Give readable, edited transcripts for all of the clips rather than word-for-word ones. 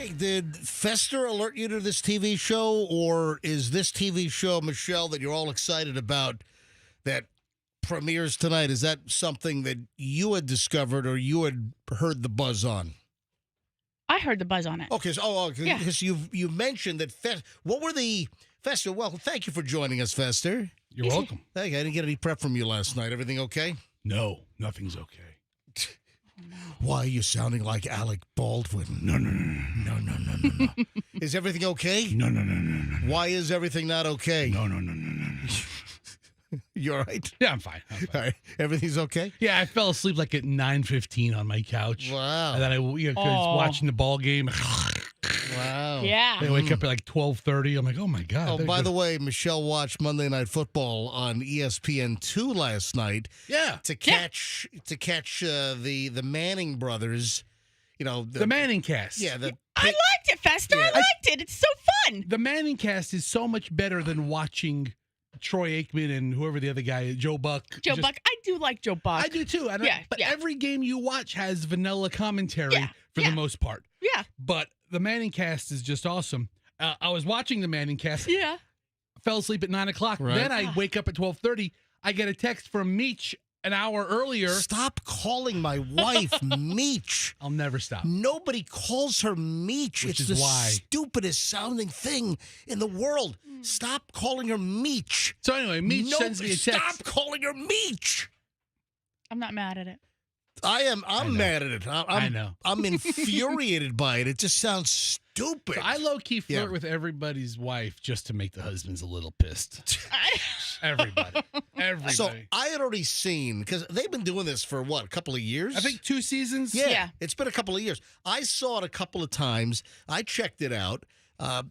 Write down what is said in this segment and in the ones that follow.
Hey, did Fester alert you to this TV show, or is this TV show, Michelle, that you're all excited about that premieres tonight? Is that something that you had discovered or you had heard the buzz on? I heard the buzz on it. Okay, so because you mentioned that what were the Fester? Well, thank you for joining us, Fester. You're welcome. Thank you. I didn't get any prep from you last night. Everything okay? No, nothing's okay. Why are you sounding like Alec Baldwin? No. Is everything okay? No. Why is everything not okay? No. You all right? Yeah, I'm fine. All right. Everything's okay? Yeah, I fell asleep like at 9:15 on my couch. Wow. And then I was watching the ball game. Wow. Yeah. I wake up at like 12:30. I'm like, oh my God. Oh, by the way, Michelle watched Monday Night Football on ESPN2 last night. Yeah. To catch the Manning brothers. You know, the Manning cast. Yeah. I liked it, Fester. I liked it. It's so fun. The Manning cast is so much better than watching Troy Aikman and whoever the other guy is, Joe Buck. Buck. I do like Joe Buck. I do too. But every game you watch has vanilla commentary for the most part. Yeah. But the Manning cast is just awesome. I was watching the Manning cast. Yeah. Fell asleep at 9 o'clock. Right. Then I wake up at 12:30. I get a text from Meech an hour earlier. Stop calling my wife Meech. I'll never stop. Nobody calls her Meech. Which it's is the why. stupidest sounding thing in the world. Stop calling her Meech. So anyway, Meech sends me a text. Stop calling her Meech. I'm not mad at it. I'm mad at it. I know. I'm infuriated by it. It just sounds stupid. So I low-key flirt with everybody's wife just to make the husbands a little pissed. Everybody. So I had already seen, because they've been doing this for, a couple of years? I think 2 seasons. Yeah. It's been a couple of years. I saw it a couple of times. I checked it out.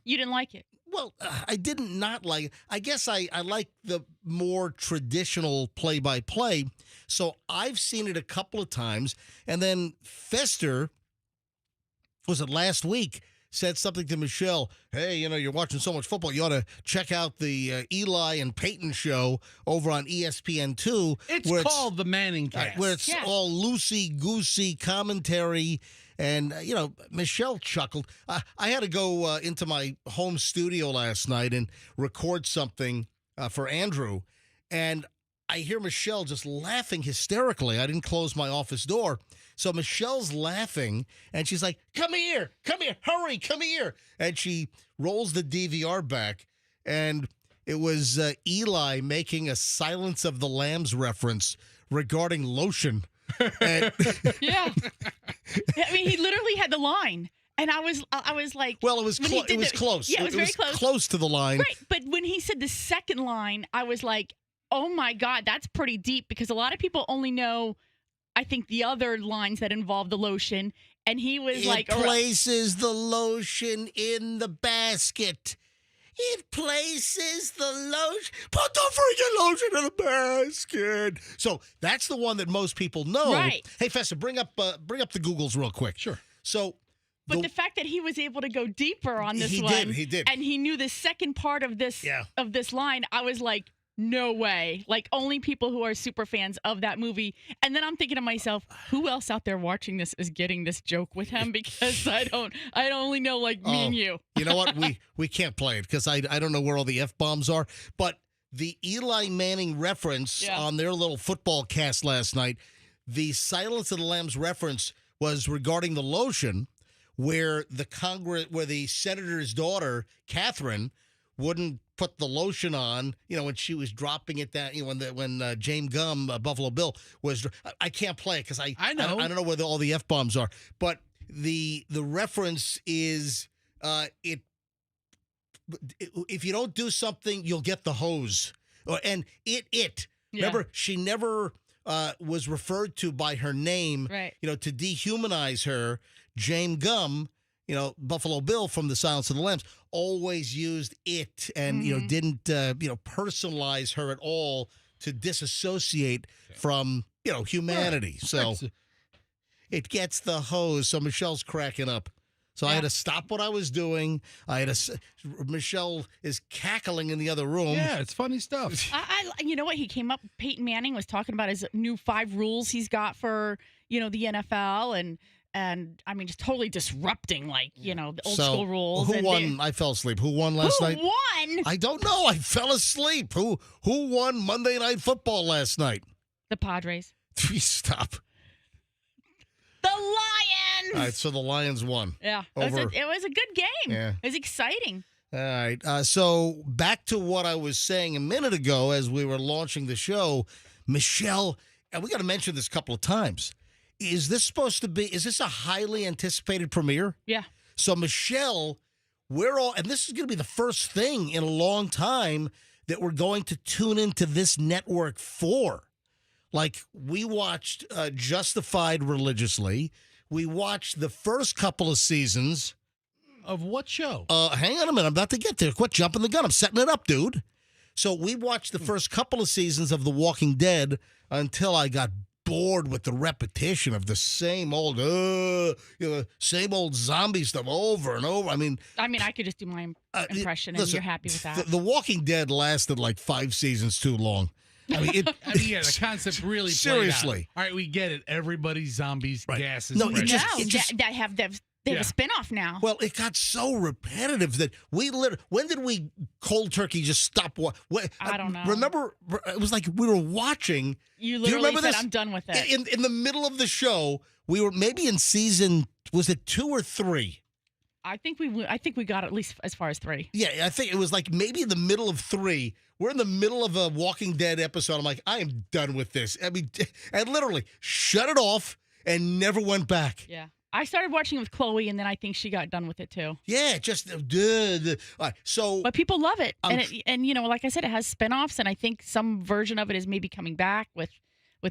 You didn't like it? Well, I did not like it. I guess I like the more traditional play-by-play. So I've seen it a couple of times. And then Fester, was it last week, said something to Michelle, hey, you're watching so much football. You ought to check out the Eli and Peyton show over on ESPN2. It's called the Manning cast. Where it's all loosey-goosey commentary. And, Michelle chuckled. I had to go into my home studio last night and record something for Andrew. And I hear Michelle just laughing hysterically. I didn't close my office door. So Michelle's laughing, and she's like, come here, hurry, come here. And she rolls the DVR back, and it was Eli making a Silence of the Lambs reference regarding lotion. And yeah. I mean, he literally had the line. And I was like, well, it was close. Yeah, it was very close. Close to the line. Right. But when he said the second line, I was like, oh my God, that's pretty deep, because a lot of people only know, I think, the other lines that involve the lotion. And he was like, places the lotion in the basket. It places the lotion. Put the freaking lotion in the basket. So that's the one that most people know. Right. Hey, Fessa, bring up the Googles real quick. Sure. So, but the fact that he was able to go deeper on this he did, and he knew the second part of this line, I was like, no way. Like, only people who are super fans of that movie. And then I'm thinking to myself, who else out there watching this is getting this joke with him? Because I only know, like, me and you. You know what? We can't play it because I don't know where all the F-bombs are. But the Eli Manning reference on their little football cast last night, the Silence of the Lambs reference was regarding the lotion, where the senator's daughter, Catherine, wouldn't put the lotion on, when she was dropping it down, when James Gum, Buffalo Bill, was. I can't play it because I know. I don't know where all the F-bombs are. But the reference is if you don't do something, you'll get the hose. And it. Yeah. Remember, she never was referred to by her name, right. To dehumanize her. James Gum, Buffalo Bill from The Silence of the Lambs, always used it and, didn't, personalize her at all to disassociate from, humanity. So it gets the hose. So Michelle's cracking up. So I had to stop what I was doing. Michelle is cackling in the other room. Yeah, it's funny stuff. You know what? He came up, Peyton Manning was talking about his new 5 rules he's got for, the NFL and I mean, just totally disrupting, the old school rules. Who won? I fell asleep. Who won last night? Who won? I don't know. I fell asleep. Who won Monday Night Football last night? The Padres. Stop. The Lions. All right, so the Lions won. Yeah. It was a good game. Yeah. It was exciting. All right. So back to what I was saying a minute ago as we were launching the show, Michelle, and we got to mention this a couple of times. Is this a highly anticipated premiere? Yeah. So Michelle, and this is going to be the first thing in a long time that we're going to tune into this network for. Like, we watched Justified religiously. We watched the first couple of seasons. Of what show? Hang on a minute. I'm about to get there. Quit jumping the gun. I'm setting it up, dude. So we watched the first couple of seasons of The Walking Dead until I got bored with the repetition of the same old zombie stuff over and over. I mean, I could just do my impression, and you're happy with that. The Walking Dead lasted like 5 seasons too long. I mean, the concept really seriously. All right, we get it. Everybody's zombies, gases. No, they have a spinoff now. Well, it got so repetitive that when did we cold turkey just stop? I don't know. Remember, it was like we were watching. You literally said, "I'm done with it." In the middle of the show, we were maybe in season. Was it 2 or 3? I think we got at least as far as 3. Yeah, I think it was like maybe in the middle of 3. We're in the middle of a Walking Dead episode. I'm like, I am done with this. I mean, and literally shut it off and never went back. Yeah. I started watching it with Chloe, and then I think she got done with it too. Yeah, just all right, so. But people love it, and like I said, it has spinoffs, and I think some version of it is maybe coming back with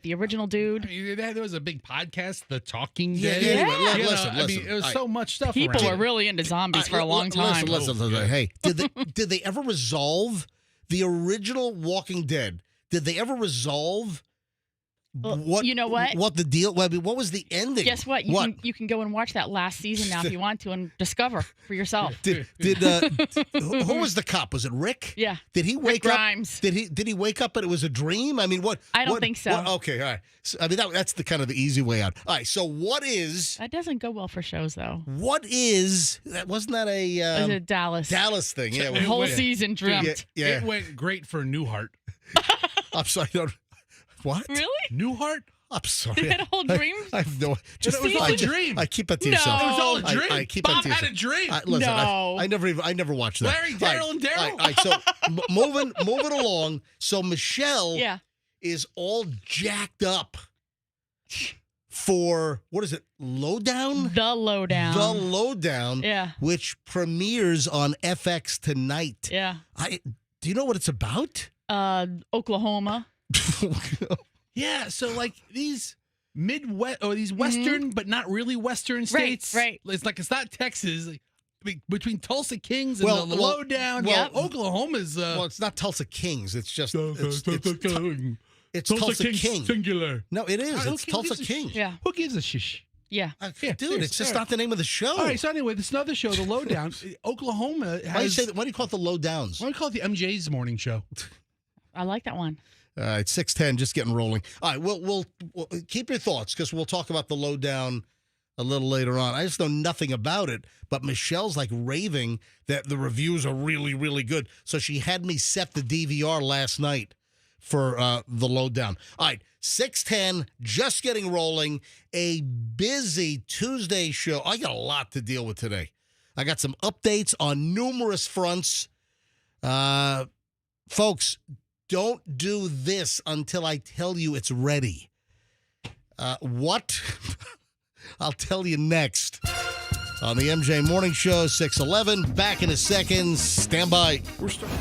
the original dude. There was a big podcast, The Talking Dead. Yeah. Listen. It was so much stuff. People were really into zombies for a long time. Listen. Hey, did they ever resolve the original Walking Dead? Did they ever resolve? What you know what? What the deal? What was the ending? Guess what? You can go and watch that last season now if you want to and discover for yourself. Did who was the cop? Was it Rick? Yeah. Did he wake Rick up? Grimes. Did he wake up and it was a dream? I mean, what? I don't think so. Okay, all right. So, I mean, that's the kind of the easy way out. All right. So that doesn't go well for shows though. What is that? Wasn't that it was a Dallas thing? Yeah. The whole season dreamt. Yeah. It went great for Newhart. I'm sorry. What? Really? Newhart? I'm sorry. You had a whole dream? I have no. It was all a dream. I keep it to yourself. It was all a dream. I keep Bob it to yourself. had a dream. Listen, No. I never watched that. Larry, Daryl, and Daryl. All right, so moving along. So Michelle is all jacked up for, what is it, Lowdown? The Lowdown. The Lowdown, Yeah. which premieres on FX tonight. Yeah. Do you know what it's about? Oklahoma. Yeah, so like these Midwest or these Western, but not really Western states. Right. It's not Texas. Like, between Tulsa Kings and the Lowdown. Oklahoma's. Well, it's not Tulsa Kings. It's just it's Tulsa Tulsa Kings King. Singular. No, it is. Who It's Tulsa King. Yeah. Who gives a shish? Yeah. Dude, it's just not the name of the show. All right, so anyway, this another show, The Lowdown. Oklahoma has. Why do you call it the Lowdowns? Why do you call it the MJ's morning show? I like that one. All right, 6:10, just getting rolling. All right, we'll keep your thoughts because we'll talk about the Lowdown a little later on. I just know nothing about it, but Michelle's like raving that the reviews are really, really good. So she had me set the DVR last night for the Lowdown. All right, 6:10, just getting rolling. A busy Tuesday show. I got a lot to deal with today. I got some updates on numerous fronts. Folks, don't do this until I tell you it's ready. What? I'll tell you next. On the MJ Morning Show, 6:11. Back in a second. Stand by. We're starting.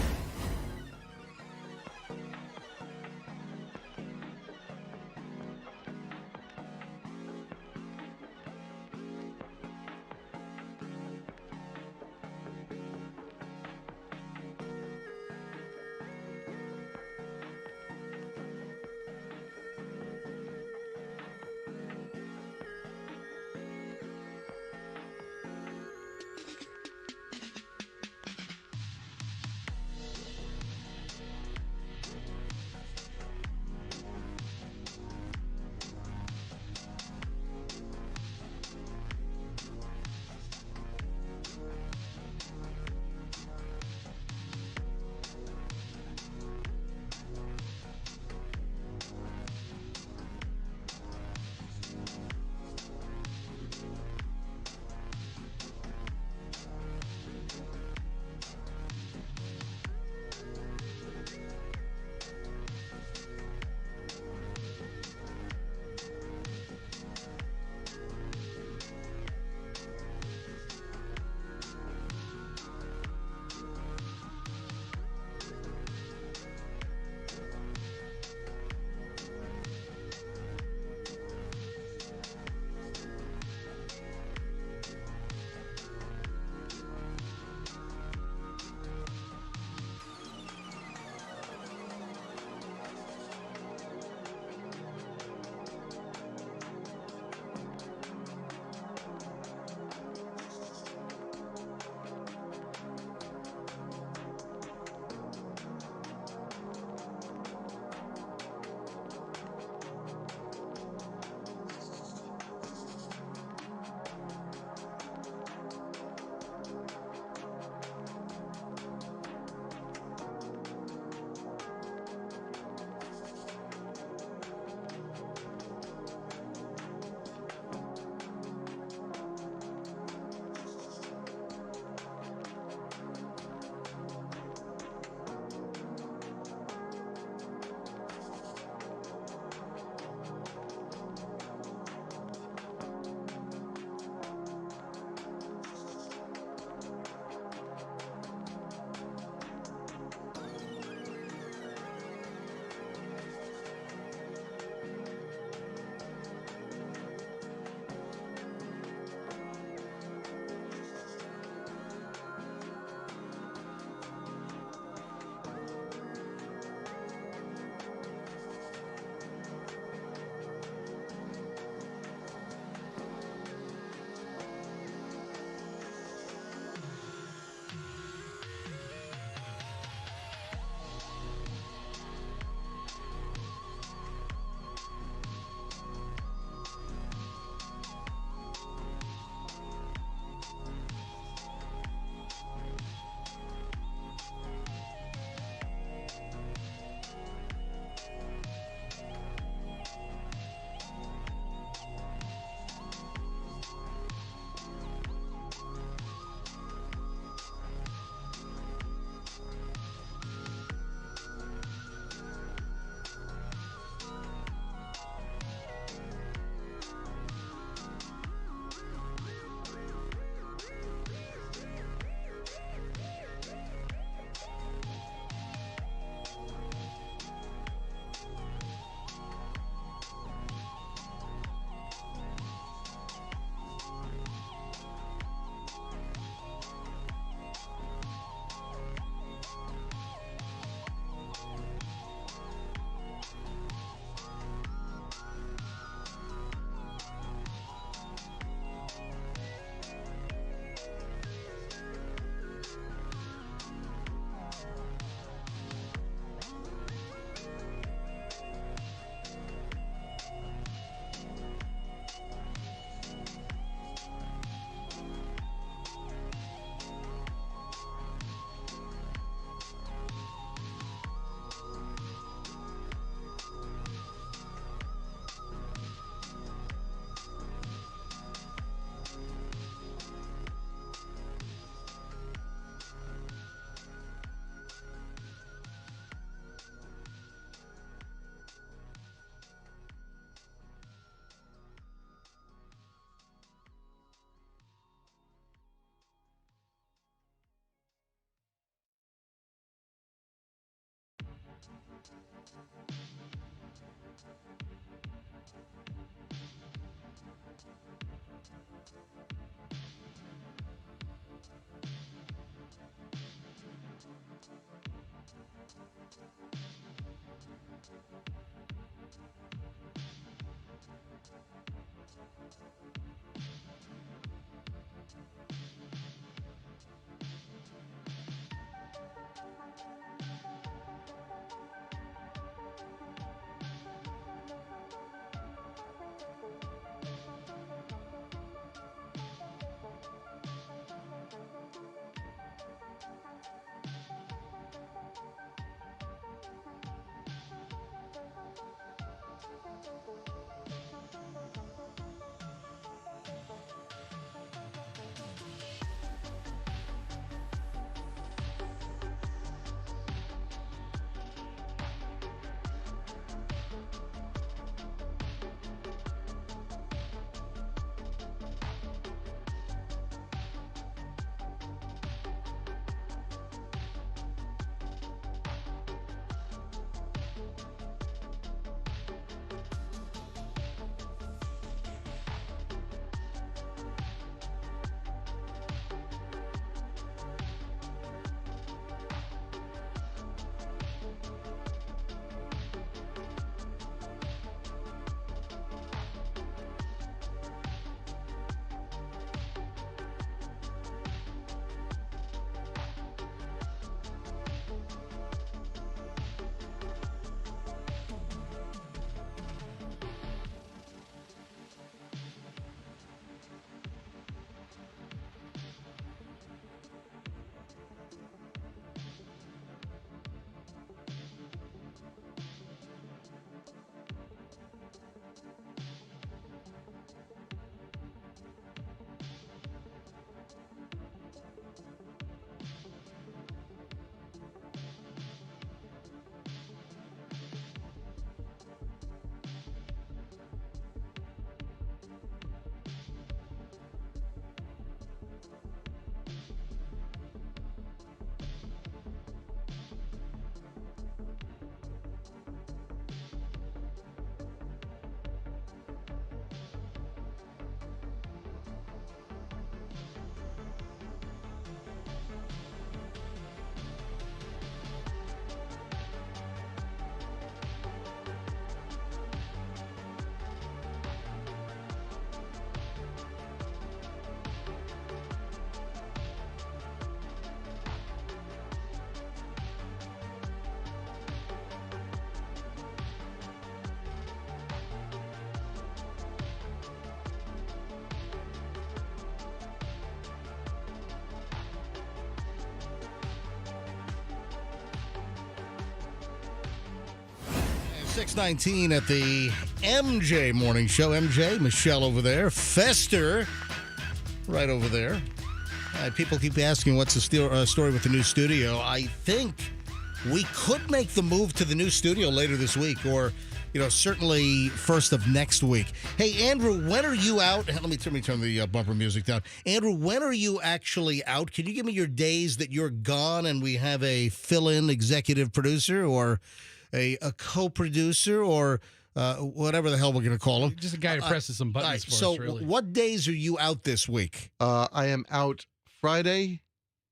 6:19 at the MJ Morning Show. MJ, Michelle over there. Fester right over there. People keep asking what's the story with the new studio. I think we could make the move to the new studio later this week, or certainly first of next week. Hey, Andrew, when are you out? Let me turn the bumper music down. Andrew, when are you actually out? Can you give me your days that you're gone and we have a fill-in executive producer or a co-producer or whatever the hell we're going to call him? Just a guy who presses some buttons for us, really. So what days are you out this week? I am out Friday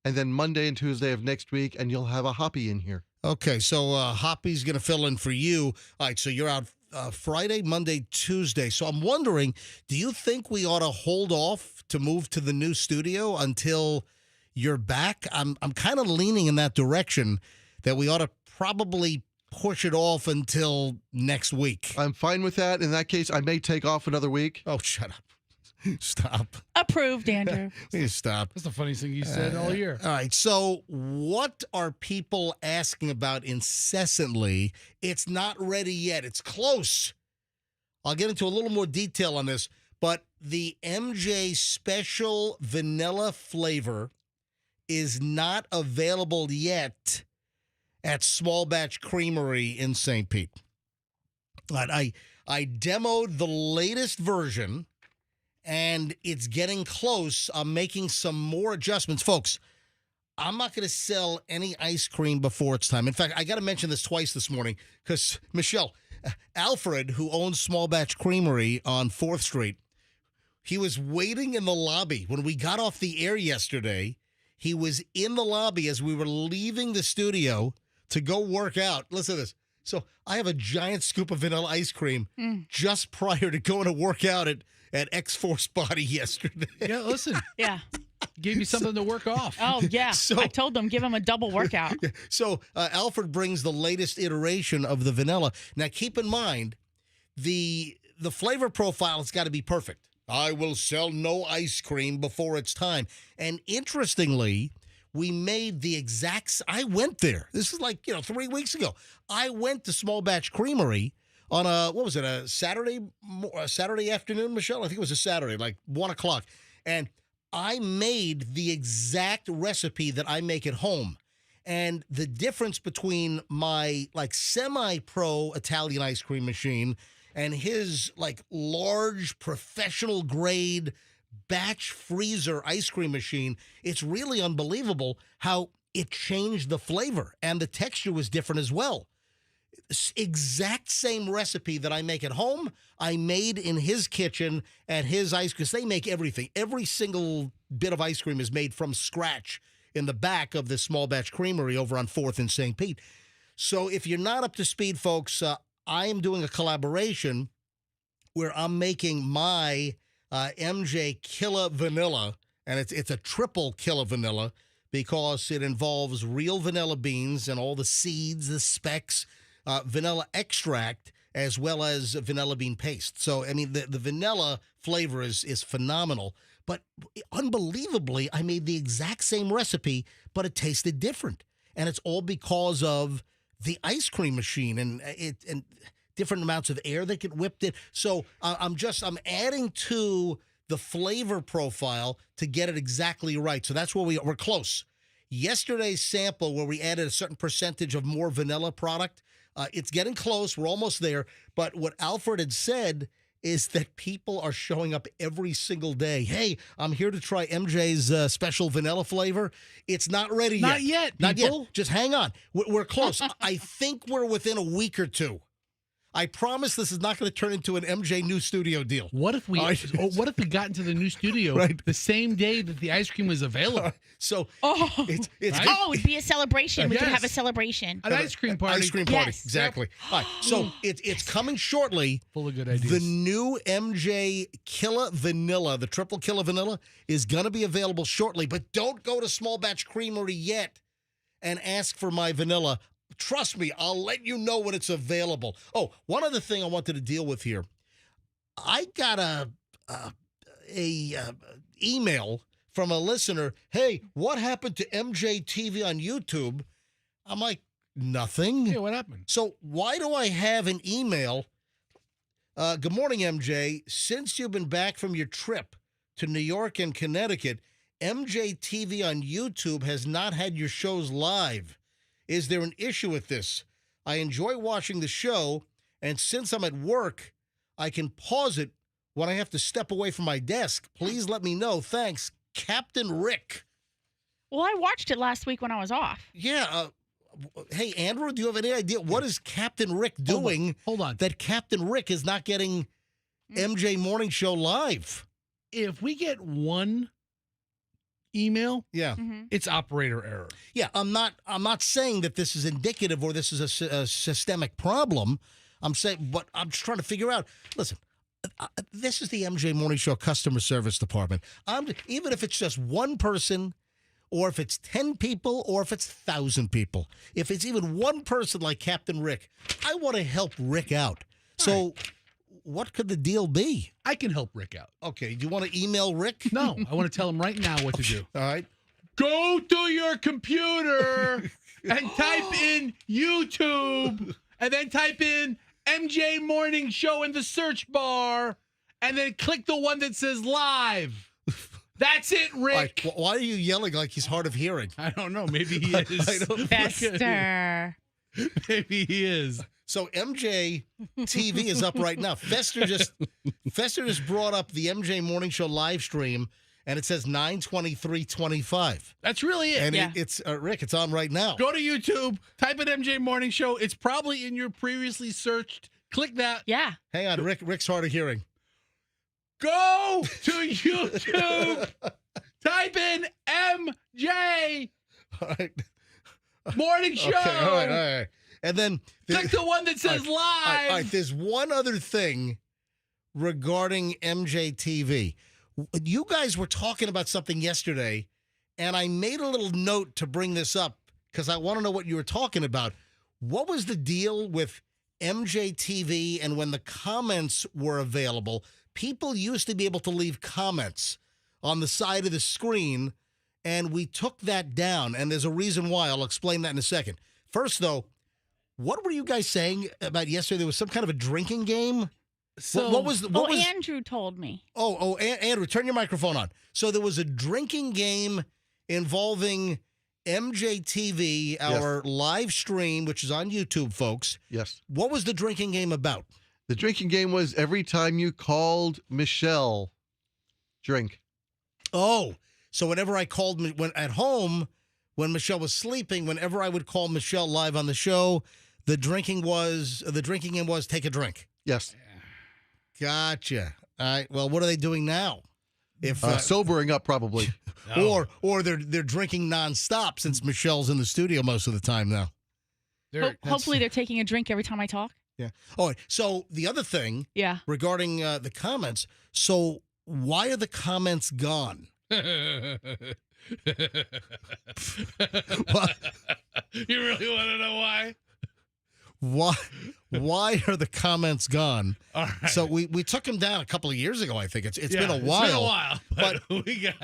and then Monday and Tuesday of next week, and you'll have a Hoppy in here. Okay, so Hoppy's going to fill in for you. All right, so you're out Friday, Monday, Tuesday. So I'm wondering, do you think we ought to hold off to move to the new studio until you're back? I'm kind of leaning in that direction, that we ought to probably push it off until next week. I'm fine with that. In that case, I may take off another week. Oh, shut up. Stop. Approved, Andrew. Please stop. That's the funniest thing you said all year. All right. So what are people asking about incessantly? It's not ready yet. It's close. I'll get into a little more detail on this, but the MJ special vanilla flavor is not available yet at Small Batch Creamery in St. Pete. I demoed the latest version, and it's getting close. I'm making some more adjustments. Folks, I'm not going to sell any ice cream before it's time. In fact, I got to mention this twice this morning because, Michelle, Alfred, who owns Small Batch Creamery on 4th Street, he was waiting in the lobby. When we got off the air yesterday, he was in the lobby as we were leaving the studio to go work out. Listen to this. So I have a giant scoop of vanilla ice cream just prior to going to work out at X-Force Body yesterday. Yeah, listen. Yeah. Gave you something to work off. Oh, yeah. I told them, give him a double workout. So Alfred brings the latest iteration of the vanilla. Now, keep in mind, the flavor profile has got to be perfect. I will sell no ice cream before it's time. And interestingly, we made the exact... I went there. This is like, 3 weeks ago. I went to Small Batch Creamery on a Saturday afternoon, Michelle? I think it was a Saturday, like 1 o'clock. And I made the exact recipe that I make at home. And the difference between my semi-pro Italian ice cream machine and his large professional grade batch freezer ice cream machine, it's really unbelievable how it changed the flavor and the texture was different as well. Exact same recipe that I make at home, I made in his kitchen at his ice, because they make everything. Every single bit of ice cream is made from scratch in the back of this Small Batch Creamery over on 4th and St. Pete. So if you're not up to speed, folks, I am doing a collaboration where I'm making my MJ Killer Vanilla, and it's a triple Killer Vanilla because it involves real vanilla beans and all the seeds, the specks, vanilla extract, as well as vanilla bean paste. So, I mean, the vanilla flavor is phenomenal. But unbelievably, I made the exact same recipe, but it tasted different. And it's all because of the ice cream machine and different amounts of air that get whipped in. So I'm adding to the flavor profile to get it exactly right. So that's where we're close. Yesterday's sample, where we added a certain percentage of more vanilla product, it's getting close. We're almost there. But what Alfred had said is that people are showing up every single day. Hey, I'm here to try MJ's special vanilla flavor. It's not ready yet. Not yet, Not people. yet. Just hang on. We're close. I think we're within a week or two. I promise this is not going to turn into an MJ new studio deal. What if we got into the new studio the same day that the ice cream was available? So it's right? it'd be a celebration. We could have a celebration. An ice cream party. Ice cream party. Yes. Exactly. All right. So it's coming shortly. Full of good ideas. The new MJ Killer Vanilla, the triple Killer Vanilla, is going to be available shortly. But don't go to Small Batch Creamery yet and ask for my vanilla. Trust me, I'll let you know when it's available. Oh, one other thing I wanted to deal with here. I got a email from a listener. Hey, what happened to MJ TV on YouTube? I'm like, nothing. Yeah, what happened? So why do I have an email? Good morning, MJ. Since you've been back from your trip to New York and Connecticut, MJ TV on YouTube has not had your shows live. Is there an issue with this? I enjoy watching the show, and since I'm at work, I can pause it when I have to step away from my desk. Please let me know. Thanks, Captain Rick. Well, I watched it last week when I was off. Yeah. Hey, Andrew, do you have any idea what is Captain Rick doing? Hold on. That Captain Rick is not getting MJ Morning Show live. If we get one email, it's operator error. Yeah, I'm not saying that this is indicative or this is a systemic problem. I'm saying, but I'm just trying to figure out. Listen, this is the MJ Morning Show customer service department. Even if it's just one person, or if it's 10 people, or if it's 1,000 people, if it's even one person like Captain Rick, I want to help Rick out. So, what could the deal be? I can help Rick out. Okay, do you want to email Rick? No, I want to tell him right now what to do. All right. Go to your computer and type in YouTube, and then type in MJ Morning Show in the search bar, and then click the one that says live. That's it, Rick. Right, why are you yelling like he's hard of hearing? I don't know. Maybe he is. Fester. Maybe he is. So MJ TV is up right now. Fester just brought up the MJ Morning Show live stream, and it says 9:23:25. That's really it. And it's Rick, it's on right now. Go to YouTube, type in MJ Morning Show. It's probably in your previously searched. Click that. Yeah. Hang on, Rick's hard of hearing. Go to YouTube. Type in MJ All right. Morning Show. Okay, all right. And then Click the one that says live. All right, there's one other thing regarding MJTV. You guys were talking about something yesterday, and I made a little note to bring this up because I want to know what you were talking about. What was the deal with MJTV and when the comments were available? People used to be able to leave comments on the side of the screen, and we took that down, and there's a reason why. I'll explain that in a second. First, though, what were you guys saying about yesterday? There was some kind of a drinking game? So, what was Andrew told me. Andrew, turn your microphone on. So there was a drinking game involving MJTV, our live stream, which is on YouTube, folks. Yes. What was the drinking game about? The drinking game was every time you called Michelle, drink. Oh, so whenever I called when at home, when Michelle was sleeping, whenever I would call Michelle live on the show, the drinking game was take a drink. Yes. Gotcha. All right. Well, what are they doing now? If sobering up, probably. No. Or they're drinking nonstop since Michelle's in the studio most of the time now. Hopefully they're taking a drink every time I talk. Yeah. Oh, so the other thing regarding the comments, so why are the comments gone? You really want to know why? Why are the comments gone? All right. So we took them down a couple of years ago, I think. It's been a while. It's been a while, but we got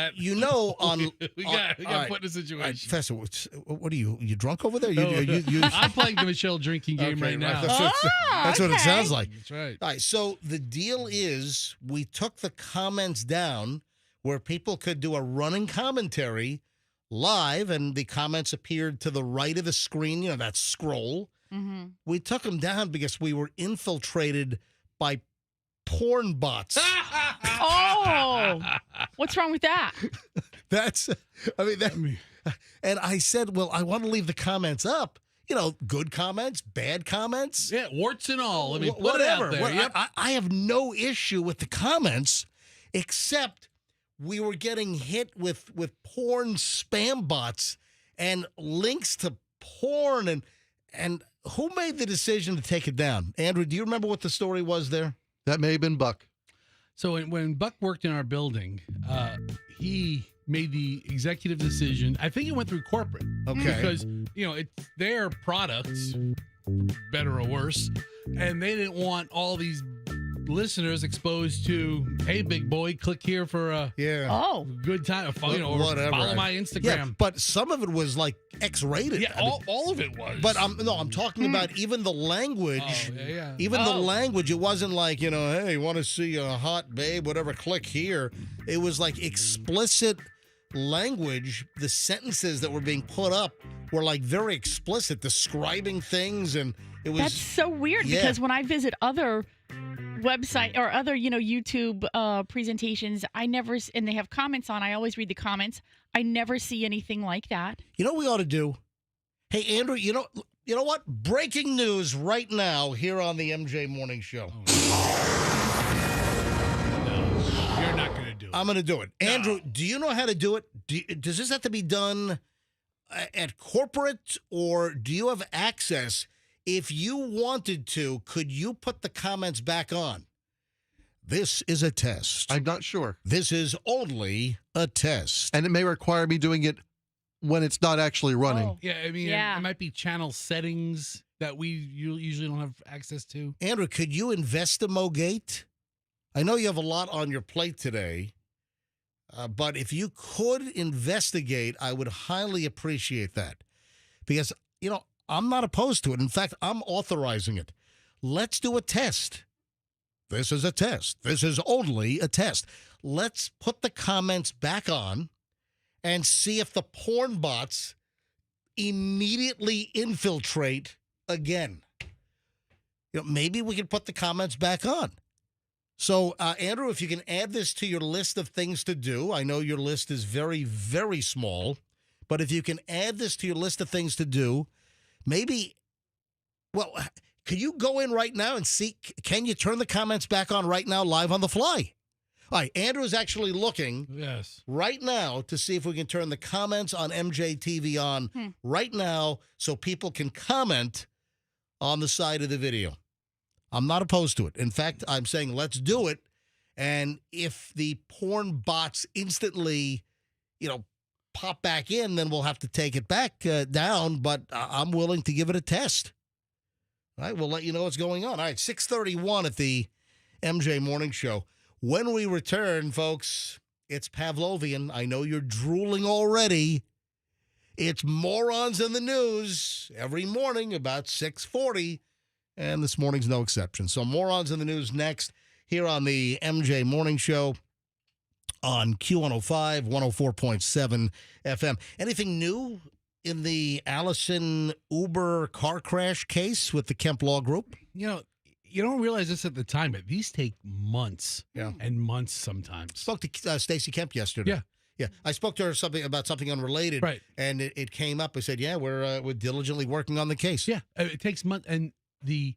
put in a situation. Professor, what are you drunk over there? No, you I'm playing the Michelle drinking game right now. That's what it sounds like. That's right. All right. So the deal is we took the comments down where people could do a running commentary live, and the comments appeared to the right of the screen, that scroll. Mm-hmm. We took them down because we were infiltrated by porn bots. Oh, what's wrong with that? And I said, well, I want to leave the comments up. Good comments, bad comments. Yeah, warts and all. I mean, whatever. Put it out there. Yep. I have no issue with the comments, except we were getting hit with porn spam bots and links to porn and who made the decision to take it down? Andrew, do you remember what the story was there? That may have been Buck. So when Buck worked in our building, he made the executive decision. I think it went through corporate. Okay. Because, it's their products, better or worse, and they didn't want all these listeners exposed to, hey, big boy, click here for a good time, or whatever. Follow my Instagram. Yeah, but some of it was like X-rated. Yeah, all of it was. But I'm talking about even the language. Oh, yeah. Even the language. It wasn't like, hey, you want to see a hot babe, whatever, click here. It was like explicit language. The sentences that were being put up were like very explicit, describing things, and it was. That's so weird because when I visit other website or other YouTube presentations, and they have comments on, I always read the comments. I never see anything like that. You know what we ought to do? Hey, Andrew, you know what? Breaking news right now here on the MJ Morning Show. No, you're not going to do it. I'm going to do it. No. Andrew, do you know how to do it? Does this have to be done at corporate, or do you have access? If you wanted to, could you put the comments back on? This is a test. I'm not sure. This is only a test. And it may require me doing it when it's not actually running. Oh. Yeah, I mean, it might be channel settings that we usually don't have access to. Andrew, could you investigate? I know you have a lot on your plate today, but if you could investigate, I would highly appreciate that. Because, I'm not opposed to it. In fact, I'm authorizing it. Let's do a test. This is a test. This is only a test. Let's put the comments back on and see if the porn bots immediately infiltrate again. Maybe we can put the comments back on. So, Andrew, if you can add this to your list of things to do, I know your list is very, very small, but if you can add this to your list of things to do, maybe, well, can you go in right now and see, can you turn the comments back on right now live on the fly? All right, Andrew is actually looking right now to see if we can turn the comments on MJTV on right now so people can comment on the side of the video. I'm not opposed to it. In fact, I'm saying let's do it. And if the porn bots instantly, pop back in, then we'll have to take it back down. But I'm willing to give it a test. All right, we'll let you know what's going on. All right, 6:31 at the MJ Morning Show. When we return, folks, it's Pavlovian. I know you're drooling already. It's Morons in the News every morning about 6:40, and this morning's no exception. So Morons in the News next here on the MJ Morning Show on Q105, 104.7 FM. Anything new in the Allison Uber car crash case with the Kemp Law Group? You don't realize this at the time, but these take months and months sometimes. Spoke to Stacey Kemp yesterday. Yeah. I spoke to her about something unrelated, right? And it came up. I said, "Yeah, we're diligently working on the case." Yeah, it takes months, and the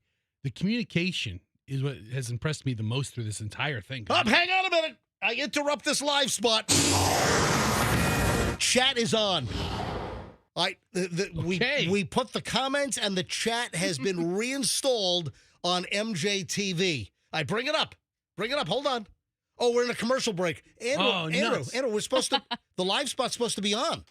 communication is what has impressed me the most through this entire thing. Hang on a minute. I interrupt this live spot. Chat is on. All right, we put the comments, and the chat has been reinstalled on MJTV. I bring it up. Hold on. Oh, we're in a commercial break. Andrew, we're supposed to. The live spot's supposed to be on.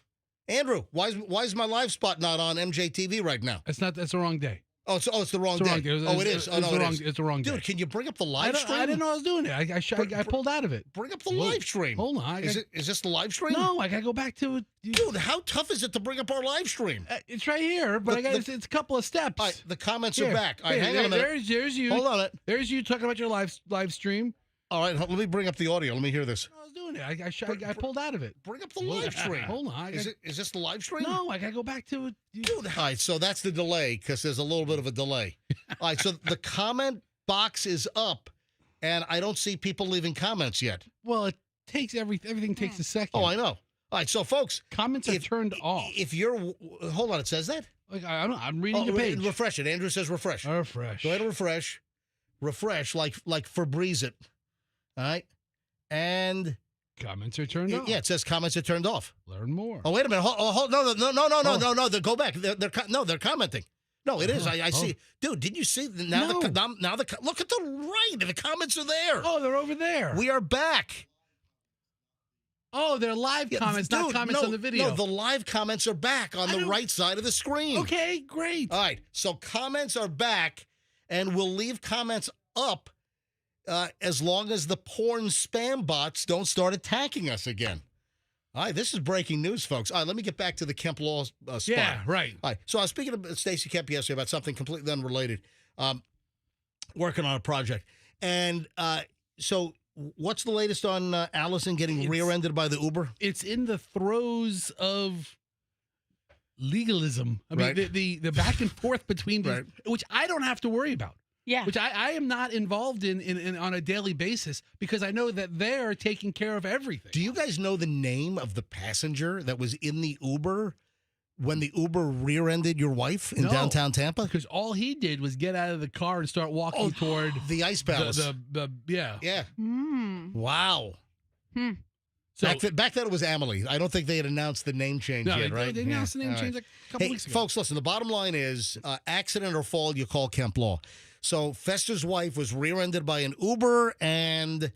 Andrew, why is my live spot not on MJTV right now? That's the wrong day. Oh, it's the wrong day. It is. It's the wrong day. Dude, can you bring up the live stream? I didn't know I was doing it. I pulled out of it. Bring up the live stream. Hold on. Is this the live stream? No, I got to go back to it. Dude, how tough is it to bring up our live stream? It's right here, but it's a couple of steps. All right, the comments are back. All right, hang on a minute. There's you. Hold on. There's you talking about your live stream. All right, let me bring up the audio. Let me hear this. I was doing it. I pulled out of it. Bring up the live stream. Hold on. Is this the live stream? No, I got to go back to it. Dude, all right, so that's the delay because there's a little bit of a delay. All right, so the comment box is up, and I don't see people leaving comments yet. Well, it takes everything takes a second. Oh, I know. All right, so folks, comments are turned off. If you're, hold on, it says that. Like I'm reading the page. Refresh it. Andrew says refresh. Refresh. Go ahead and refresh. Refresh like Febreze it. All right, and comments are turned off. Yeah, it says comments are turned off. Learn more. Oh, wait a minute. No. Go back. They're commenting. No, it is. I see. Dude, did you see? Now look at the right. The comments are there. Oh, they're over there. We are back. Oh, they're live comments, not comments on the video. No, the live comments are back on the right side of the screen. Okay, great. All right, so comments are back, and we'll leave comments up as long as the porn spam bots don't start attacking us again. All right, this is breaking news, folks. All right, let me get back to the Kemp Law spot. Yeah, right. All right, so I was speaking to Stacey Kemp yesterday about something completely unrelated, working on a project. And so what's the latest on Allison getting rear-ended by the Uber? It's in the throes of legalism. I mean, the back and forth between these, which I don't have to worry about. Yeah. Which I am not involved in on a daily basis because I know that they're taking care of everything. Do you guys know the name of the passenger that was in the Uber when the Uber rear-ended your wife in downtown Tampa? Because all he did was get out of the car and start walking toward the Ice Palace. Yeah. Wow. So back then it was Amelie. I don't think they had announced the name change yet, right? They announced the name change like a couple weeks ago. Folks, listen, the bottom line is accident or fall, you call Kemp Law. So Fester's wife was rear-ended by an Uber, and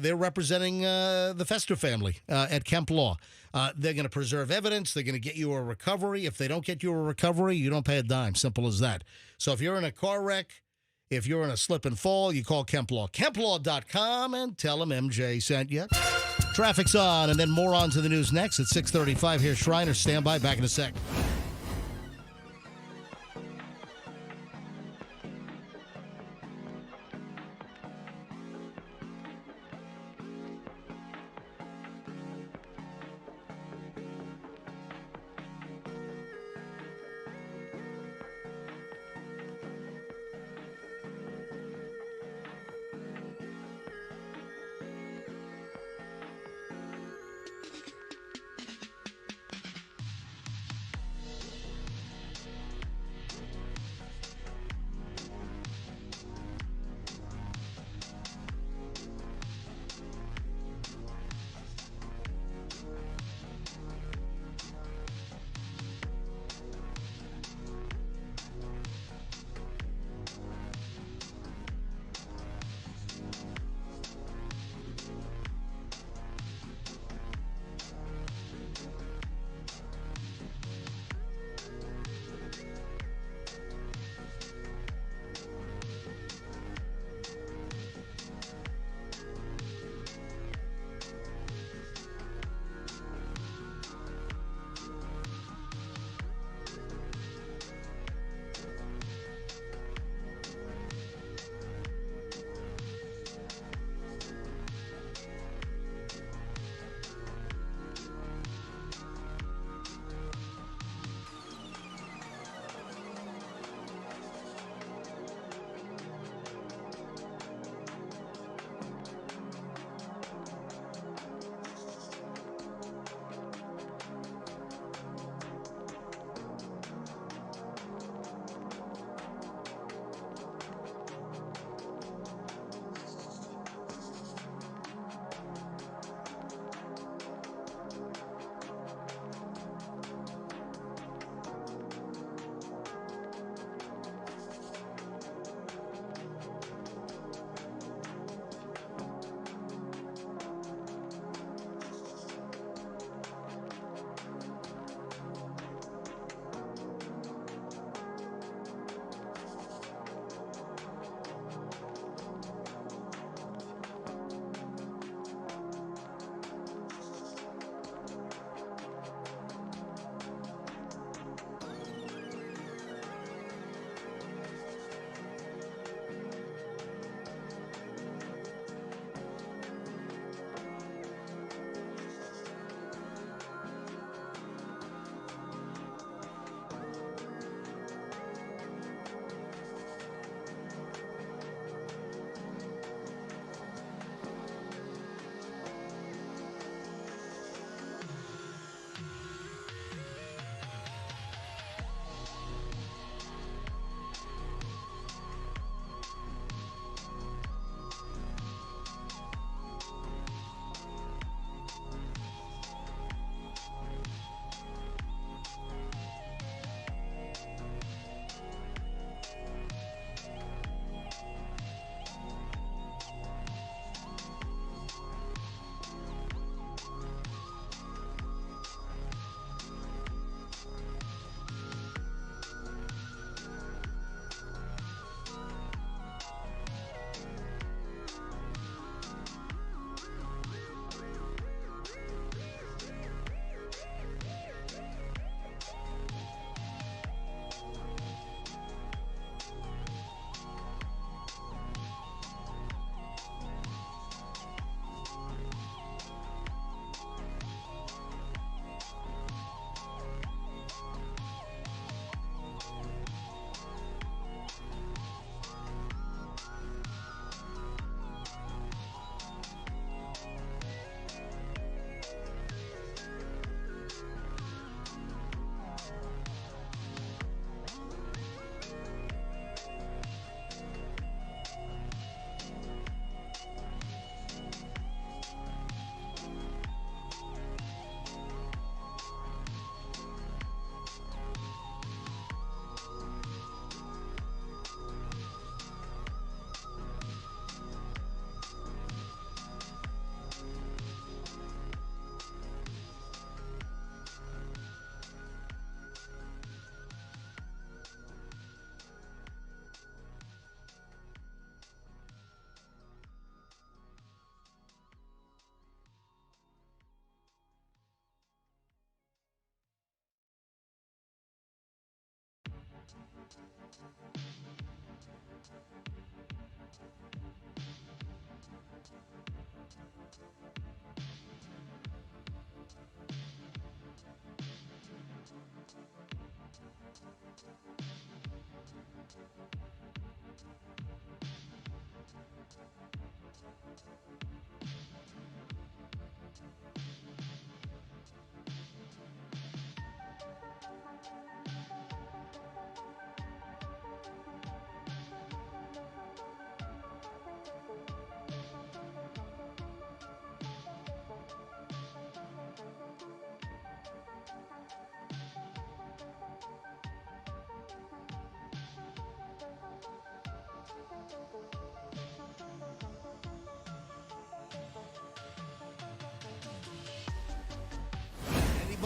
they're representing the Fester family at Kemp Law. They're going to preserve evidence. They're going to get you a recovery. If they don't get you a recovery, you don't pay a dime. Simple as that. So if you're in a car wreck, if you're in a slip and fall, you call Kemp Law. KempLaw.com and tell them MJ sent you. Traffic's on, and then Morons in the News next at 6:35. Here's Shriner. Stand by. Back in a sec.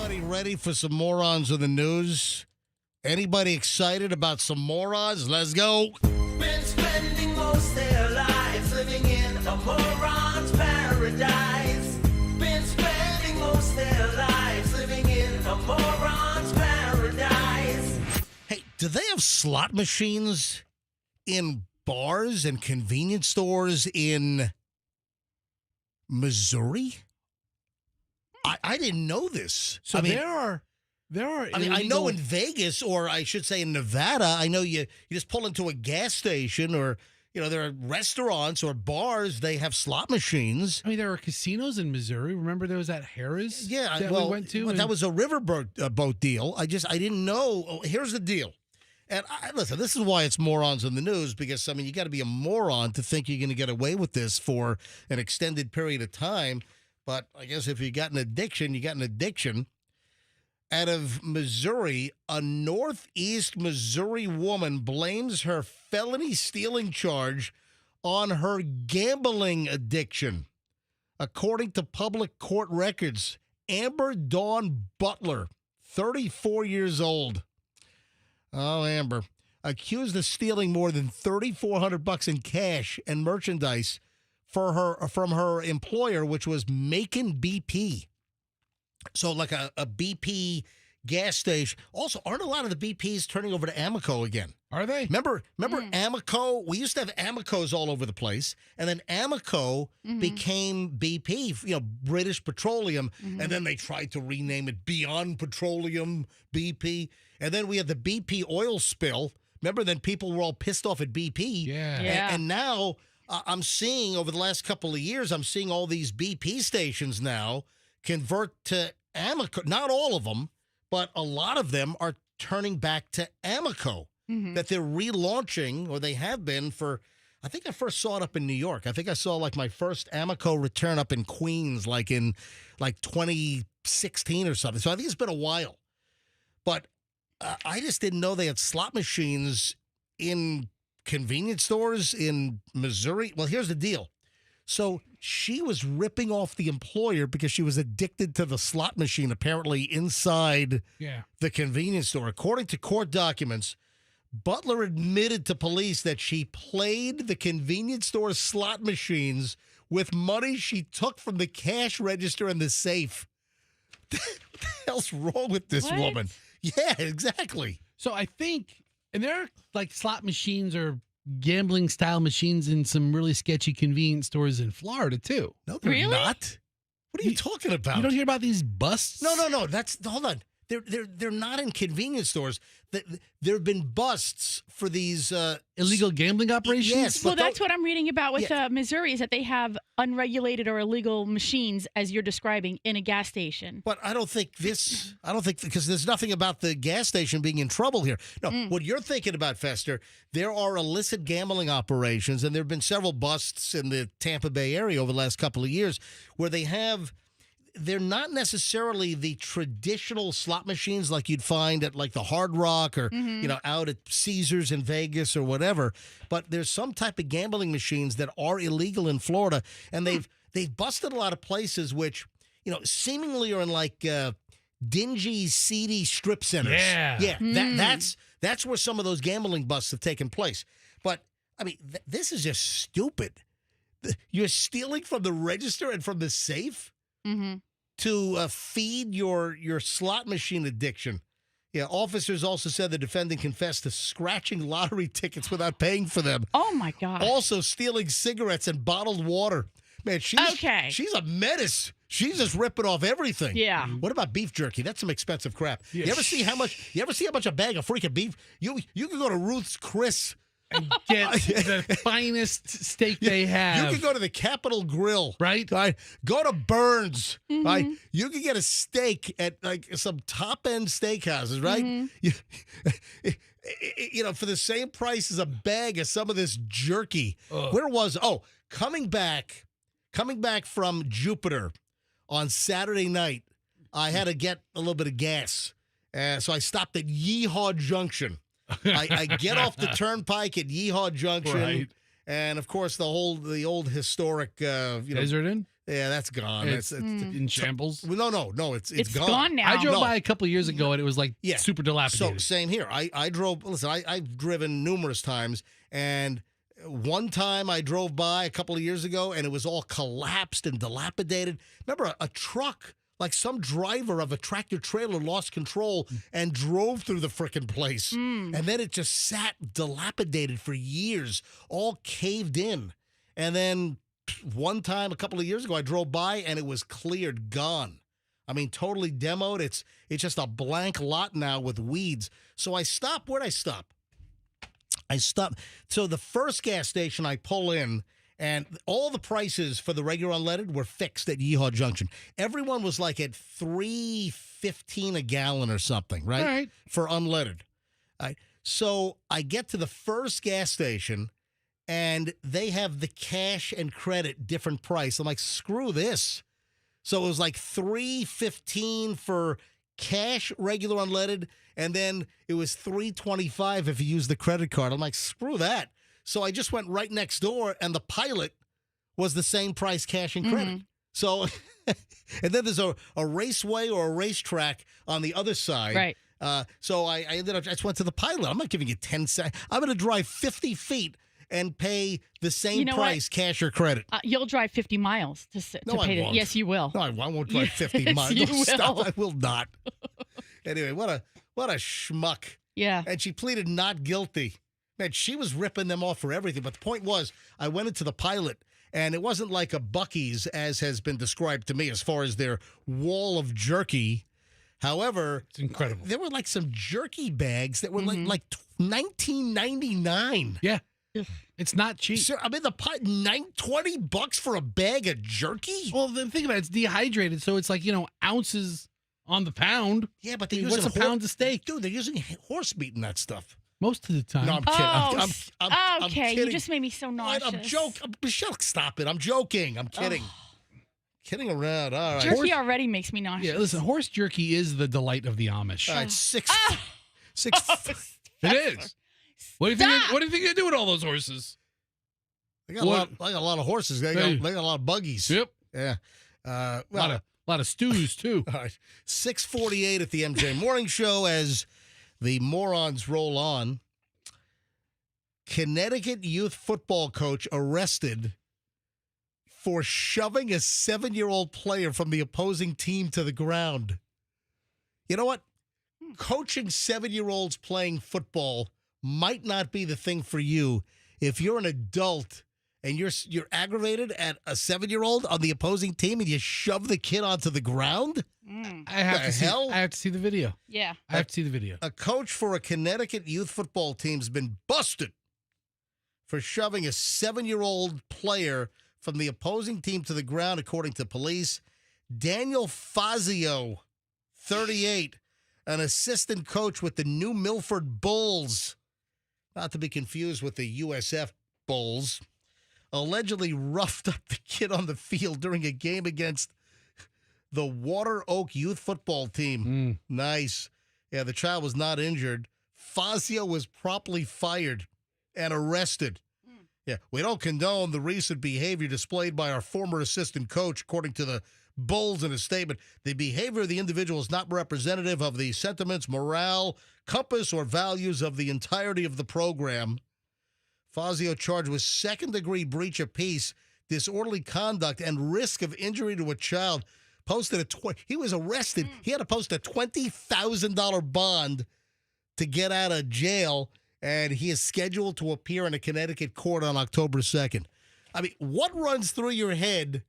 Everybody ready for some morons in the news? Anybody excited about some morons? Let's go. Been spending most their lives living in a moron's paradise. Been spending most their lives living in a moron's paradise. Hey, do they have slot machines in bars and convenience stores in Missouri? I didn't know this. So there are. I mean, I know in Vegas, or I should say in Nevada, I know you just pull into a gas station, or there are restaurants or bars. They have slot machines. I mean, there are casinos in Missouri. Remember there was that Harrah's? Yeah, that well, we went to. But that was a riverboat boat deal. I didn't know. Oh, here's the deal. And listen, this is why it's morons in the news, because I mean, you got to be a moron to think you're going to get away with this for an extended period of time. But I guess if you got an addiction, you got an addiction. Out of Missouri, a Northeast Missouri woman blames her felony stealing charge on her gambling addiction. According to public court records, Amber Dawn Butler, 34 years old. Oh, Amber, accused of stealing more than $3,400 in cash and merchandise from her employer, which was Macon BP. So like a BP gas station. Also, aren't a lot of the BPs turning over to Amoco again? Are they? Remember Amoco? We used to have Amocos all over the place, and then Amoco became BP, British Petroleum, and then they tried to rename it Beyond Petroleum, BP, and then we had the BP oil spill. Remember, then people were all pissed off at BP. Yeah. And now I'm seeing, over the last couple of years, I'm seeing all these BP stations now convert to Amoco. Not all of them, but a lot of them are turning back to Amoco. That they're relaunching, or they have been for, I think I first saw it up in New York. I think I saw like my first Amoco return up in Queens, like in 2016 or something. So I think it's been a while. But I just didn't know they had slot machines in convenience stores in Missouri. Well, here's the deal. So she was ripping off the employer because she was addicted to the slot machine, apparently inside the convenience store. According to court documents, Butler admitted to police that she played the convenience store slot machines with money she took from the cash register in the safe. What the hell's wrong with this woman? Yeah, exactly. So I think, and there are like slot machines or gambling style machines in some really sketchy convenience stores in Florida too. No, they're not. What are you talking about? You don't hear about these busts? No. Hold on. They're not in convenience stores. There have been busts for these illegal gambling operations. Yes, well, that's what I'm reading about with Missouri, is that they have unregulated or illegal machines, as you're describing, in a gas station. But I don't think because there's nothing about the gas station being in trouble here. No, what you're thinking about, Fester, there are illicit gambling operations, and there have been several busts in the Tampa Bay area over the last couple of years where they're not necessarily the traditional slot machines like you'd find at like the Hard Rock or out at Caesars in Vegas or whatever, but there's some type of gambling machines that are illegal in Florida, and they've busted a lot of places which seemingly are in like dingy, seedy strip centers. That's where some of those gambling busts have taken place. But I mean, this is just stupid. You're stealing from the register and from the safe to feed your slot machine addiction. Yeah, officers also said the defendant confessed to scratching lottery tickets without paying for them. Oh, my God. Also stealing cigarettes and bottled water. Man, she's a menace. She's just ripping off everything. Yeah. What about beef jerky? That's some expensive crap. Yeah. You ever see how much a bag of freaking beef? You can go to Ruth's Chris and get the finest steak they have. You can go to the Capitol Grill. Right? Go to Burns. Right? You can get a steak at like some top-end steakhouses, right? For the same price as a bag of some of this jerky. Where was coming back from Jupiter on Saturday night, I had to get a little bit of gas. So I stopped at Yeehaw Junction. I get off the turnpike at Yeehaw Junction, right, And of course, the old historic, Desertin? yeah, that's gone. It's in shambles. Well, no, it's gone. gone now. I drove No. by a couple of years ago and it was like super dilapidated. So same here. I drove. Listen, I've driven numerous times, and one time I drove by a couple of years ago, and it was all collapsed and dilapidated. Remember a truck? Like some driver of a tractor trailer lost control and drove through the frickin' place. And then it just sat dilapidated for years, all caved in. And then one time a couple of years ago, I drove by and it was cleared, gone. I mean, totally demoed. It's just a blank lot now with weeds. So I stopped. Where'd I stop? I stopped. So the first gas station I pull in, and all the prices for the regular unleaded were fixed at Yeehaw Junction. Everyone was like at $3.15 a gallon or something, right? All right. For unleaded. All right. So I get to the first gas station, and they have the cash and credit different price. I'm like, screw this. So it was like $3.15 for cash regular unleaded, and then it was $3.25 if you use the credit card. I'm like, screw that. So I just went right next door, and the Pilot was the same price, cash and credit. So, and then there's a raceway or a racetrack on the other side. Right. So I ended up, I just went to the Pilot. I'm not giving you 10 cents. I'm going to drive 50 feet and pay the same price, cash or credit. You'll drive 50 miles to pay I won't. Yes, you will. No, I won't drive 50 Yes, miles. you No, will. stop. I will not. Anyway, what a schmuck. Yeah. And she pleaded not guilty. Man, she was ripping them off for everything. But the point was, I went into the Pilot, and it wasn't like a Buc-ee's, as has been described to me, as far as their wall of jerky. However, It's incredible. there were like some jerky bags that were like $19.99. Yeah. It's not cheap. Sir, I mean, $20 for a bag of jerky? Well, then think about it. It's dehydrated, so it's like, ounces on the pound. Yeah, but they're I mean, using what's a pound of steak? Dude, they're using horse meat in that stuff. Most of the time. No, I'm kidding. I'm okay. kidding. You just made me so nauseous. I'm joking. Michelle, stop it. I'm joking. I'm kidding. Kidding around. All right. Jerky already makes me nauseous. Yeah, listen, horse jerky is the delight of the Amish. All right, six. It is. What do you think? What do you think they do with all those horses? They got a lot of horses. They got a lot of buggies. Yep. Yeah. A lot of stews too. All right. 6:48 at the MJ Morning Show as the morons roll on. Connecticut youth football coach arrested for shoving a 7-year-old player from the opposing team to the ground. You know what? Coaching 7-year-olds playing football might not be the thing for you if you're an adult and you're aggravated at a 7-year-old on the opposing team and you shove the kid onto the ground. I have to see the video. Yeah. I have to see the video. A coach for a Connecticut youth football team's been busted for shoving a 7-year-old player from the opposing team to the ground, according to police. Daniel Fazio, 38, an assistant coach with the New Milford Bulls, not to be confused with the USF Bulls, allegedly roughed up the kid on the field during a game against the Water Oak youth football team. Nice. Yeah, the child was not injured. Fazio was promptly fired and arrested. Yeah, we don't condone the recent behavior displayed by our former assistant coach, according to the Bulls in a statement. The behavior of the individual is not representative of the sentiments, morale, compass, or values of the entirety of the program. Fazio charged with second-degree breach of peace, disorderly conduct, and risk of injury to a child. He was arrested. He had to post a $20,000 bond to get out of jail, and he is scheduled to appear in a Connecticut court on October 2nd. I mean, what runs through your head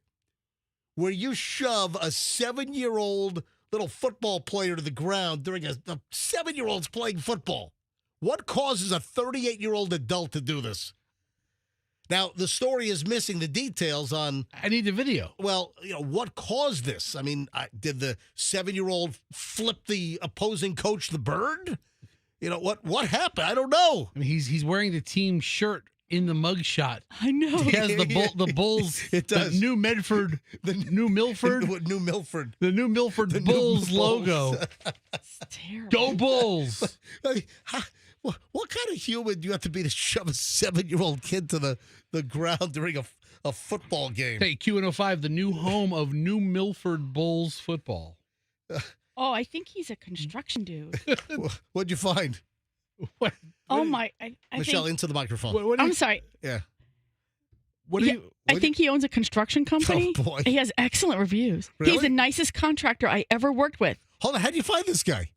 where you shove a 7-year-old little football player to the ground during a 7-year-old's playing football? What causes a 38-year-old adult to do this? Now, the story is missing the details on... I need the video. Well, what caused this? I mean, did the 7-year-old flip the opposing coach the bird? What happened? I don't know. I mean, he's wearing the team shirt in the mugshot. I know. He has the Bulls. It does. The New Milford. The New Milford Bulls logo. It's terrible. Go Bulls. What kind of human do you have to be to shove a 7-year-old kid to the ground during a football game? Hey, Q105, the new home of New Milford Bulls football. Oh, I think he's a construction dude. What'd you find? What? Oh my! I Michelle, think, into the microphone. I'm sorry. Yeah. What do Yeah, you? I think he owns a construction company. Oh, boy. He has excellent reviews. He's Really? the nicest contractor I ever worked with. Hold on. How'd you find this guy?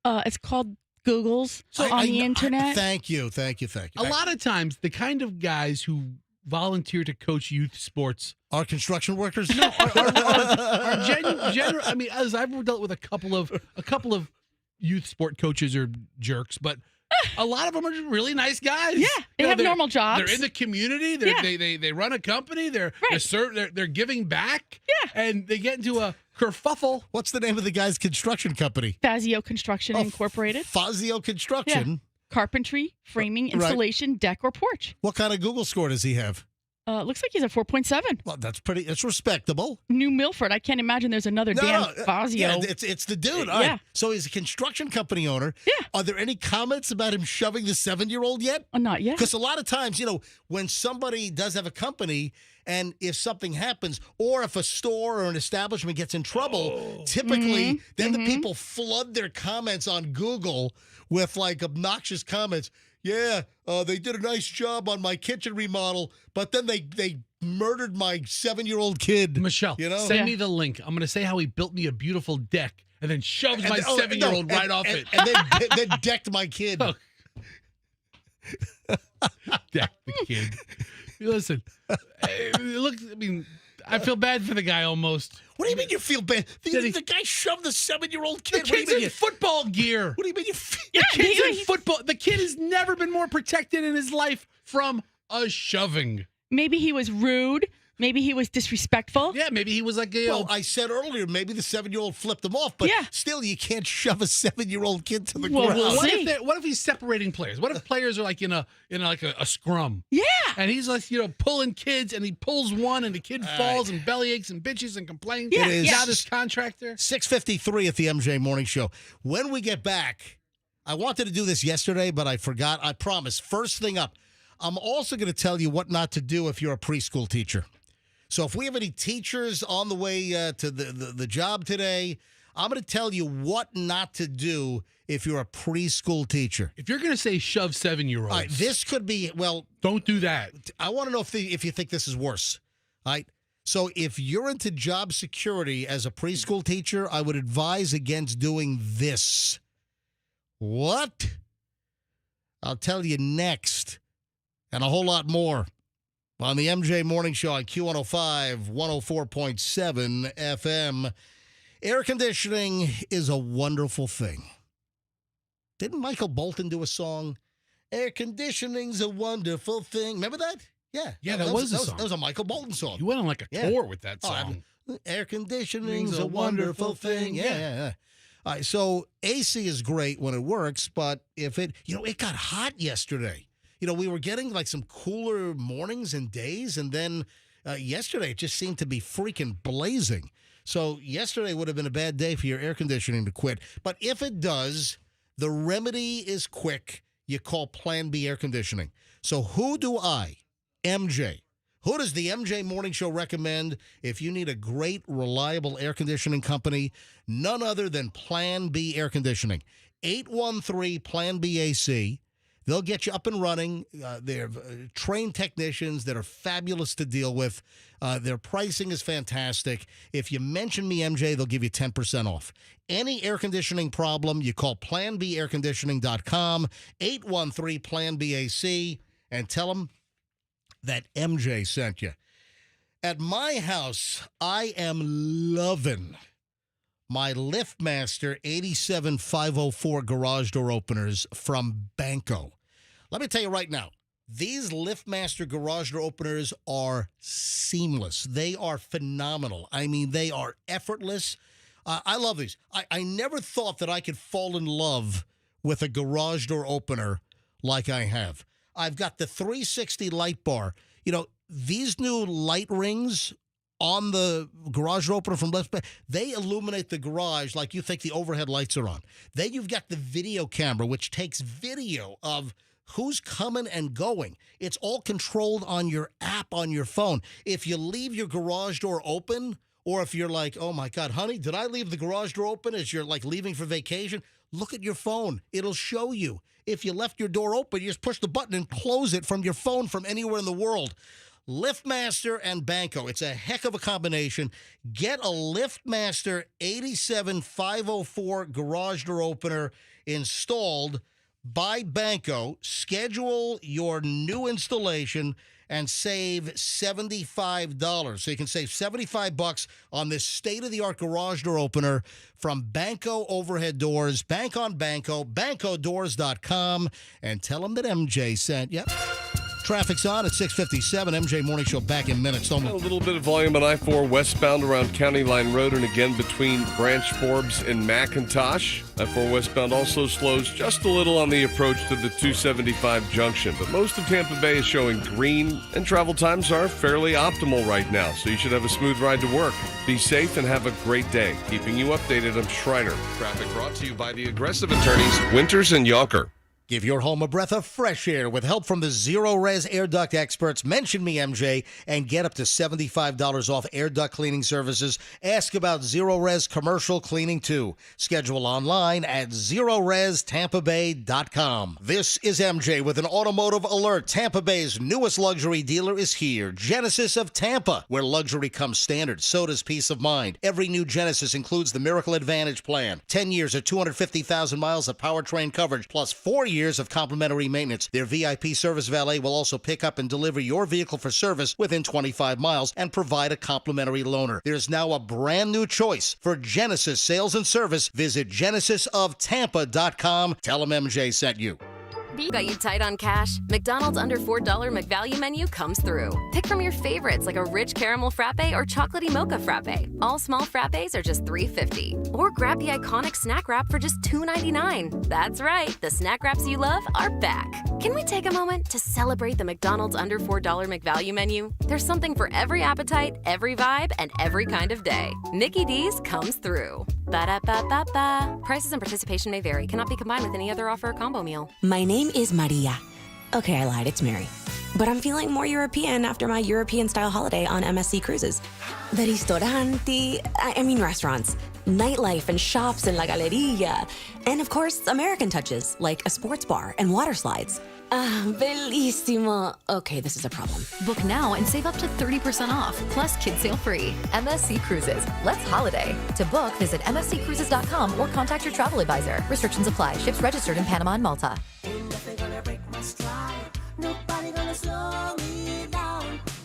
It's called Google's on the internet. Thank you. A lot of times, the kind of guys who volunteer to coach youth sports Are construction workers? are genuine. I mean, as I've dealt with a couple of youth sport coaches or jerks, but a lot of them are just really nice guys. Yeah, they have they're- normal jobs. They're in the community. They run a company. They're giving back. Yeah. And they get into a kerfuffle. What's the name of the guy's construction company? Fazio Construction Oh, Incorporated. Fazio Construction. Carpentry, framing, Right. installation, deck, or porch. What kind of Google score does he have? Looks like he's a 4.7. Well, it's respectable. New Milford. I can't imagine there's another Dan Fazio. Yeah, it's the dude. All Yeah. right. So he's a construction company owner. Yeah. Are there any comments about him shoving the 7-year-old yet? Not yet. Because a lot of times, when somebody does have a company and if something happens or if a store or an establishment gets in trouble, typically then the people flood their comments on Google with like obnoxious comments. Yeah, they did a nice job on my kitchen remodel, but then they murdered my 7-year-old kid. Michelle, send me the link. I'm going to say how he built me a beautiful deck and then shoves my 7-year-old right off it. And then decked my kid. Oh. Deck the kid. Listen, look, I mean, I feel bad for the guy almost. What do you mean you feel bad? The guy shoved the 7-year-old kid. The kid's in football gear. What do you mean you feel? The kid's in football. The kid has never been more protected in his life from a shoving. Maybe he was rude. Maybe he was disrespectful. Yeah, maybe he was like, Well, I said earlier, maybe the 7-year-old flipped him off, but still, you can't shove a 7-year-old kid to the ground. What if he's separating players? What if players are like in a scrum? Yeah. And he's like, pulling kids, and he pulls one, and the kid falls and belly aches and bitches and complains. Yeah, it is. Now this contractor. 6:53 at the MJ Morning Show. When we get back, I wanted to do this yesterday, but I forgot. I promise. First thing up, I'm also going to tell you what not to do if you're a preschool teacher. So if we have any teachers on the way to the job today, I'm going to tell you what not to do if you're a preschool teacher. If you're going to say shove 7-year-olds. All right, this could be, don't do that. I want to know if you think this is worse. All right. So if you're into job security as a preschool teacher, I would advise against doing this. What? I'll tell you next. And a whole lot more on the MJ Morning Show on Q105, 104.7 FM. Air conditioning is a wonderful thing. Didn't Michael Bolton do a song? Air conditioning's a wonderful thing. Remember that? Yeah. Yeah, that was a song. That was a Michael Bolton song. You went on like a tour with that song. Air conditioning's a wonderful thing. Yeah. All right, so AC is great when it works, but if it got hot yesterday. We were getting like some cooler mornings and days, and then yesterday it just seemed to be freaking blazing. So yesterday would have been a bad day for your air conditioning to quit. But if it does, the remedy is quick. You call Plan B Air Conditioning. So who do MJ, who does the MJ Morning Show recommend if you need a great, reliable air conditioning company? None other than Plan B Air Conditioning. 813-PLAN-B-AC. They'll get you up and running. They're trained technicians that are fabulous to deal with. Their pricing is fantastic. If you mention me, MJ, they'll give you 10% off. Any air conditioning problem, you call planbairconditioning.com, 813-PLAN-B-AC, and tell them that MJ sent you. At my house, I am loving my LiftMaster 87504 garage door openers from Banco. Let me tell you right now, these LiftMaster garage door openers are seamless. They are phenomenal. I mean, they are effortless. I love these. I never thought that I could fall in love with a garage door opener like I have. I've got the 360 light bar. These new light rings on the garage door opener from left back, they illuminate the garage like you think the overhead lights are on. Then you've got the video camera, which takes video of who's coming and going. It's all controlled on your app on your phone. If you leave your garage door open, or if you're like, oh my God, honey, did I leave the garage door open as you're like leaving for vacation? Look at your phone. It'll show you. If you left your door open, you just push the button and close it from your phone from anywhere in the world. LiftMaster and Banco. It's a heck of a combination. Get a LiftMaster 87504 garage door opener installed by Banco. Schedule your new installation and save $75. So you can save $75 on this state-of-the-art garage door opener from Banco Overhead Doors. Bank on Banco, BancoDoors.com, and tell them that MJ sent you. Traffic's on at 6:57. MJ Morning Show back in minutes. A little bit of volume on I-4 westbound around County Line Road and again between Branch Forbes and McIntosh. I-4 westbound also slows just a little on the approach to the 275 junction. But most of Tampa Bay is showing green and travel times are fairly optimal right now. So you should have a smooth ride to work. Be safe and have a great day. Keeping you updated, I'm Schreiner. Traffic brought to you by the Aggressive Attorneys, Winters and Yonker. Give your home a breath of fresh air with help from the Zero Res Air Duct experts. Mention me, MJ, and get up to $75 off air duct cleaning services. Ask about Zero Res commercial cleaning, too. Schedule online at ZeroResTampaBay.com. This is MJ with an automotive alert. Tampa Bay's newest luxury dealer is here, Genesis of Tampa, where luxury comes standard. So does peace of mind. Every new Genesis includes the Miracle Advantage plan. 10 years or 250,000 miles of powertrain coverage, plus 4 years of complimentary maintenance. Their VIP service valet will also pick up and deliver your vehicle for service within 25 miles and provide a complimentary loaner. There's now a brand new choice for Genesis sales and service. Visit GenesisofTampa.com. Tell them MJ sent you. Got you tight on cash? McDonald's under $4 McValue menu comes through. Pick from your favorites like a rich caramel frappe or chocolatey mocha frappe. All small frappes are just $3.50. Or grab the iconic snack wrap for just $2.99. That's right, the snack wraps you love are back. Can we take a moment to celebrate the McDonald's under $4 McValue menu? There's something for every appetite, every vibe, and every kind of day. Mickey D's comes through. Ba-da-ba-ba-ba. Prices and participation may vary. Cannot be combined with any other offer or combo meal. My name is Maria. Okay, I lied. It's Mary. But I'm feeling more European after my European-style holiday on MSC Cruises. The ristoranti, restaurants, nightlife and shops in La Galleria. And of course, American touches, like a sports bar and water slides. Bellissimo. Okay, this is a problem. Book now and save up to 30% off, plus kids sale free. MSC Cruises. Let's holiday. To book, visit msccruises.com or contact your travel advisor. Restrictions apply. Ships registered in Panama and Malta.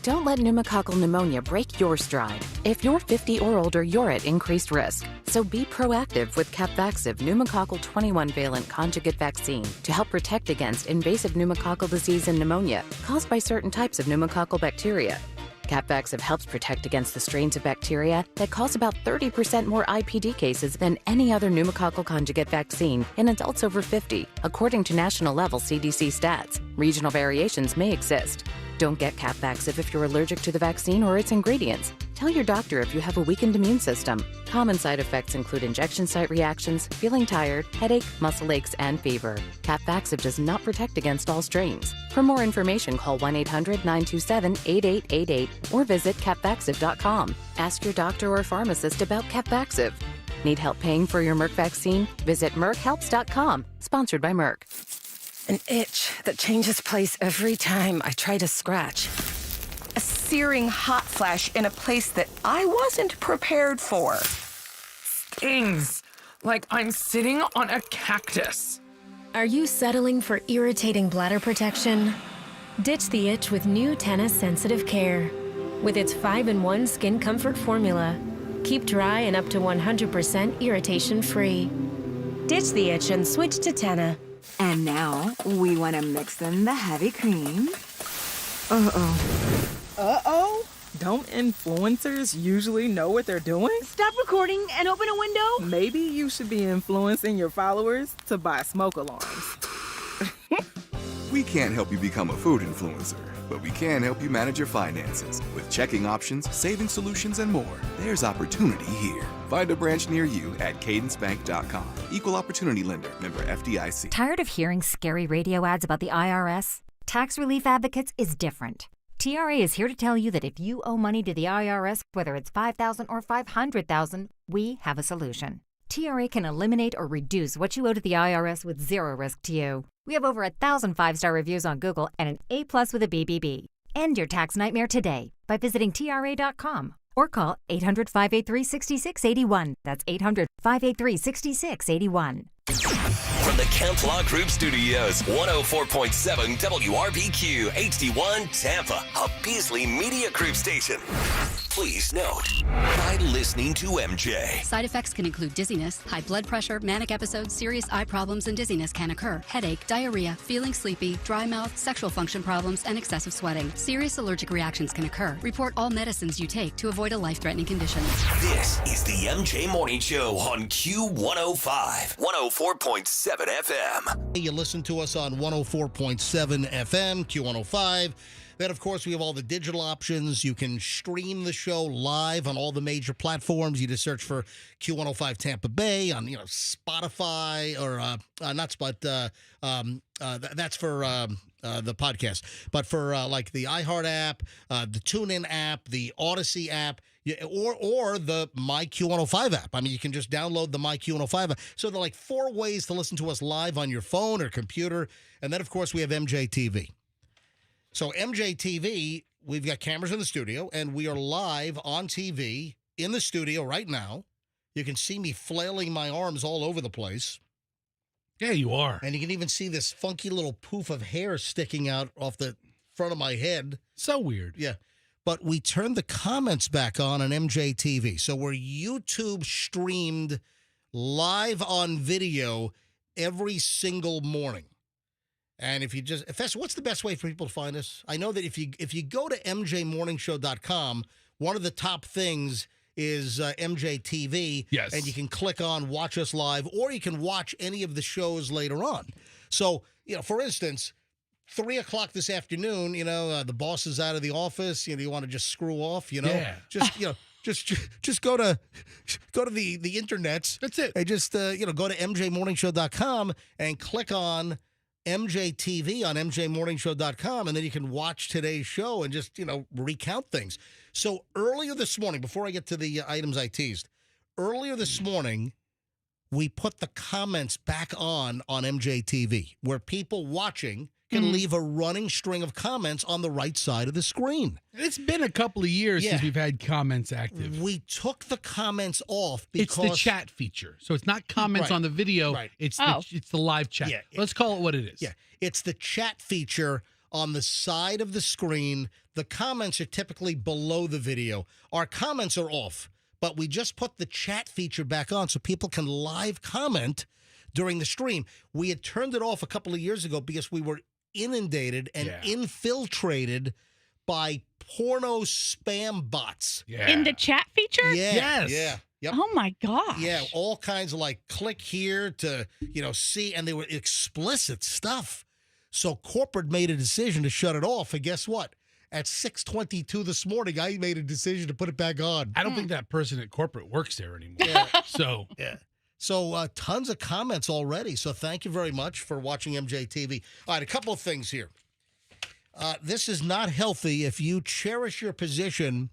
Don't let pneumococcal pneumonia break your stride. If you're 50 or older, you're at increased risk. So be proactive with Capvaxive pneumococcal 21-valent conjugate vaccine to help protect against invasive pneumococcal disease and pneumonia caused by certain types of pneumococcal bacteria. Capvaxive helps protect against the strains of bacteria that cause about 30% more IPD cases than any other pneumococcal conjugate vaccine in adults over 50, according to national-level CDC stats. Regional variations may exist. Don't get Capvaxive if you're allergic to the vaccine or its ingredients. Tell your doctor if you have a weakened immune system. Common side effects include injection site reactions, feeling tired, headache, muscle aches, and fever. Capvaxive does not protect against all strains. For more information, call 1-800-927-8888 or visit capvaxive.com. Ask your doctor or pharmacist about Capvaxive. Need help paying for your Merck vaccine? Visit merckhelps.com. Sponsored by Merck. An itch that changes place every time I try to scratch. A searing hot flash in a place that I wasn't prepared for. Stings, like I'm sitting on a cactus. Are you settling for irritating bladder protection? Ditch the itch with new Tena Sensitive Care. With its 5-in-1 skin comfort formula, keep dry and up to 100% irritation-free. Ditch the itch and switch to Tena. And now, we want to mix in the heavy cream. Uh-oh? Don't influencers usually know what they're doing? Stop recording and open a window. Maybe you should be influencing your followers to buy smoke alarms. We can't help you become a food influencer, but we can help you manage your finances with checking options, saving solutions, and more. There's opportunity here. Find a branch near you at cadencebank.com. Equal opportunity lender, member FDIC. Tired of hearing scary radio ads about the IRS? Tax Relief Advocates is different. TRA is here to tell you that if you owe money to the IRS, whether it's $5,000 or $500,000, we have a solution. TRA can eliminate or reduce what you owe to the IRS with zero risk to you. We have over 1,000 5-star reviews on Google and an A+ with a BBB. End your tax nightmare today by visiting TRA.com or call 800-583-6681. That's 800-583-6681. From the Kemp Law Group Studios, 104.7 WRBQ HD1 Tampa, a Beasley Media Group station. Please note, by listening to MJ. Side effects can include dizziness, high blood pressure, manic episodes, serious eye problems, and dizziness can occur. Headache, diarrhea, feeling sleepy, dry mouth, sexual function problems, and excessive sweating. Serious allergic reactions can occur. Report all medicines you take to avoid a life-threatening condition. This is the MJ Morning Show on Q105, 104.7 FM. You listen to us on 104.7 FM, Q105. Then, of course, we have all the digital options. You can stream the show live on all the major platforms. You just search for Q105 Tampa Bay on, Spotify or not Spot. That's for the podcast. But for like the iHeart app, the TuneIn app, the Odyssey app, or the My Q105 app. I mean, you can just download the My Q105 app. So there are like 4 ways to listen to us live on your phone or computer. And then, of course, we have MJTV. So MJTV, we've got cameras in the studio, and we are live on TV in the studio right now. You can see me flailing my arms all over the place. Yeah, you are. And you can even see this funky little poof of hair sticking out off the front of my head. So weird. Yeah. But we turned the comments back on MJTV. So we're YouTube streamed live on video every single morning. And if you just, Fess, what's the best way for people to find us? I know that if you go to mjmorningshow.com, one of the top things is MJTV. Yes. And you can click on Watch Us Live, or you can watch any of the shows later on. So, for instance, 3 o'clock this afternoon, the boss is out of the office. You want to just screw off, Yeah. Just go to the internet. That's it. And just go to mjmorningshow.com and click on MJTV on mjmorningshow.com, and then you can watch today's show and just, recount things. So earlier this morning, before I get to the items I teased, earlier this morning, we put the comments back on MJTV, where people watching can leave a running string of comments on the right side of the screen. It's been a couple of years since we've had comments active. We took the comments off because... It's the chat feature. So it's not comments on the video. Right. It's the live chat. Yeah. Let's call it what it is. Yeah. It's the chat feature on the side of the screen. The comments are typically below the video. Our comments are off, but we just put the chat feature back on so people can live comment during the stream. We had turned it off a couple of years ago because we were inundated and infiltrated by porno spam bots. Yeah. In the chat feature? Yeah. Yes. Yeah. Yep. Oh my gosh. Yeah, all kinds of click here to, see, and they were explicit stuff. So corporate made a decision to shut it off, and guess what? At 6:22 this morning, I made a decision to put it back on. I don't think that person at corporate works there anymore. Yeah. So So tons of comments already. So thank you very much for watching MJTV. All right, a couple of things here. This is not healthy if you cherish your position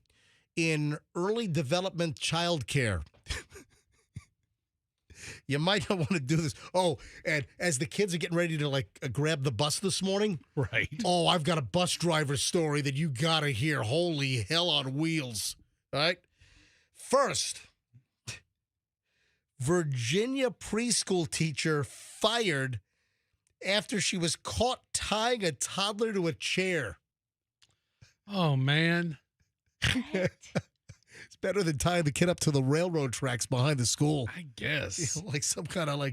in early development child care. You might not want to do this. Oh, and as the kids are getting ready to grab the bus this morning. Right. Oh, I've got a bus driver story that you got to hear. Holy hell on wheels. All right. First, Virginia preschool teacher fired after she was caught tying a toddler to a chair. Oh, man. It's better than tying the kid up to the railroad tracks behind the school. I guess. Like some kind of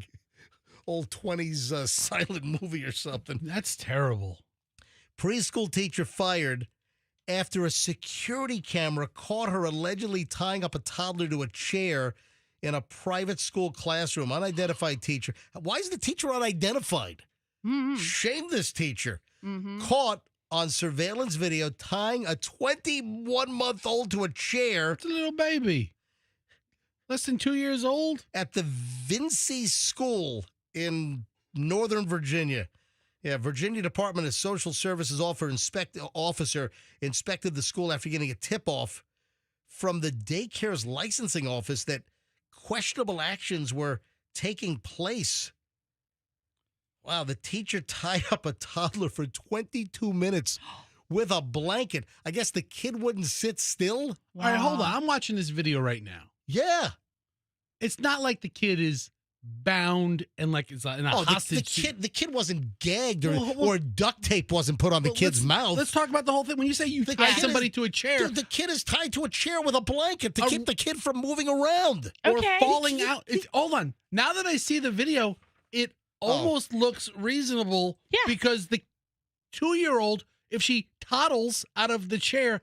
old 20s silent movie or something. That's terrible. Preschool teacher fired after a security camera caught her allegedly tying up a toddler to a chair in a private school classroom. Unidentified teacher. Why is the teacher unidentified? Mm-hmm. Shame this teacher. Mm-hmm. Caught on surveillance video tying a 21-month-old to a chair. It's a little baby. Less than 2 years old? At the Vinci School in Northern Virginia. Yeah, Virginia Department of Social Services officer inspected the school after getting a tip-off from the daycare's licensing office that questionable actions were taking place. Wow, the teacher tied up a toddler for 22 minutes with a blanket. I guess the kid wouldn't sit still. Wow. All right, hold on. I'm watching this video right now. Yeah. It's not like the kid is bound and like it's in a hostage. The kid wasn't gagged or duct tape wasn't put on the kid's mouth. Let's talk about the whole thing. When you say you tie somebody to a chair. Dude, the kid is tied to a chair with a blanket to keep the kid from moving around. Or falling out. Hold on. Now that I see the video, it almost looks reasonable because the 2-year-old, if she toddles out of the chair,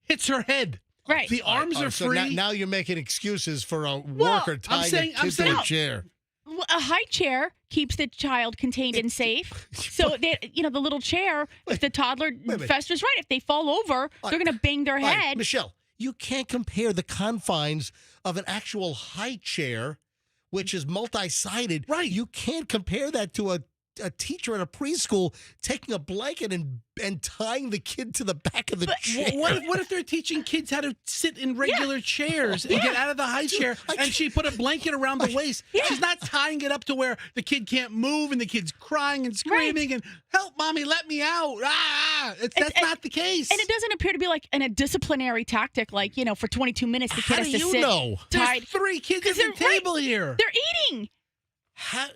hits her head. Right. The arms are free. So now you're making excuses for a worker tying a kid to a chair. A high chair keeps the child contained and safe. So, the little chair, if the toddler festers right, if they fall over, they're going to bang their head. Michelle, you can't compare the confines of an actual high chair, which is multi-sided. Right. You can't compare that to a teacher at a preschool taking a blanket and tying the kid to the back of the chair. What if they're teaching kids how to sit in regular chairs and get out of the high chair and she put a blanket around the waist? She's not tying it up to where the kid can't move and the kid's crying and screaming and help mommy, let me out. That's not the case. And it doesn't appear to be like a disciplinary tactic, like, for 22 minutes the kid has to sit tied. There's 3 kids at the table here. They're eating. I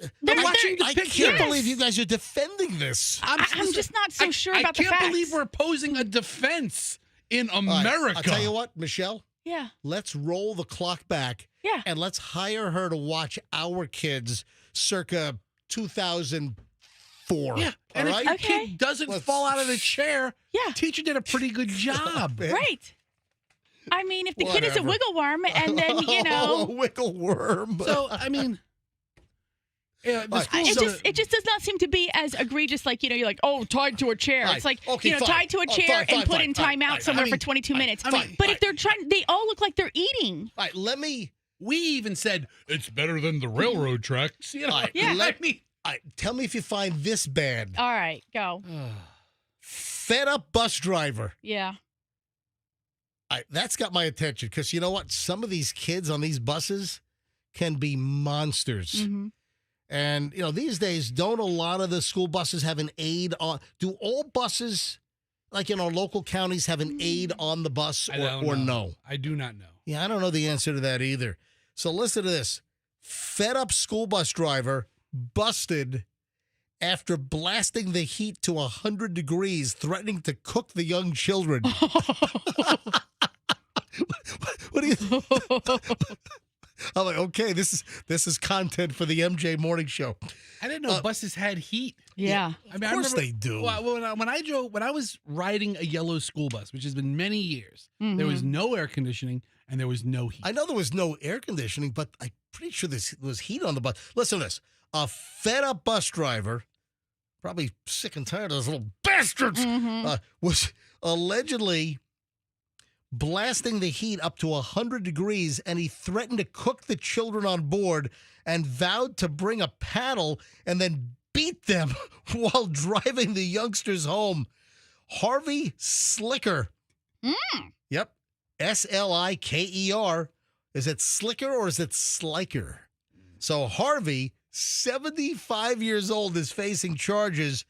can't believe you guys are defending this. I'm just not so sure about the facts. I can't believe we're opposing a defense in America. Right, I'll tell you what, Michelle. Yeah. Let's roll the clock back. Yeah. And let's hire her to watch our kids circa 2004. Yeah. And if your kid doesn't fall out of the chair, teacher did a pretty good job. Right. I mean, if the kid is a wiggle worm and then, a wiggle worm. So, I mean... Yeah, it just does not seem to be as egregious. Like you're like, tied to a chair. It's like tied to a chair and put in timeout somewhere for 22 minutes. But if they're trying, they all look like they're eating. All right, we even said it's better than the railroad tracks. Tell me if you find this bad. All right, go. Fed up bus driver. Yeah. That's got my attention because you know what? Some of these kids on these buses can be monsters. Mm-hmm. And, these days, don't a lot of the school buses have an aide on? Do all buses, like in our local counties, have an aide on the bus or no? I do not know. Yeah, I don't know the answer to that either. So listen to this. Fed up school bus driver busted after blasting the heat to 100 degrees, threatening to cook the young children. What do you think? I'm like, okay, this is content for the MJ Morning Show. I didn't know buses had heat. Yeah, of course they do. When I was riding a yellow school bus, which has been many years, there was no air conditioning and there was no heat. I know there was no air conditioning, but I'm pretty sure there was heat on the bus. Listen to this: a fed-up bus driver, probably sick and tired of those little bastards, was allegedly blasting the heat up to 100 degrees, and he threatened to cook the children on board and vowed to bring a paddle and then beat them while driving the youngsters home. Harvey Slicker. Yep. Sliker. Is it Slicker or is it Sliker? So Harvey, 75 years old, is facing charges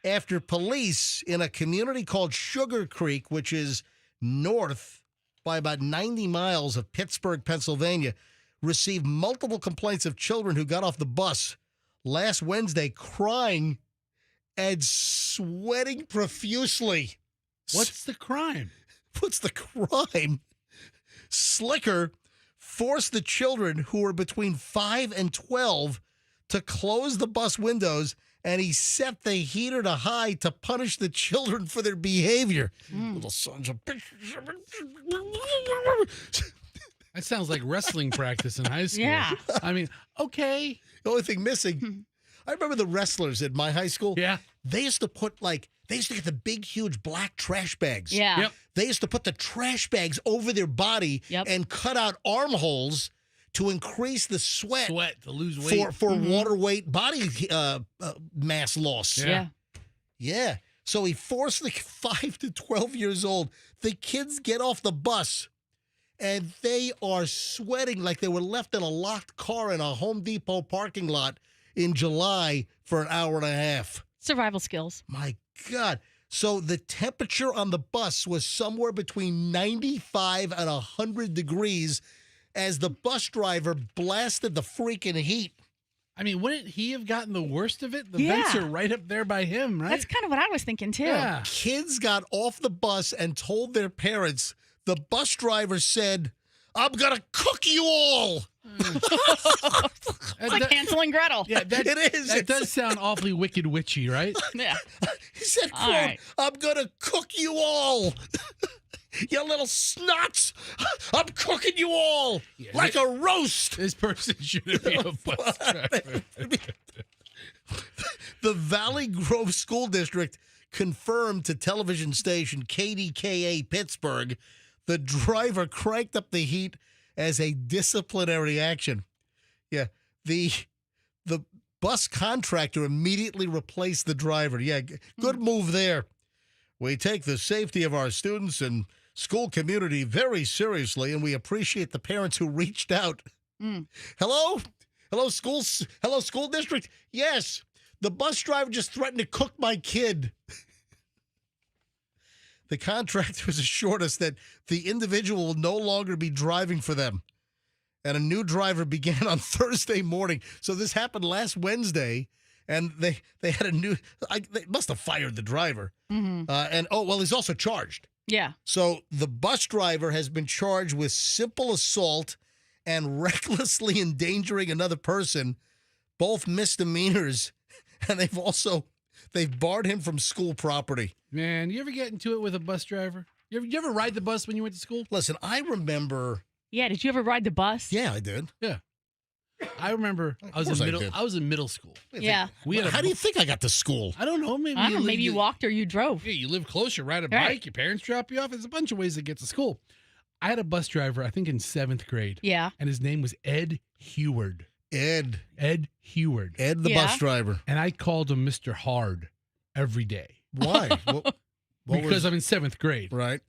after police in a community called Sugar Creek, which is north by about 90 miles of Pittsburgh, Pennsylvania, received multiple complaints of children who got off the bus last Wednesday crying and sweating profusely. What's the crime? What's the crime? Slicker forced the children, who were between 5 and 12, to close the bus windows, and he set the heater to high to punish the children for their behavior. Little sons of bitches. That sounds like wrestling practice in high school. Yeah. I mean, okay. The only thing missing, I remember the wrestlers at my high school. Yeah. They used to get the big, huge black trash bags. Yeah. Yep. They used to put the trash bags over their body and cut out armholes to increase the sweat to lose weight. for water weight body mass loss. Yeah. Yeah. So he forced the 5 to 12 years old. The kids get off the bus, and they are sweating like they were left in a locked car in a Home Depot parking lot in July for an hour and a half. Survival skills. My God. So the temperature on the bus was somewhere between 95 and 100 degrees as the bus driver blasted the freaking heat. I mean, wouldn't he have gotten the worst of it? The Yeah. vents are right up there by him, right? That's kind of what I was thinking, too. Yeah. Kids got off the bus and told their parents. The bus driver said, "I'm going to cook you all." It's like Hansel and Gretel. Yeah, It is. That does sound awfully wicked witchy, right? Yeah. He said, All quote, right. "I'm going to cook you all." You little snots. I'm cooking you all like a roast. This person shouldn't be a bus driver. The Valley Grove School District confirmed to television station KDKA Pittsburgh the driver cranked up the heat as a disciplinary action. Yeah, the bus contractor immediately replaced the driver. Yeah, good move there. We take the safety of our students and school community very seriously, and we appreciate the parents who reached out. Hello? Hello, school district? Yes, the bus driver just threatened to cook my kid. The contractors assured us that the individual will no longer be driving for them, and a new driver began on Thursday morning. So this happened last Wednesday, and they had a new. They must have fired the driver. And he's also charged. Yeah. So the bus driver has been charged with simple assault and recklessly endangering another person, both misdemeanors, and they've barred him from school property. Man, you ever get into it with a bus driver? You ever ride the bus when you went to school? Listen, I remember. Yeah, did you ever ride the bus? Yeah, I did. Yeah. I remember I was in middle school. Yeah. How do you think I got to school? I don't know. Maybe you walked or you drove. Yeah, you live close, you ride a Right. bike, your parents drop you off. There's a bunch of ways to get to school. I had a bus driver, I think in 7th grade. Yeah. And his name was Ed Heward. Ed Heward. Ed the bus driver. And I called him Mr. Hard every day. Why? Because I'm in 7th grade. Right.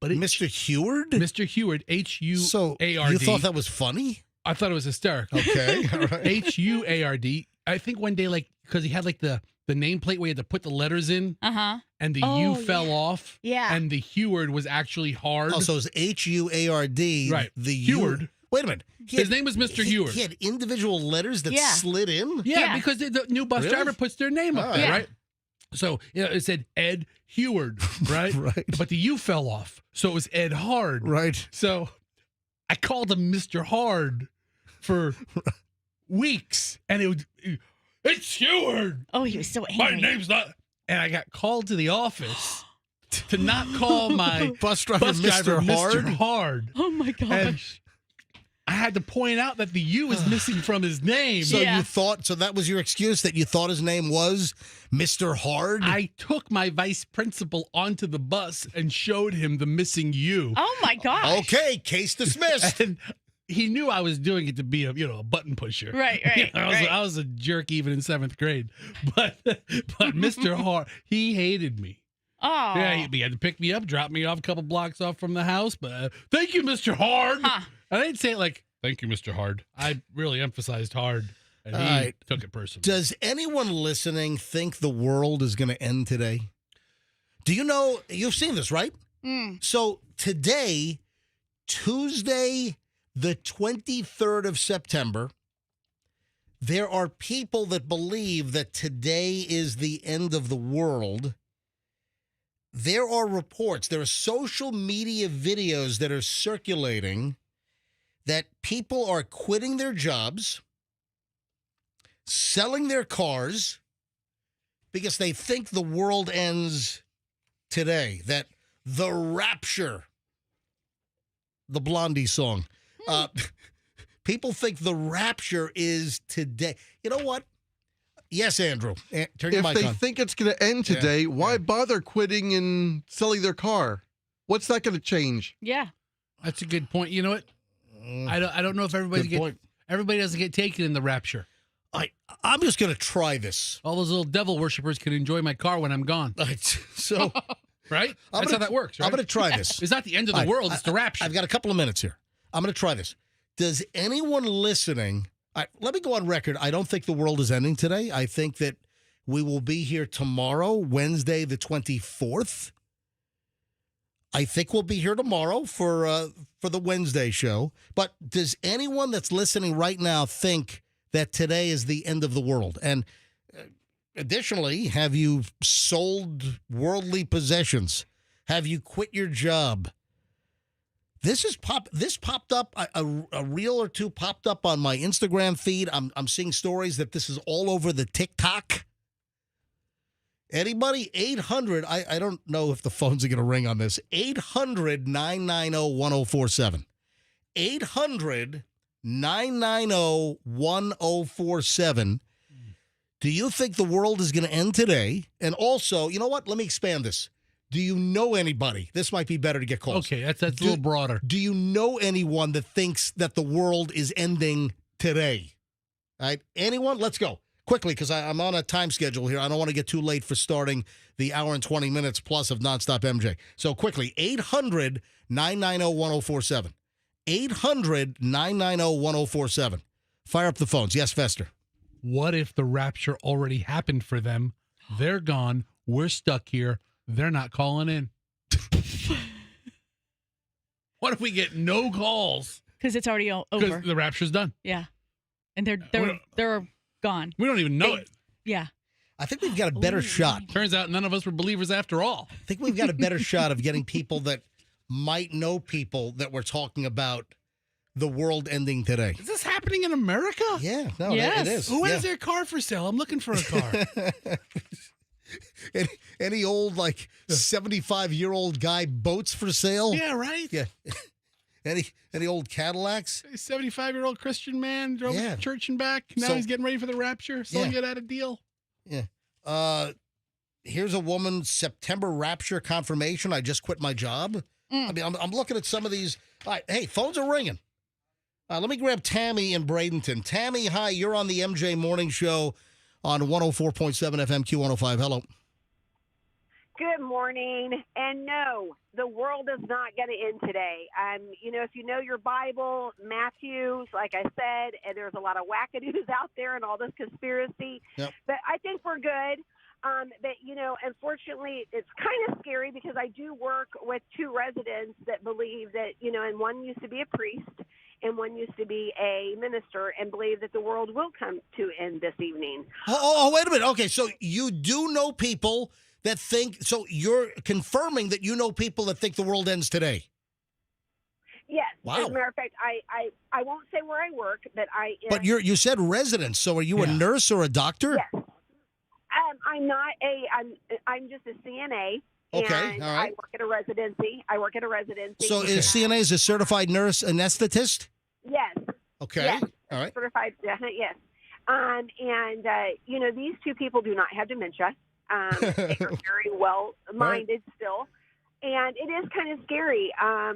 But Mr. Heward? Mr. Heward, H-U-A-R-D. So you thought that was funny? I thought it was hysterical. Okay. All right. H-U-A-R-D. I think one day, because he had the nameplate where you had to put the letters in. Uh-huh. And the U fell off. Yeah. And the Heward was actually hard. Oh, so it's H-U-A-R-D. Right. The Heward. Wait a minute. His name was Mr. Heward. He had individual letters that slid in? Yeah, because the new bus driver puts their name up there, right? So it said Ed Heward, right? Right. But the U fell off. So it was Ed Hard. Right. So I called him Mr. Hard for weeks. And it's Heward. Oh, he was so angry. My name's not. And I got called to the office to not call my bus driver Mr. Hard. Oh, my gosh. And I had to point out that the U is missing from his name. So that was your excuse, that you thought his name was Mr. Hard? I took my vice principal onto the bus and showed him the missing U. Oh, my gosh. Okay, case dismissed. And he knew I was doing it to be a button pusher. Right. I was a jerk even in 7th grade. But Mr. Hard, he hated me. Oh. Yeah, he had to pick me up, drop me off a couple blocks off from the house. But thank you, Mr. Hard. Huh. I didn't say it like, thank you, Mr. Hard. I really emphasized hard. And he took it personally. Does anyone listening think the world is going to end today? Do you know, you've seen this, right? So today, Tuesday, the 23rd of September, there are people that believe that today is the end of the world. There are reports, there are social media videos that are circulating that people are quitting their jobs, selling their cars, because they think the world ends today, that the rapture, the Blondie song, people think the rapture is today. You know what? Yes, Andrew. Turn your If mic they on. think it's going to end today, why bother quitting and selling their car? What's that going to change? Yeah. That's a good point. You know what? I don't know if everybody doesn't get taken in the rapture. I'm just going to try this. All those little devil worshippers can enjoy my car when I'm gone. So, right? That's how that works, right? I'm going to try this. It's not the end of the world. It's the rapture. I've got a couple of minutes here. I'm going to try this. Does anyone listening... let me go on record. I don't think the world is ending today. I think that we will be here tomorrow, Wednesday the 24th. I think we'll be here tomorrow for the Wednesday show. But does anyone that's listening right now think that today is the end of the world? And additionally, have you sold worldly possessions? Have you quit your job? This popped up, a reel or two popped up on my Instagram feed. I'm seeing stories that this is all over the TikTok. Anybody? 800, I don't know if the phones are going to ring on this. 800-990-1047. 800-990-1047. Do you think the world is going to end today? And also, you know what? Let me expand this. Do you know anybody? This might be better to get calls. Okay, that's a little broader. Do you know anyone that thinks that the world is ending today? All right, anyone? Let's go quickly because I'm on a time schedule here. I don't want to get too late for starting the hour and 20 minutes plus of Nonstop MJ. So quickly, 800-990-1047. 800-990-1047. Fire up the phones. Yes, Fester. What if the rapture already happened for them? They're gone. We're stuck here. They're not calling in. What if we get no calls? Because it's already over. Because the rapture's done. Yeah. And they're gone. We don't even know it. Yeah. I think we've got a better shot. Turns out none of us were believers after all. I think we've got a better shot of getting people that might know people that we're talking about the world ending today. Is this happening in America? Yeah. No, yes. it is. Who has their car for sale? I'm looking for a car. Any old, 75-year-old guy boats for sale? Yeah, right? Yeah. Any old Cadillacs? A 75-year-old Christian man drove to church and back. Now he's getting ready for the rapture. Selling it at a deal. Yeah. Here's a woman, September rapture confirmation. I just quit my job. I mean, I'm looking at some of these. All right. Hey, phones are ringing. Let me grab Tammy in Bradenton. Tammy, hi. You're on the MJ Morning Show on 104.7 FM Q105. Hello. Good morning. And no, the world is not going to end today. If you know your Bible, Matthew, like I said, and there's a lot of wackadoos out there and all this conspiracy. Yep. But I think we're good. But, unfortunately, it's kind of scary because I do work with two residents that believe that, and one used to be a priest and one used to be a minister and believe that the world will come to end this evening. Oh, wait a minute. Okay, so you do know people that think, so you're confirming that you know people that think the world ends today? Yes. Wow. As a matter of fact, I won't say where I work, but I am. But you said residents, so are you a nurse or a doctor? Yes. I'm not I'm just a CNA. Okay, and all right. I work at a residency. So is CNA is a certified nurse anesthetist? Yes. Okay. Yes. All right. Certified, yes. These two people do not have dementia. They are very well-minded still. And it is kind of scary,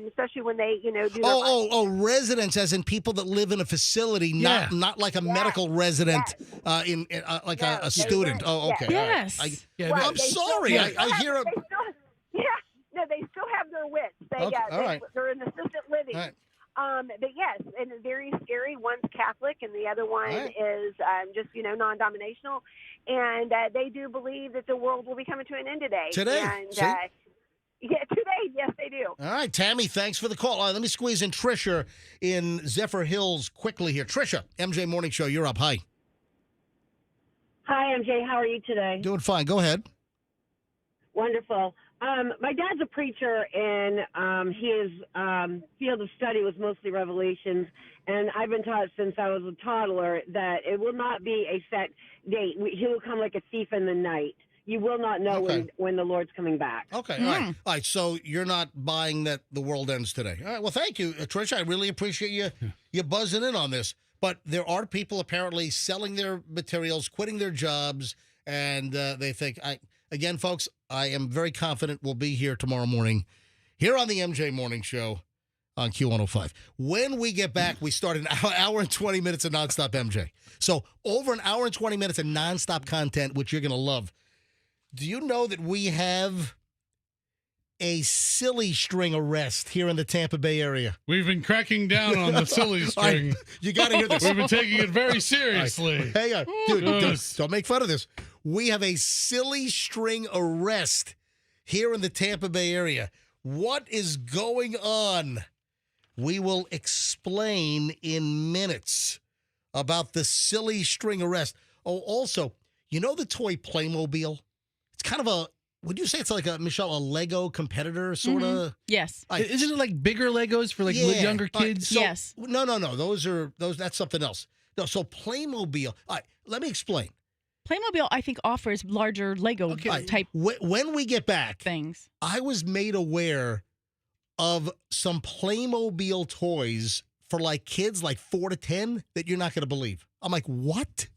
especially when they, do their residents, as in people that live in a facility, not like a medical resident, a student. Oh, okay. Yes. All right. I'm sorry. I hear a. They still have their wits. They're in assisted living. Right. But yes, and it's very scary. One's Catholic and the other one is just, non-denominational. And they do believe that the world will be coming to an end today. And, yeah, today, yes, they do. All right, Tammy, thanks for the call. All right, let me squeeze in Trisha in Zephyr Hills quickly here. Trisha, MJ Morning Show, you're up. Hi. Hi, MJ. How are you today? Doing fine. Go ahead. Wonderful. My dad's a preacher, and his field of study was mostly Revelations. And I've been taught since I was a toddler that it will not be a set date. He will come like a thief in the night. You will not know when the Lord's coming back. Okay, all right. All right, so you're not buying that the world ends today. All right, well, thank you, Tricia. I really appreciate you buzzing in on this. But there are people apparently selling their materials, quitting their jobs, and they think, again, folks, I am very confident we'll be here tomorrow morning, here on the MJ Morning Show on Q105. When we get back, we start an hour and 20 minutes of nonstop MJ. So over an hour and 20 minutes of nonstop content, which you're going to love. Do you know that we have a silly string arrest here in the Tampa Bay area? We've been cracking down on the silly string. You got to hear this. We've been taking it very seriously. Hang on. Dude, don't make fun of this. We have a silly string arrest here in the Tampa Bay area. What is going on? We will explain in minutes about the silly string arrest. Oh, also, you know the toy Playmobil? It's kind of a, would you say it's like Michelle, a Lego competitor, sort of? Yes. Isn't it like bigger Legos for like younger kids? Yes. No. That's something else. No, so Playmobil. All right, let me explain. Playmobil, I think, offers larger Lego type when we get back, things. I was made aware of some Playmobil toys for like kids like 4 to 10 that you're not going to believe. I'm like, what?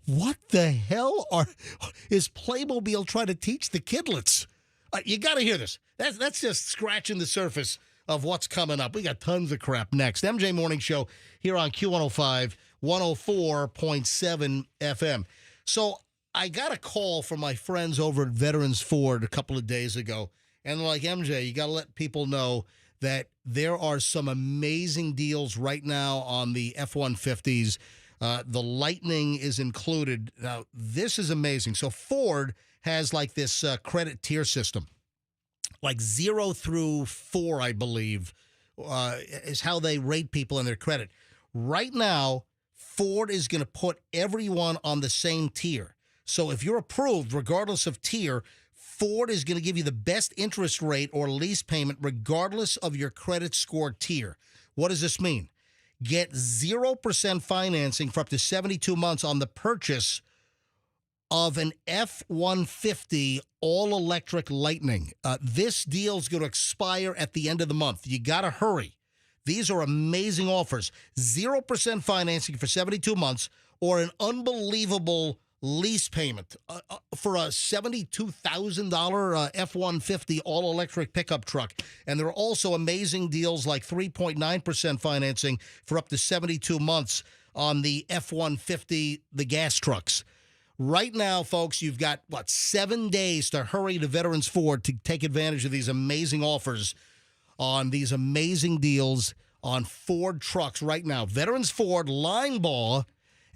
What the hell is Playmobil trying to teach the kidlets? You got to hear this. That's just scratching the surface of what's coming up. We got tons of crap next. MJ Morning Show here on Q105, 104.7 FM. So I got a call from my friends over at Veterans Ford a couple of days ago. And they're like, MJ, you got to let people know that there are some amazing deals right now on the F-150s. The Lightning is included. Now, this is amazing. So Ford has like this credit tier system, like 0 through 4, I believe, is how they rate people in their credit. Right now, Ford is going to put everyone on the same tier. So if you're approved, regardless of tier, Ford is going to give you the best interest rate or lease payment regardless of your credit score tier. What does this mean? Get 0% financing for up to 72 months on the purchase of an F-150 all-electric Lightning. This deal is going to expire at the end of the month. You got to hurry. These are amazing offers. 0% financing for 72 months or an unbelievable lease payment for a $72,000 F-150 all-electric pickup truck. And there are also amazing deals like 3.9% financing for up to 72 months on the F-150, the gas trucks. Right now, folks, you've got, 7 days to hurry to Veterans Ford to take advantage of these amazing offers on these amazing deals on Ford trucks right now. Veterans Ford, Linebaugh,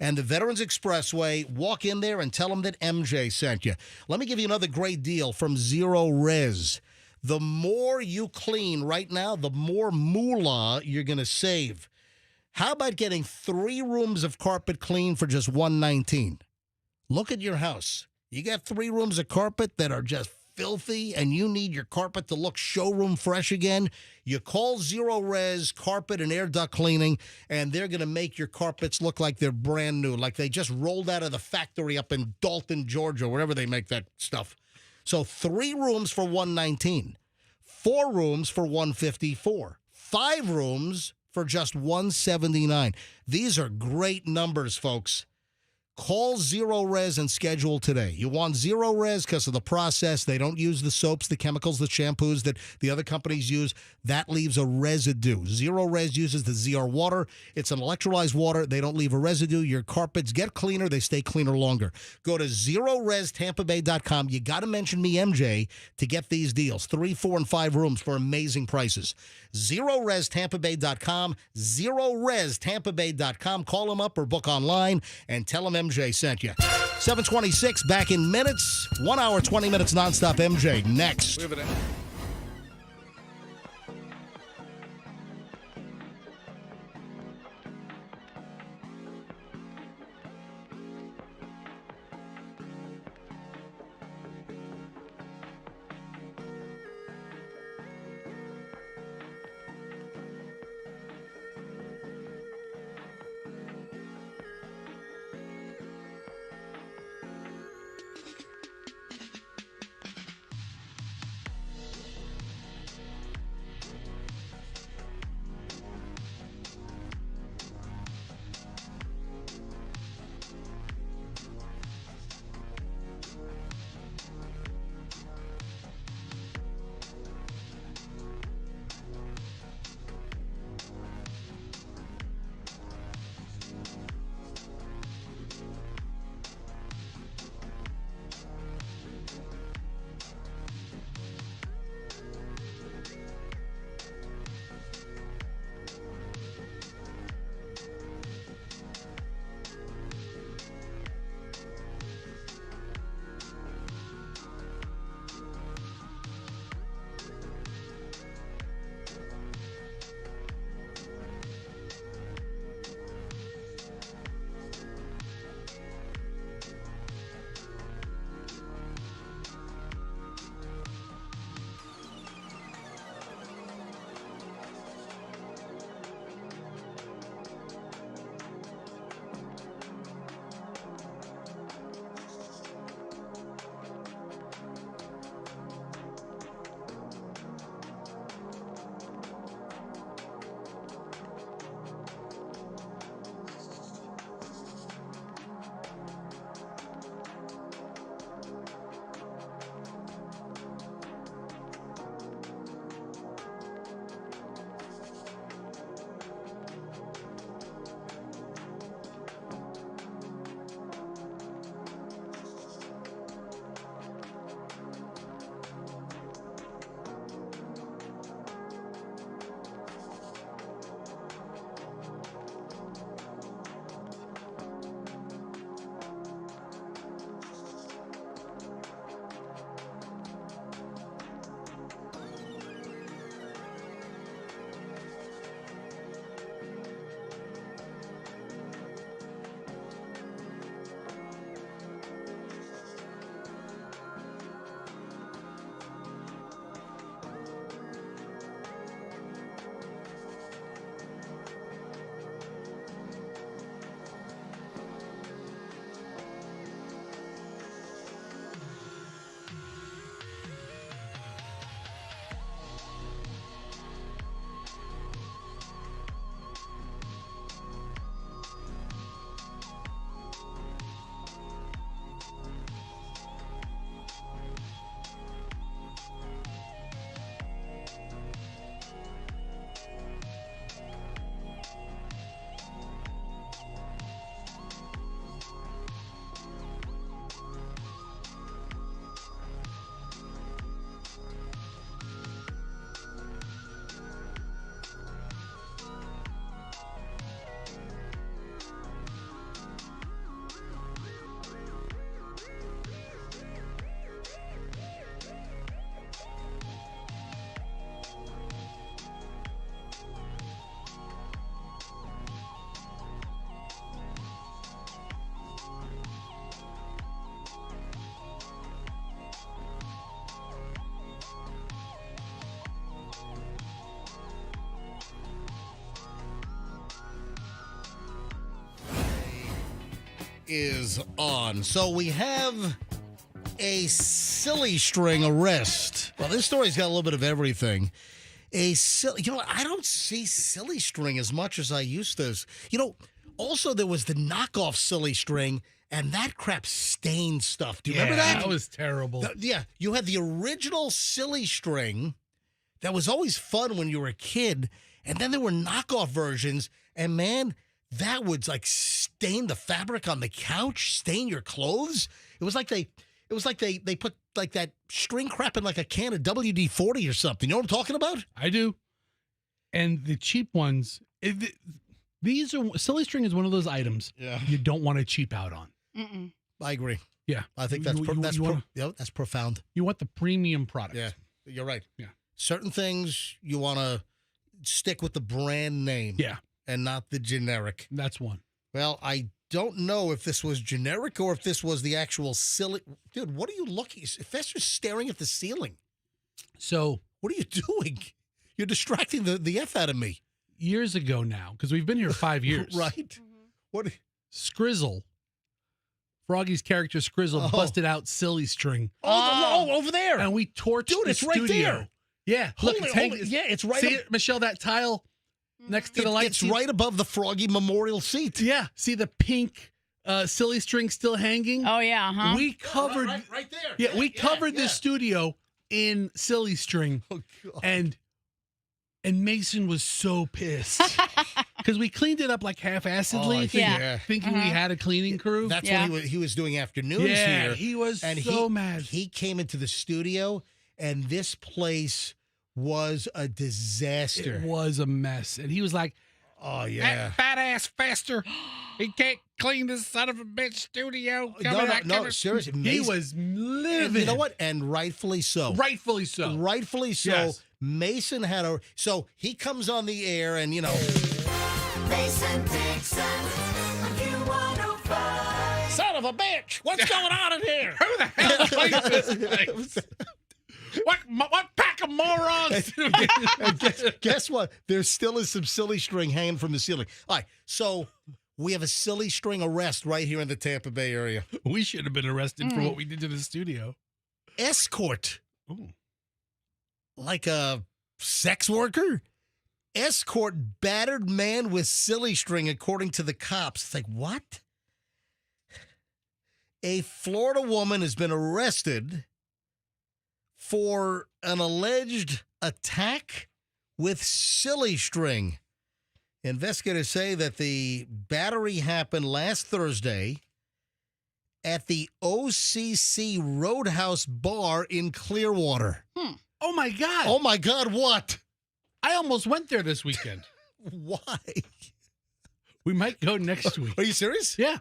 and the Veterans Expressway. Walk in there and tell them that MJ sent you. Let me give you another great deal from Zero Res. The more you clean right now, the more moolah you're going to save. How about getting 3 rooms of carpet clean for just $119? Look at your house. You got 3 rooms of carpet that are just filthy and you need your carpet to look showroom fresh again, you call Zero Res Carpet and Air Duct Cleaning, and they're going to make your carpets look like they're brand new, like they just rolled out of the factory up in Dalton, Georgia, wherever they make that stuff. So 3 rooms for $119, 4 rooms for $154, 5 rooms for just $179. These are great numbers, folks. Call Zero Res and schedule today. You want Zero Res because of the process. They don't use the soaps, the chemicals, the shampoos that the other companies use. That leaves a residue. Zero Res uses the ZR water. It's an electrolyzed water. They don't leave a residue. Your carpets get cleaner. They stay cleaner longer. Go to ZeroResTampaBay.com. You got to mention me, MJ, to get these deals. 3, 4, and 5 rooms for amazing prices. ZeroResTampaBay.com. ZeroResTampaBay.com. Call them up or book online and tell them MJ sent you. 7:26, back in minutes. 1 hour, 20 minutes nonstop MJ next. is on. So we have a silly string arrest. Well, this story's got a little bit of everything. I don't see silly string as much as I used to. Also there was the knockoff silly string, and that crap stained stuff. Do you remember that? That was terrible. You had the original silly string that was always fun when you were a kid, and then there were knockoff versions, and man, that would like stain the fabric on the couch, stain your clothes. It was like they put like that string crap in like a can of WD-40 or something. You know what I'm talking about? I do. And the cheap ones, silly string is one of those items you don't want to cheap out on. Mm-mm. I agree. Yeah. I think that's profound. You want the premium product. Yeah, you're right. Yeah. Certain things you want to stick with the brand name. Yeah. And not the generic. That's one. Well, I don't know if this was generic or if this was the actual silly. Dude, what are you looking? Fester's staring at the ceiling. So what are you doing? You're distracting the F out of me. Years ago now, because we've been here 5 years. Right. Mm-hmm. What? Skrizzle. Froggy's character Skrizzle busted out silly string. Over there. And we torched Dude, the it's right studio. there. Yeah. Look, it's right. See it, Michelle, that tile next to the light? It's right above the Froggy Memorial seat. Yeah. See the pink silly string still hanging? Oh, yeah. Huh? We covered. Right there. Yeah, we covered the studio in silly string. Oh, God. And Mason was so pissed because we cleaned it up like half-assedly, thinking we had a cleaning crew. That's what he was doing afternoons here. He was mad. He came into the studio, and this place was a disaster. It was a mess. And he was like, oh, yeah. That fat-ass Fester, he can't clean this son of a bitch studio. No, seriously. He was livid. And you know what? And rightfully so. Rightfully so. Rightfully so. Yes. Mason had so he comes on the air and, Mason Dixon, Q105. Son of a bitch! What's going on in here? Who the hell plays this place? What pack of morons? And guess what? There still is some silly string hanging from the ceiling. All right, so we have a silly string arrest right here in the Tampa Bay area. We should have been arrested for what we did to the studio. Escort. Ooh. Like a sex worker? Escort battered man with silly string, according to the cops. It's like, what? A Florida woman has been arrested for an alleged attack with silly string. Investigators say that the battery happened last Thursday at the OCC Roadhouse Bar in Clearwater. Oh, my God. Oh, my God, what? I almost went there this weekend. Why? We might go next week. Are you serious? Yeah.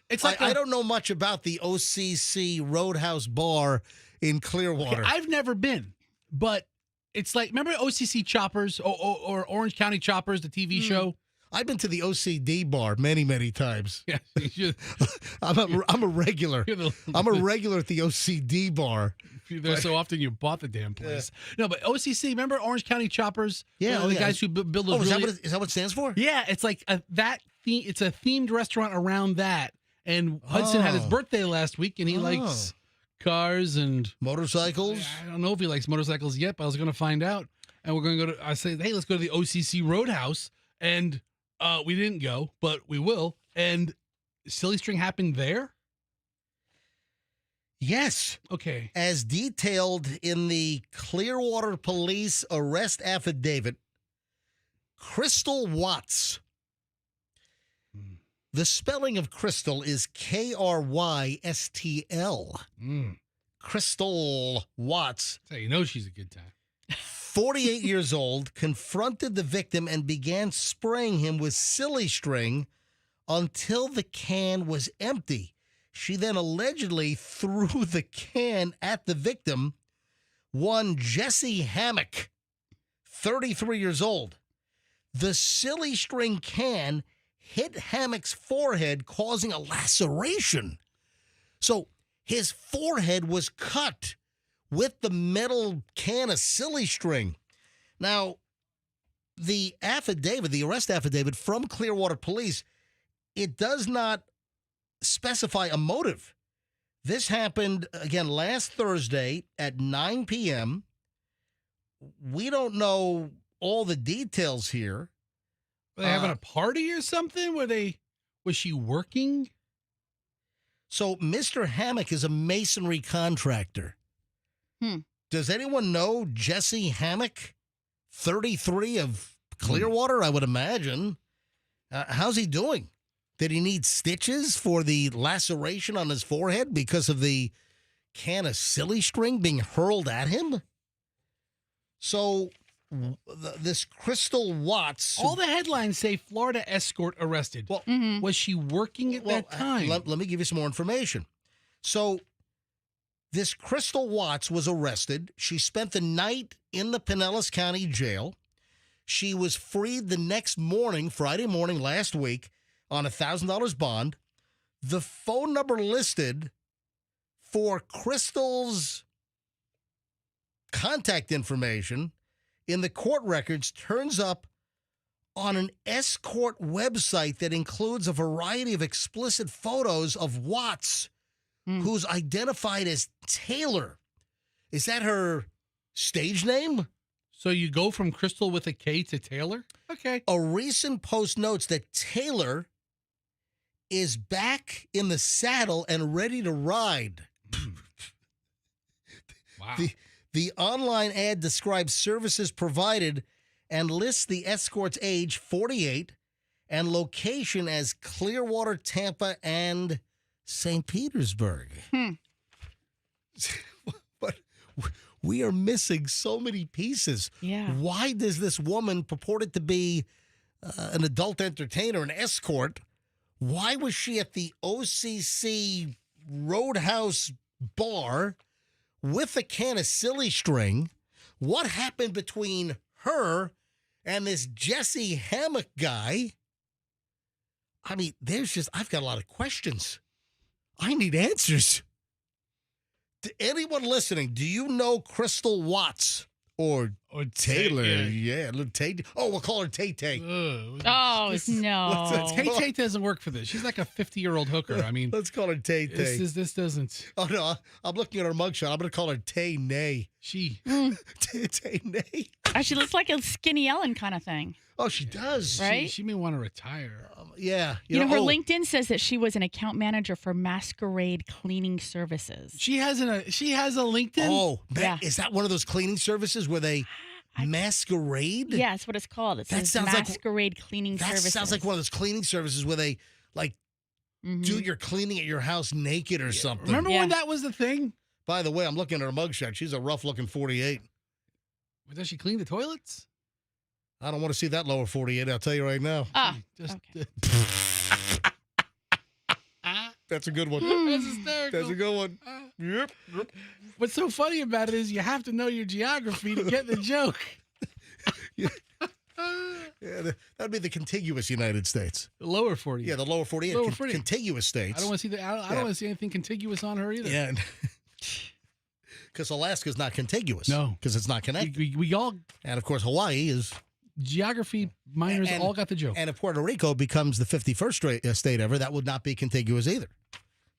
It's like I don't know much about the OCC Roadhouse Bar in Clearwater. Okay, I've never been, but it's like, remember OCC Choppers or Orange County Choppers, the TV show? I've been to the OCD bar many, many times. Yeah, I'm a regular. I'm a regular at the OCD bar. There so often you bought the damn place. No, but OCC, remember Orange County Choppers? Yeah, the guys who build those. Is that what it stands for? Yeah, it's like it's a themed restaurant around that. And Hudson had his birthday last week, and he likes cars and motorcycles. I don't know if he likes motorcycles yet, but I was going to find out. And we're going to go to. I say, hey, let's go to the OCC Roadhouse, and we didn't go, but we will. And silly string happened there. Yes. Okay. As detailed in the Clearwater Police arrest affidavit, Crystal Watts. The spelling of Crystal is Krystl. Crystal Watts. So you know she's a good time. 48 years old, confronted the victim and began spraying him with silly string until the can was empty. She then allegedly threw the can at the victim, one Jesse Hammock, 33 years old. The silly string can hit Hammock's forehead, causing a laceration. So his forehead was cut with the metal can of silly string. Now, the affidavit, the arrest affidavit from Clearwater Police, it does not specify a motive. This happened, again, last Thursday at 9 p.m. We don't know all the details here. Were they having a party or something? Was she working? So Mr. Hammock is a masonry contractor. Does anyone know Jesse Hammock, 33 of Clearwater, I would imagine? How's he doing? Did he need stitches for the laceration on his forehead because of the can of silly string being hurled at him? So this Crystal Watts... All the headlines say Florida escort arrested. Well, was she working at that time? Let me give you some more information. So this Crystal Watts was arrested. She spent the night in the Pinellas County Jail. She was freed the next morning, Friday morning last week, on a $1,000 bond. The phone number listed for Crystal's contact information in the court records turns up on an escort website that includes a variety of explicit photos of Watts, who's identified as Taylor. Is that her stage name? So you go from Crystal with a K to Taylor? Okay. A recent post notes that Taylor is back in the saddle and ready to ride. Wow. The online ad describes services provided and lists the escort's age, 48, and location as Clearwater, Tampa, and St. Petersburg. But we are missing so many pieces. Yeah. Why does this woman purported to be an adult entertainer, an escort? Why was she at the OCC Roadhouse bar with a can of silly string? What happened between her and this Jesse Hammock guy? I mean, I've got a lot of questions. I need answers. To anyone listening, do you know Crystal Watts or Taylor? Yeah, little Tay. Oh, we'll call her Tay-Tay. Oh, no. Tay-Tay doesn't work for this. She's like a 50-year-old hooker. I mean, let's call her Tay-Tay. This doesn't. Oh, no. I'm looking at her mugshot. I'm going to call her Tay-Nay. Tay-Nay. She looks like a Skinny Ellen kind of thing. Oh, she does. Right? She may want to retire. Yeah. You know, her LinkedIn says that she was an account manager for Masquerade Cleaning Services. She has a LinkedIn? Oh, yeah. Is that one of those cleaning services where they masquerade? Yeah, that's what it's called. It says Masquerade Cleaning Services. That sounds like one of those cleaning services where they, do your cleaning at your house naked or something. Remember when that was the thing? By the way, I'm looking at her mugshot. She's a rough-looking 48. Does she clean the toilets? I don't want to see that lower 48, I'll tell you right now. Okay. That's a good one. That's hysterical. That's a good one. Yep. What's so funny about it is you have to know your geography to get the joke. Yeah, that'd be the contiguous United States. The lower 48. Yeah, the lower 48. Lower 48. Contiguous states. I don't want to see I don't want to see anything contiguous on her either. Yeah. Because Alaska's not contiguous. No. Because it's not connected. We all... And, of course, Hawaii is... Geography minors all got the joke. And if Puerto Rico becomes the 51st state ever, that would not be contiguous either.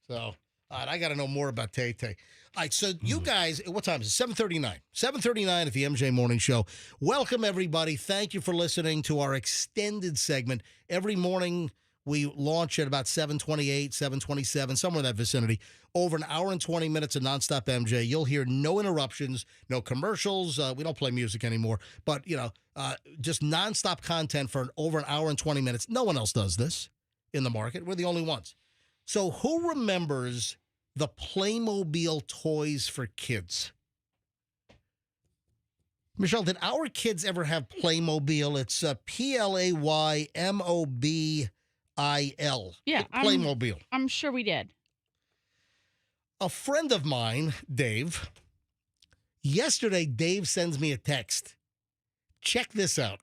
So, all right, I got to know more about Tay-Tay. All right, so you guys, what time is it? 7:39. 7:39 at the MJ Morning Show. Welcome, everybody. Thank you for listening to our extended segment. Every morning we launch at about 7:28, 7:27, somewhere in that vicinity. Over an hour and 20 minutes of nonstop MJ. You'll hear no interruptions, no commercials. We don't play music anymore. But, just nonstop content for over an hour and 20 minutes. No one else does this in the market. We're the only ones. So who remembers the Playmobil toys for kids? Michelle, did our kids ever have Playmobil? It's Playmobil. Yeah. Playmobil. I'm sure we did. A friend of mine, Dave, yesterday, Dave sends me a text. Check this out.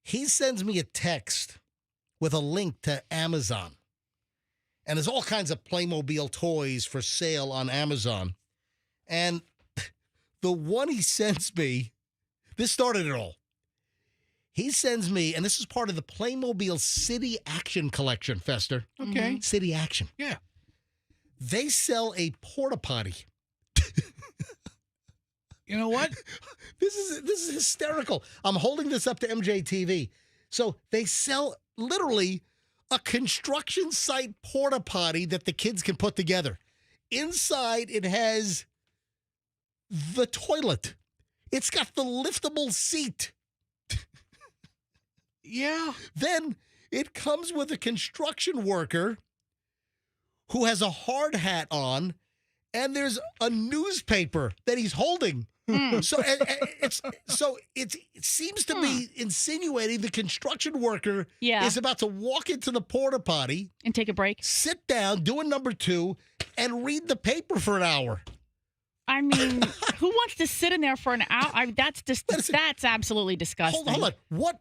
He sends me a text with a link to Amazon. And there's all kinds of Playmobil toys for sale on Amazon. And the one he sends me, this started it all. He sends me, and this is part of the Playmobil City Action Collection, Fester. Okay. City Action. Yeah. They sell a porta potty. You know what? This is hysterical. I'm holding this up to MJTV. So they sell literally a construction site porta potty that the kids can put together. Inside, it has the toilet. It's got the liftable seat. Yeah. Then it comes with a construction worker who has a hard hat on, and there's a newspaper that he's holding. So it seems to be insinuating the construction worker is about to walk into the porta potty and take a break, sit down, do a number 2, and read the paper for an hour. I mean, who wants to sit in there for an hour? That's absolutely disgusting. Hold on.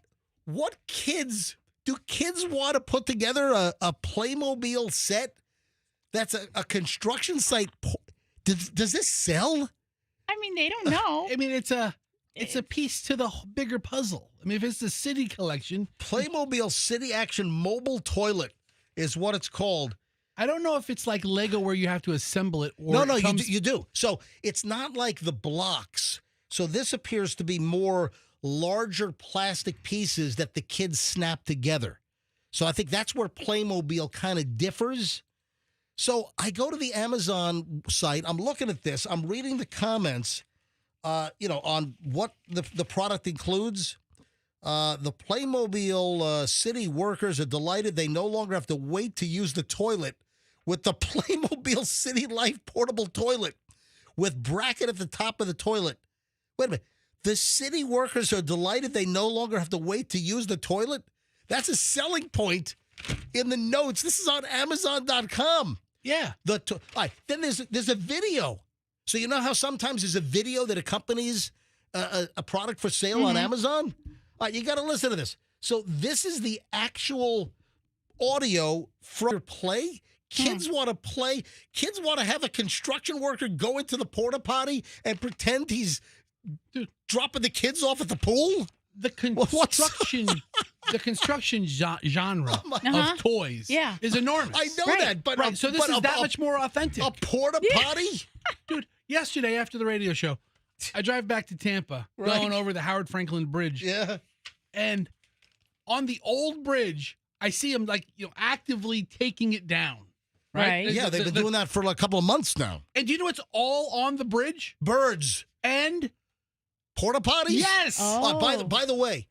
What kids do kids want to put together a Playmobil set that's a construction site? Does this sell? I mean, they don't know. I mean, it's a piece to the bigger puzzle. I mean, if it's the city collection, Playmobil City Action Mobile Toilet is what it's called. I don't know if it's like Lego where you have to assemble it. Or No, you do. So it's not like the blocks. So this appears to be more larger plastic pieces that the kids snap together. So I think that's where Playmobil kind of differs. So I go to the Amazon site. I'm looking at this. I'm reading the comments, on what the product includes. The Playmobil city workers are delighted they no longer have to wait to use the toilet with the Playmobil City Life portable toilet with bracket at the top of the toilet. Wait a minute. The city workers are delighted they no longer have to wait to use the toilet? That's a selling point in the notes. This is on Amazon.com. Yeah. All right, then there's a video. So you know how sometimes there's a video that accompanies a product for sale on Amazon? All right, you got to listen to this. So this is the actual audio from your play. Kids want to play. Kids want to have a construction worker go into the porta potty and pretend he's dropping the kids off at the pool. The construction genre of toys is enormous. I know that, but so this is that much more authentic. A porta potty, dude. Yesterday after the radio show, I drive back to Tampa, going over the Howard Franklin Bridge. Yeah, and on the old bridge, I see them actively taking it down. Right? Yeah, they've been doing that for a couple of months now. And do you know what's all on the bridge? Birds and porta potties. Yes. By the way,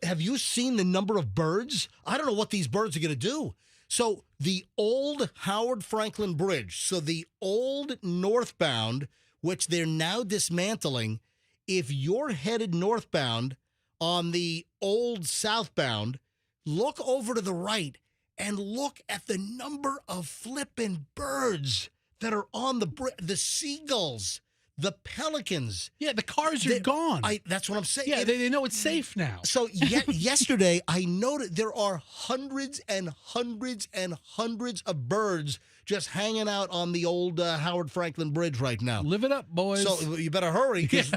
have you seen the number of birds? I don't know what these birds are going to do. So the old Howard Franklin Bridge, so the old northbound, which they're now dismantling, if you're headed northbound on the old southbound, look over to the right and look at the number of flippin' birds that are on the bridge. The seagulls, the pelicans. Yeah, the cars are gone. That's what I'm saying. Yeah, they know it's safe now. So yesterday, I noted there are hundreds and hundreds and hundreds of birds just hanging out on the old Howard Franklin Bridge right now. Live it up, boys. So you better hurry because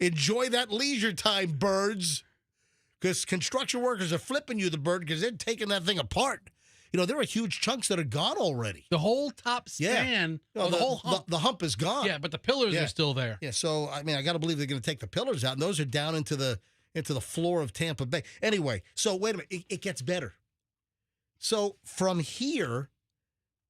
enjoy that leisure time, birds. Because construction workers are flipping you the bird because they're taking that thing apart. There are huge chunks that are gone already. The whole top span, the whole hump. The hump is gone. Yeah, but the pillars are still there. Yeah, so, I got to believe they're going to take the pillars out, and those are down into the floor of Tampa Bay. Anyway, so wait a minute. It gets better. So from here,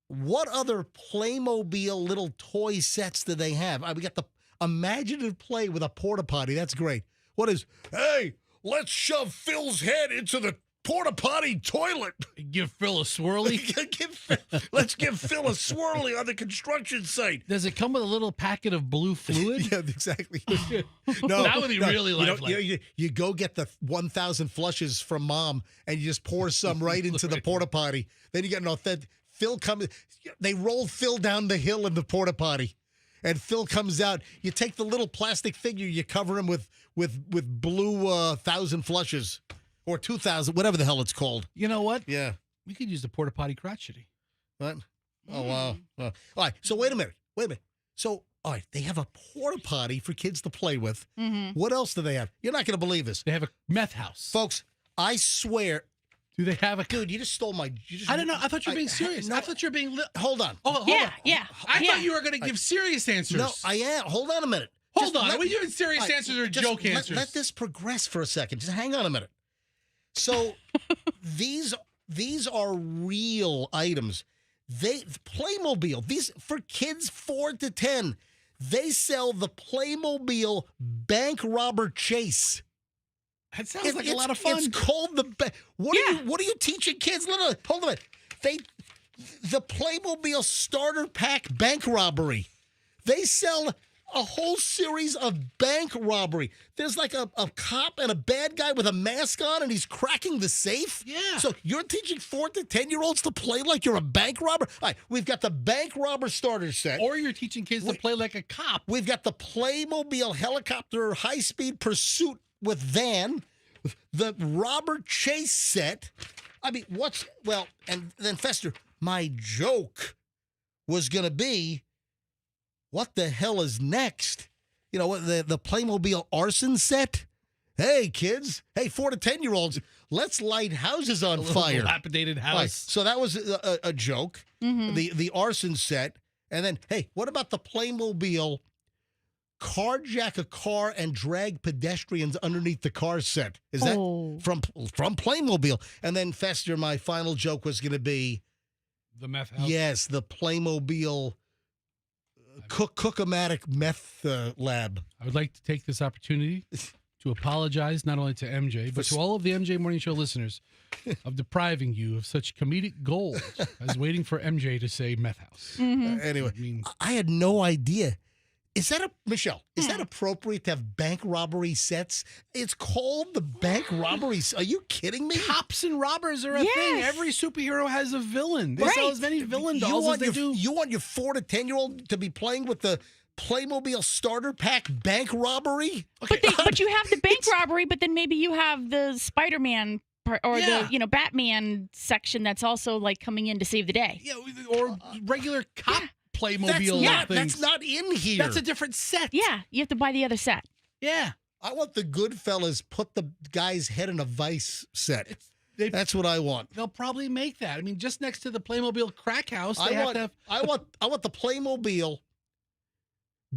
what other Playmobil little toy sets do they have? We got the imaginative play with a porta potty. That's great. What is, hey, let's shove Phil's head into the porta potty toilet. Give Phil a swirly. Let's give Phil a swirly on the construction site. Does it come with a little packet of blue fluid? Yeah, exactly. No, that would be really lifelike. You go get the 1,000 flushes from mom, and you just pour some right into the porta potty. Then you get an authentic. Phil comes. They roll Phil down the hill in the porta potty, and Phil comes out. You take the little plastic figure, you cover him with blue 1,000 flushes. Or 2,000, whatever the hell it's called. You know what? Yeah. We could use the porta potty crotchety. What? Oh, wow. All right. So wait a minute. So All right, they have a porta potty for kids to play with. Mm-hmm. What else do they have? You're not going to believe this. They have a meth house. Folks, I swear. Do they have a... Dude, you just stole my... I don't know. I thought you were being serious. I thought you were being... Hold on. Oh, hold on. Yeah. I thought you were going to give serious answers. No, I am. Hold on a minute. Hold on. Are we doing serious answers or joke answers? Let this progress for a second. Just hang on a minute. So these are real items. Playmobil. These for kids 4 to 10. They sell the Playmobil Bank Robber Chase. That sounds like a lot of fun. It's called the What are you teaching kids? Hold on a minute. The Playmobil Starter Pack Bank Robbery. They sell a whole series of bank robbery. There's like a cop and a bad guy with a mask on, and he's cracking the safe. Yeah. So you're teaching 4 to 10-year-olds to play like you're a bank robber? All right, we've got the bank robber starter set. Or you're teaching kids to play like a cop. We've got the Playmobil helicopter high-speed pursuit with van, the robber chase set. I mean, and then Fester, my joke was going to be, what the hell is next? You know, the Playmobil arson set? Hey, kids. Hey, 4 to 10-year-olds, let's light houses on fire. Dilapidated house. Right. So that was a joke, the arson set. And then, hey, what about the Playmobil carjack a car and drag pedestrians underneath the car set? Is that from Playmobil? And then, Fester, my final joke was going to be... The meth house? Yes, the Playmobil... Cook-o-matic meth lab. I would like to take this opportunity to apologize not only to MJ, but to all of the MJ Morning Show listeners of depriving you of such comedic gold as waiting for MJ to say meth house. Anyway, I had no idea. Is that Michelle, is that appropriate to have bank robbery sets? It's called the bank robbery. Are you kidding me? Cops and robbers are a thing. Every superhero has a villain. They sell as many villain dolls as they do. You want your 4 to 10-year-old to be playing with the Playmobil starter pack bank robbery? Okay. But you have the bank robbery, but then maybe you have the Spider-Man or the Batman section that's also like coming in to save the day. Yeah, or regular cop Playmobil things. That's not in here. That's a different set. Yeah, you have to buy the other set. Yeah. I want the Goodfellas put the guy's head in a vice set. That's what I want. They'll probably make that. I mean, just next to the Playmobil crack house, I want the Playmobil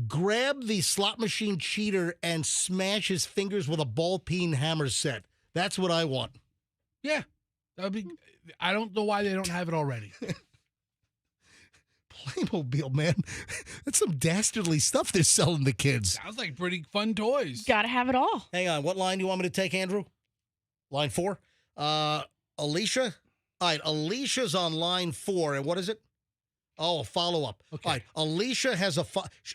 grab the slot machine cheater and smash his fingers with a ball peen hammer set. That's what I want. Yeah. That would be. I don't know why they don't have it already. Playmobil, man. That's some dastardly stuff they're selling the kids. Sounds like pretty fun toys. Gotta have it all. Hang on. What line do you want me to take, Andrew? Line 4? Alicia? All right. Alicia's on line 4. And what is it? Oh, a follow-up. Okay. All right. Alicia has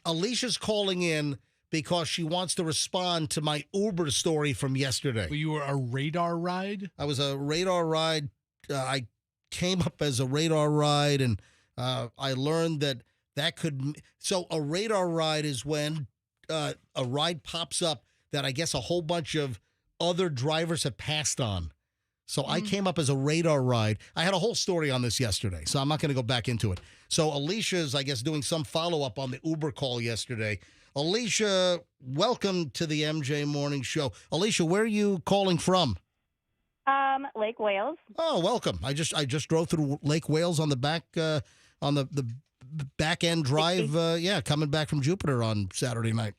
Alicia's calling in because she wants to respond to my Uber story from yesterday. Well, you were a radar ride? I was a radar ride. I came up as a radar ride, and I learned that could... So a radar ride is when a ride pops up that I guess a whole bunch of other drivers have passed on. So I came up as a radar ride. I had a whole story on this yesterday, so I'm not going to go back into it. So Alicia's, I guess, doing some follow-up on the Uber call yesterday. Alicia, welcome to the MJ Morning Show. Alicia, where are you calling from? Lake Wales. Oh, welcome. I just drove through Lake Wales on the back on the back end drive. Coming back from Jupiter on Saturday night.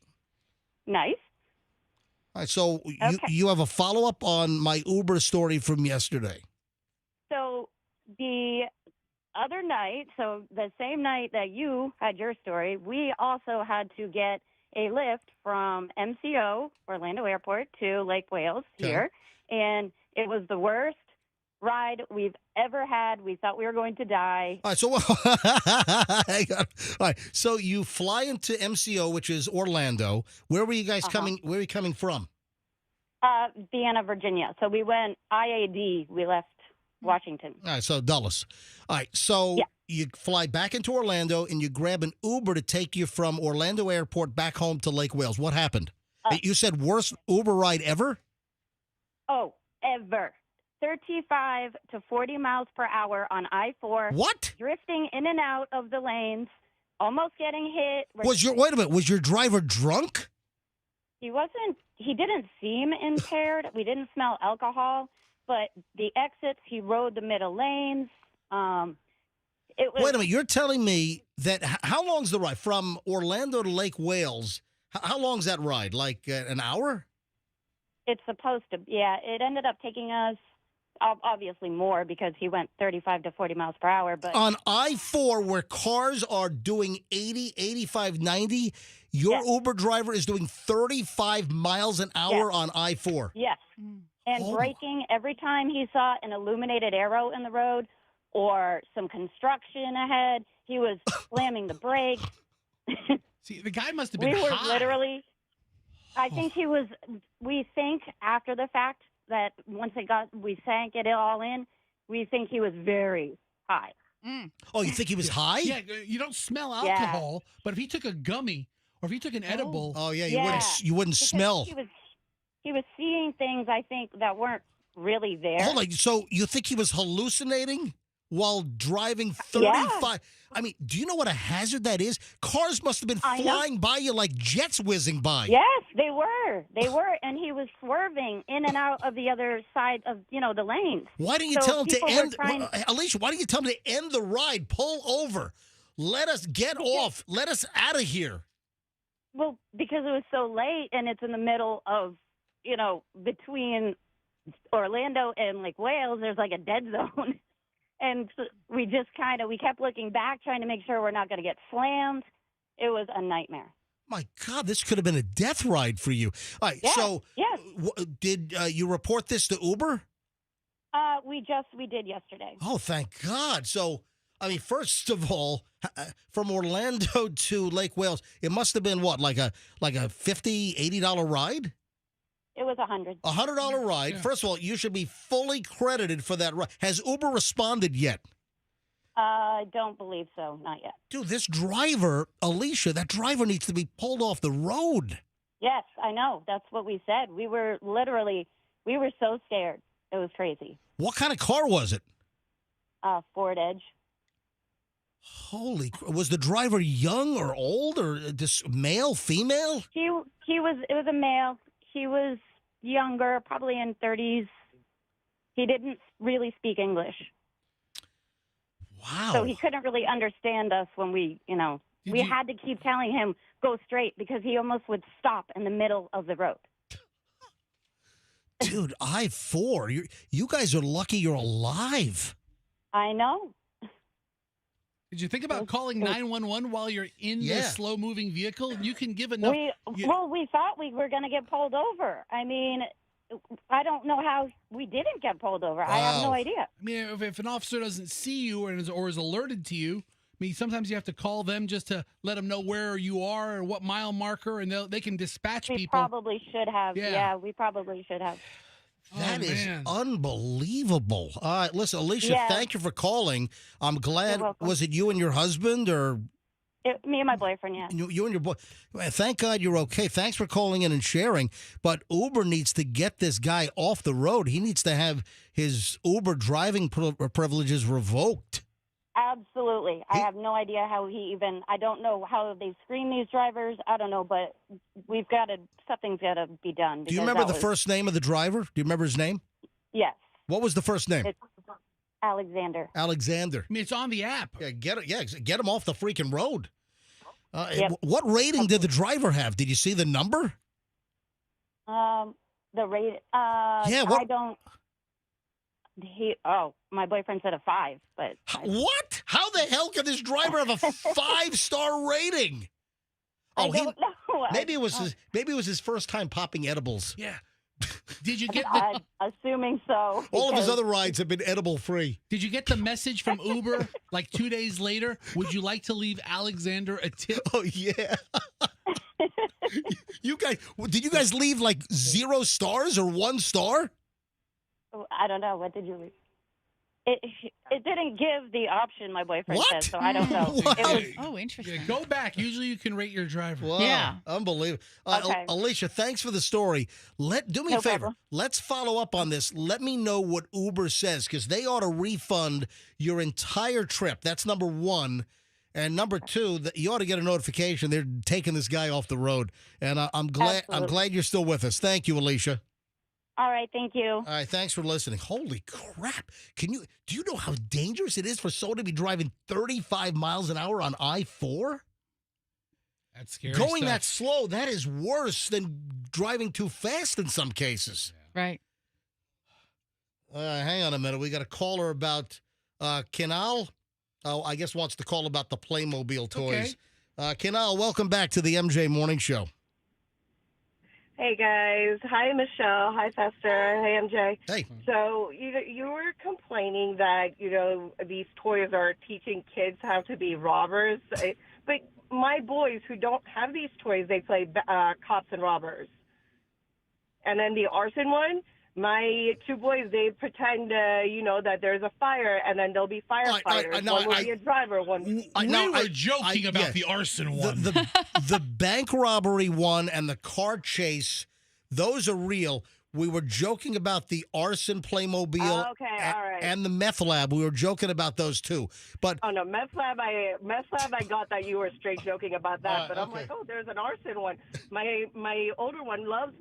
Nice. All right, so you have a follow up on my Uber story from yesterday. So the other night, so the same night that you had your story, we also had to get a lift from MCO, Orlando Airport, to Lake Wales here. And it was the worst ride we've ever had. We thought we were going to die. All right, so hang on. All right, so you fly into MCO, which is Orlando. Where were you guys coming? Where are you coming from? Vienna, Virginia. So we went IAD. We left Washington. All right, so Dulles. All right, so you fly back into Orlando and you grab an Uber to take you from Orlando Airport back home to Lake Wales. What happened? You said worst Uber ride ever? Oh, ever. 35 to 40 miles per hour on I-4. What? Drifting in and out of the lanes almost getting hit. Wait a minute, was your driver drunk? He wasn't. He didn't seem impaired. We didn't smell alcohol, but the exits, he rode the middle lanes. It was. Wait a minute, you're telling me that how long's the ride from Orlando to Lake Wales? How long's that ride? Like an hour? It's supposed to. Yeah, it ended up taking us obviously more because he went 35 to 40 miles per hour. But on I-4 where cars are doing 80, 85, 90, your Uber driver is doing 35 miles an hour on I-4. Yes. And braking every time he saw an illuminated arrow in the road or some construction ahead, he was slamming the brakes. See, the guy must have been We were high. literally, I think he was, we think after the fact that once we sank it all in, we think he was very high. Oh, you think he was high? Yeah, you don't smell alcohol, but if he took a gummy or if he took an edible. Oh, yeah, you wouldn't Because smell. He was seeing things, I think, that weren't really there. Hold on, so you think he was hallucinating while driving 35? I mean, do you know what a hazard that is? Cars must have been flying by you like jets whizzing by. Yes, they were. They were, and he was swerving in and out of the other side of, the lanes. Why didn't you tell him to end, Alicia, why didn't you tell him to end the ride, pull over, let us get off, let us out of here? Well, because it was so late, and it's in the middle of, between Orlando and Lake Wales, there's like a dead zone. And we just we kept looking back, trying to make sure we're not going to get slammed. It was a nightmare. My God, this could have been a death ride for you. All right, so did you report this to Uber? We did yesterday. Oh, thank God. So, I mean, first of all, from Orlando to Lake Wales, it must have been what, like a $50, $80 ride? It was $100. $100 ride. Yeah. First of all, you should be fully credited for that ride. Has Uber responded yet? I don't believe so. Not yet. Dude, this driver, Alicia, that driver needs to be pulled off the road. Yes, I know. That's what we said. We were so scared. It was crazy. What kind of car was it? Ford Edge. Holy, was the driver young or old or just male, female? It was a male. He was younger, probably in 30s. He didn't really speak English. Wow. So he couldn't really understand us when we had to keep telling him, go straight, because he almost would stop in the middle of the road. Dude, I-4, you guys are lucky you're alive. I know. Did you think about calling 911 while you're in this slow-moving vehicle? You can give enough. We thought we were going to get pulled over. I mean, I don't know how we didn't get pulled over. I have no idea. I mean, if an officer doesn't see you or is alerted to you, I mean, sometimes you have to call them just to let them know where you are or what mile marker, and they can dispatch people. We probably should have. Yeah, we probably should have. That is unbelievable. All right, listen, Alicia, thank you for calling. I'm glad. Was it you and your husband or? Me and my boyfriend, yeah. You and your boy. Thank God you're okay. Thanks for calling in and sharing. But Uber needs to get this guy off the road. He needs to have his Uber driving privileges revoked. Absolutely. I have no idea how I don't know how they screen these drivers. I don't know, but something's got to be done. Do you remember the first name of the driver? Do you remember his name? Yes. What was the first name? It's Alexander. Alexander. I mean, it's on the app. Yeah, get him off the freaking road. What rating did the driver have? Did you see the number? The rate. What? I don't. My boyfriend said a 5, but what? How the hell could this driver have a 5-star rating? I don't know. Maybe it was his first time popping edibles. Yeah. Did you get I'm assuming so. All of his other rides have been edible free. Did you get the message from Uber like 2 days later? Would you like to leave Alexander a tip? Oh yeah. Did you guys leave like 0 stars or 1 star? I don't know. What did you leave? It didn't give the option, my boyfriend said, so I don't know. It was, interesting. Yeah, go back. Usually you can rate your driver. Wow. Yeah. Unbelievable. Okay. Alicia, thanks for the story. Do me a favor. Problem. Let's follow up on this. Let me know what Uber says, because they ought to refund your entire trip. That's number one. And number two, you ought to get a notification. They're taking this guy off the road. And I'm glad you're still with us. Thank you, Alicia. All right, thank you. All right, thanks for listening. Holy crap. Do you know how dangerous it is for someone to be driving 35 miles an hour on I-4? That's scary Going stuff. that slow, that is worse than driving too fast in some cases. Right. Hang on a minute. We got a caller about Kenal. Oh, I guess wants to call about the Playmobil toys. Kenal, welcome back to the MJ Morning Show. Hey guys, hi Michelle, hi Fester, hey MJ. Hey. So you were complaining that these toys are teaching kids how to be robbers, but my boys who don't have these toys, they play cops and robbers. And then the arson one, my two boys, they pretend that there's a fire, and then they'll be firefighters. One will be a driver. One. We were joking about the arson one. The bank robbery one and the car chase, those are real. We were joking about the arson Playmobil and the meth lab. We were joking about those too. But no, meth lab, I got that you were straight joking about that. But I'm like, there's an arson one. My older one loves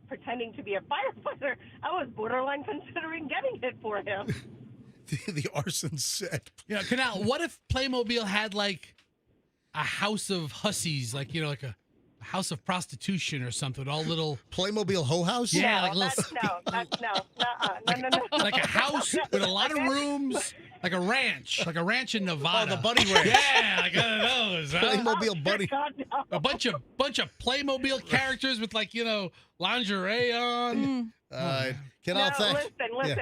pretending to be a firefighter. I was borderline considering getting it for him. the arson set. Canal, what if Playmobil had like a house of hussies, like a house of prostitution or something, all little Playmobil hoe house? Yeah, no, like little no. like a house with a lot of rooms, like a ranch in Nevada. Oh, the bunny ranch. Yeah, like one of those. Huh? Playmobil bunny. A bunch of Playmobil characters with lingerie on. Thanks. Listen.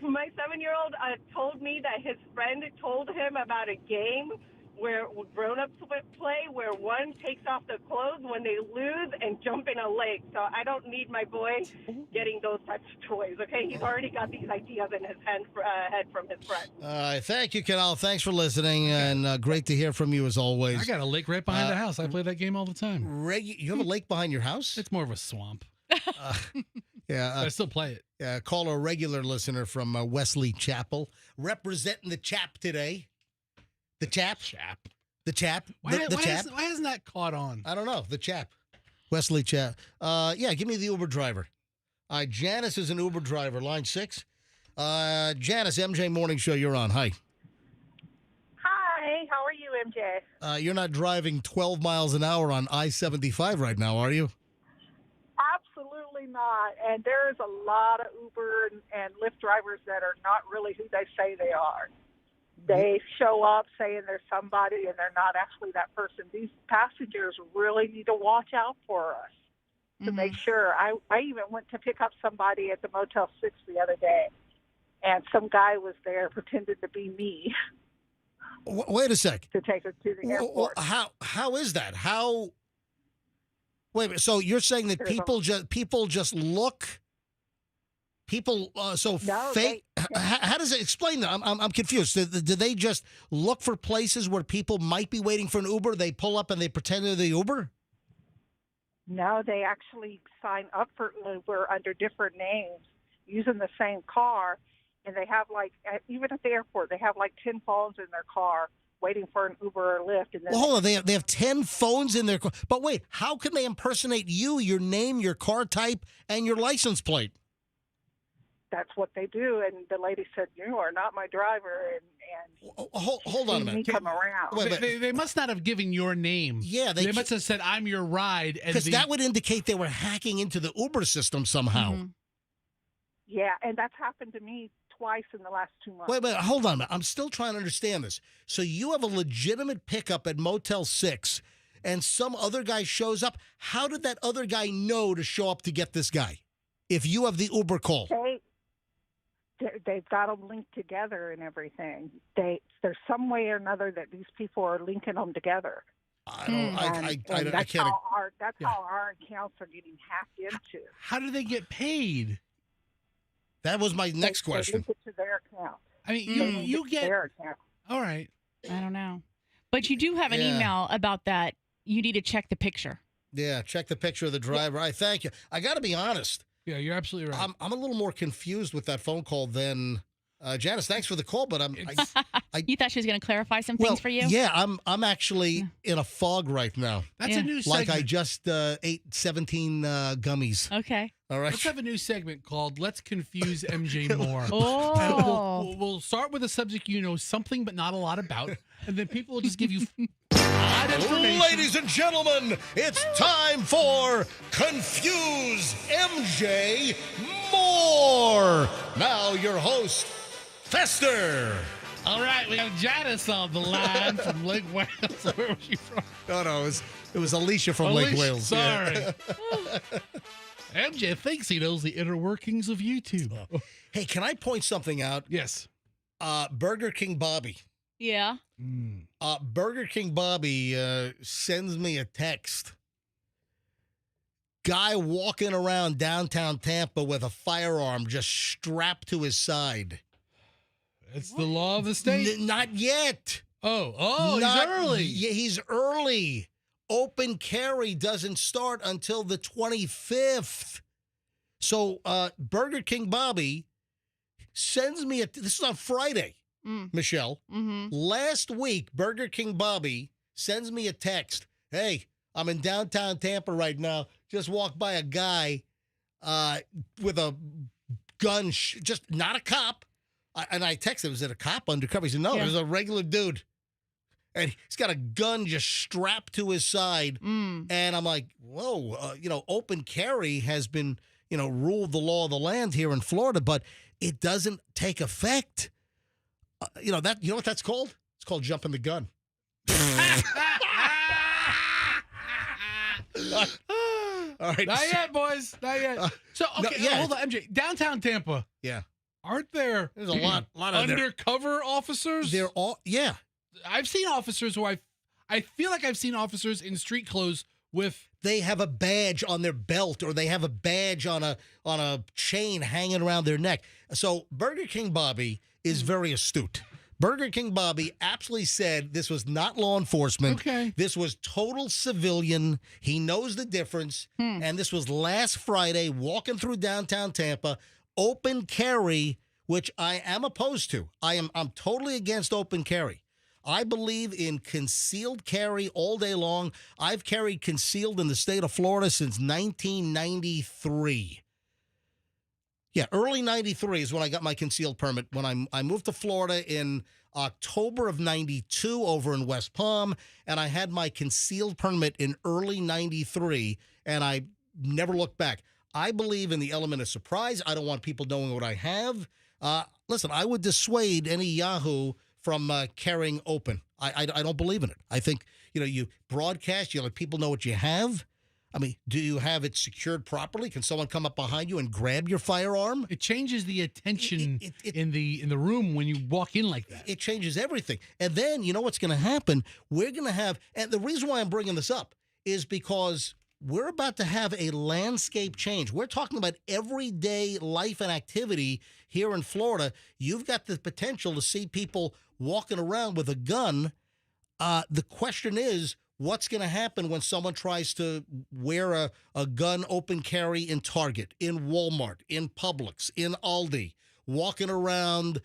My 7-year-old told me that his friend told him about a game where grown-ups play where one takes off the clothes when they lose and jump in a lake. So I don't need my boy getting those types of toys, okay? He's already got these ideas in his head from his friend. All right. Thank you, Kenal. Thanks for listening, and great to hear from you as always. I got a lake right behind the house. I play that game all the time. You have a lake behind your house? It's more of a swamp. Yeah, I still play it. Call a regular listener from Wesley Chapel, representing the Chap today. The Chap? The Chap? The Chap? Why hasn't that caught on? I don't know. The Chap. Wesley Chap. Give me the Uber driver. Janice is an Uber driver. Line 6. Janice, MJ Morning Show, you're on. Hi. Hi. How are you, MJ? You're not driving 12 miles an hour on I-75 right now, are you? Absolutely not. And there's a lot of Uber and Lyft drivers that are not really who they say they are. They show up saying they're somebody, and they're not actually that person. These passengers really need to watch out for us to make sure. I even went to pick up somebody at the Motel 6 the other day, and some guy was there pretending to be me. Wait a sec. To take her to the airport. How is that? How? Wait a minute. So you're saying that people just look. People, fake. How does it explain that? I'm confused. Do they just look for places where people might be waiting for an Uber? They pull up and they pretend they're the Uber? No, they actually sign up for Uber under different names using the same car. And they have even at the airport, they have 10 phones in their car waiting for an Uber or Lyft. And then hold on. They have 10 phones in their car. But wait, how can they impersonate you, your name, your car type, and your license plate? That's what they do, and the lady said, "You are not my driver." And hold on a minute. Come around. They must not have given your name. Yeah, they must have said, "I'm your ride," because that would indicate they were hacking into the Uber system somehow. Mm-hmm. Yeah, and that's happened to me twice in the last 2 months. Wait, hold on a minute. I'm still trying to understand this. So you have a legitimate pickup at Motel 6, and some other guy shows up. How did that other guy know to show up to get this guy? If you have the Uber call. They've got them linked together and everything. There's some way or another that these people are linking them together. I can't. That's how our accounts are getting hacked into. How do they get paid? That was my next question. They link it to their account. I mean, you get their account. All right. I don't know, but you do have an email about that. You need to check the picture. Yeah, check the picture of the driver. I thank you. I got to be honest. Yeah, you're absolutely right. I'm a little more confused with that phone call than Janice, thanks for the call, but You thought she was going to clarify some things for you? Yeah, I'm actually in a fog right now. That's a new Like segment. I just ate 17 gummies. Okay. All right. Let's have a new segment called "Let's Confuse MJ More." Oh. And we'll start with a subject you know something but not a lot about, and then people will just give you odd information. Ladies and gentlemen, it's time for Confuse MJ More. Now your host, Fester. All right, we have Janice on the line from Lake Wales. Where was she from? No, it was Alicia from Lake Wales. Sorry. Yeah. MJ thinks he knows the inner workings of YouTube. Hey, can I point something out? Yes. Burger King Bobby. Yeah. Burger King Bobby sends me a text. Guy walking around downtown Tampa with a firearm just strapped to his side. It's the law of the state. Not yet. Oh, Not- he's early. Yeah, he's early. Open carry doesn't start until the 25th. So Burger King Bobby sends me this is on Friday, Michelle. Mm-hmm. Last week, Burger King Bobby sends me a text. Hey, I'm in downtown Tampa right now. Just walked by a guy with a gun, just not a cop. And I texted him, is it a cop undercover? He said, no, there's a regular dude. And he's got a gun just strapped to his side. And I'm like, whoa, open carry has been, ruled the law of the land here in Florida, but it doesn't take effect. You know what that's called? It's called jumping the gun. All right. Not yet, boys. Not yet. So, okay, hold on, MJ. Downtown Tampa. Yeah. Aren't there's a lot of undercover officers? They're all, yeah. I've seen officers who I feel like I've seen officers in street clothes with. They have a badge on their belt, or they have a badge on a chain hanging around their neck. So Burger King Bobby is very astute. Burger King Bobby absolutely said this was not law enforcement. Okay. This was total civilian. He knows the difference. And this was last Friday, walking through downtown Tampa, open carry, which I am opposed to. I'm totally against open carry. I believe in concealed carry all day long. I've carried concealed in the state of Florida since 1993. Yeah, early 93 is when I got my concealed permit. When I moved to Florida in October of 92 over in West Palm, and I had my concealed permit in early 93, and I never looked back. I believe in the element of surprise. I don't want people knowing what I have. Listen, I would dissuade any Yahoo from carrying open. I don't believe in it. I think, you broadcast, you let people know what you have. I mean, do you have it secured properly? Can someone come up behind you and grab your firearm? It changes the attention in the room when you walk in like that. It changes everything. And then, you know what's going to happen? We're going to have, and the reason why I'm bringing this up is because we're about to have a landscape change. We're talking about everyday life and activity here in Florida. You've got the potential to see people walking around with a gun. The question is, what's going to happen when someone tries to wear a gun open carry in Target, in Walmart, in Publix, in Aldi, walking around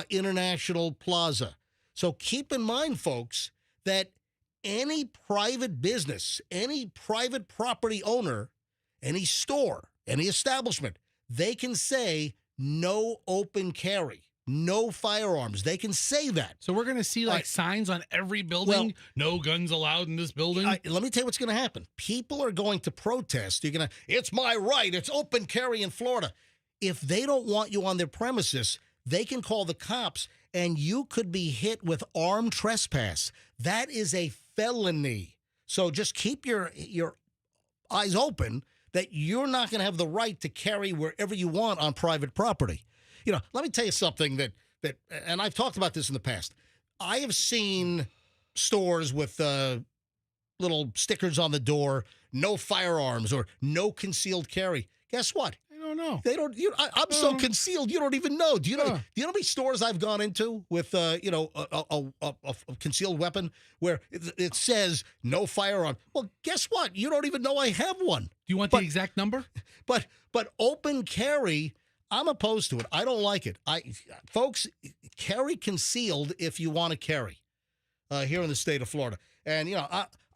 International Plaza? So keep in mind, folks, that any private business, any private property owner, any store, any establishment, they can say no open carry, no firearms. They can say that. So we're going to see signs on every building, no guns allowed in this building? Let me tell you what's going to happen. People are going to protest. It's my right. It's open carry in Florida. If they don't want you on their premises, they can call the cops, and you could be hit with armed trespass. That is a felony. So just keep your eyes open that you're not going to have the right to carry wherever you want on private property. Let me tell you something that and I've talked about this in the past. I have seen stores with little stickers on the door, no firearms or no concealed carry. Guess what? I don't know. They don't. I'm so concealed. You don't even know. Do you know? Do you know how many stores I've gone into with a concealed weapon where it says no firearm? Well, guess what? You don't even know I have one. Do you want the exact number? But open carry, I'm opposed to it. I don't like it. Folks, carry concealed if you want to carry here in the state of Florida. And,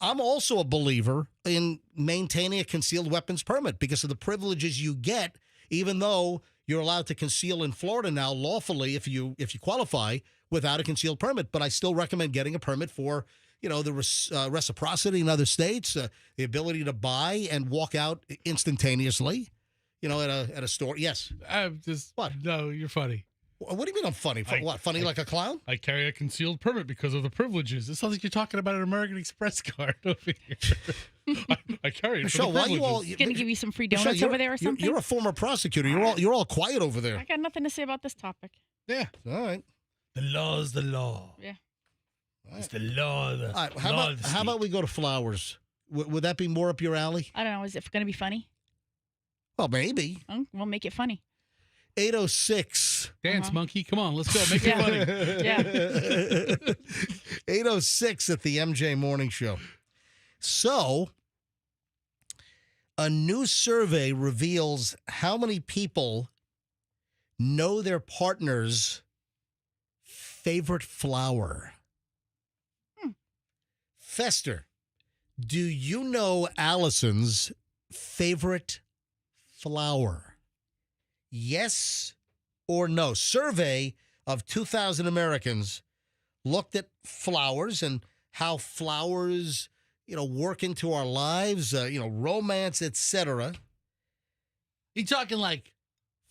I'm also a believer in maintaining a concealed weapons permit because of the privileges you get, even though you're allowed to conceal in Florida now lawfully if you qualify without a concealed permit. But I still recommend getting a permit for, the reciprocity in other states, the ability to buy and walk out instantaneously, at a store. Yes. What? No, you're funny. What do you mean I'm funny? What? Funny like a clown? I carry a concealed permit because of the privileges. It sounds like you're talking about an American Express card over here. I carry it. Michelle, why you all? He's gonna give you some free donuts over there or something. You're a former prosecutor. You're all quiet over there. I got nothing to say about this topic. Yeah. All right. The law is the law. Yeah. It's the law. All right. How about we go to flowers? Would that be more up your alley? I don't know. Is it going to be funny? Well, maybe. We'll make it funny. 8:06. Dance, monkey. Come on, let's go. Make it funny. Yeah. 8:06 at the MJ Morning Show. So, a new survey reveals how many people know their partner's favorite flower. Fester, do you know Allison's favorite flower? Yes or no? Survey of 2,000 Americans looked at flowers and how flowers, work into our lives, romance, etc. You talking like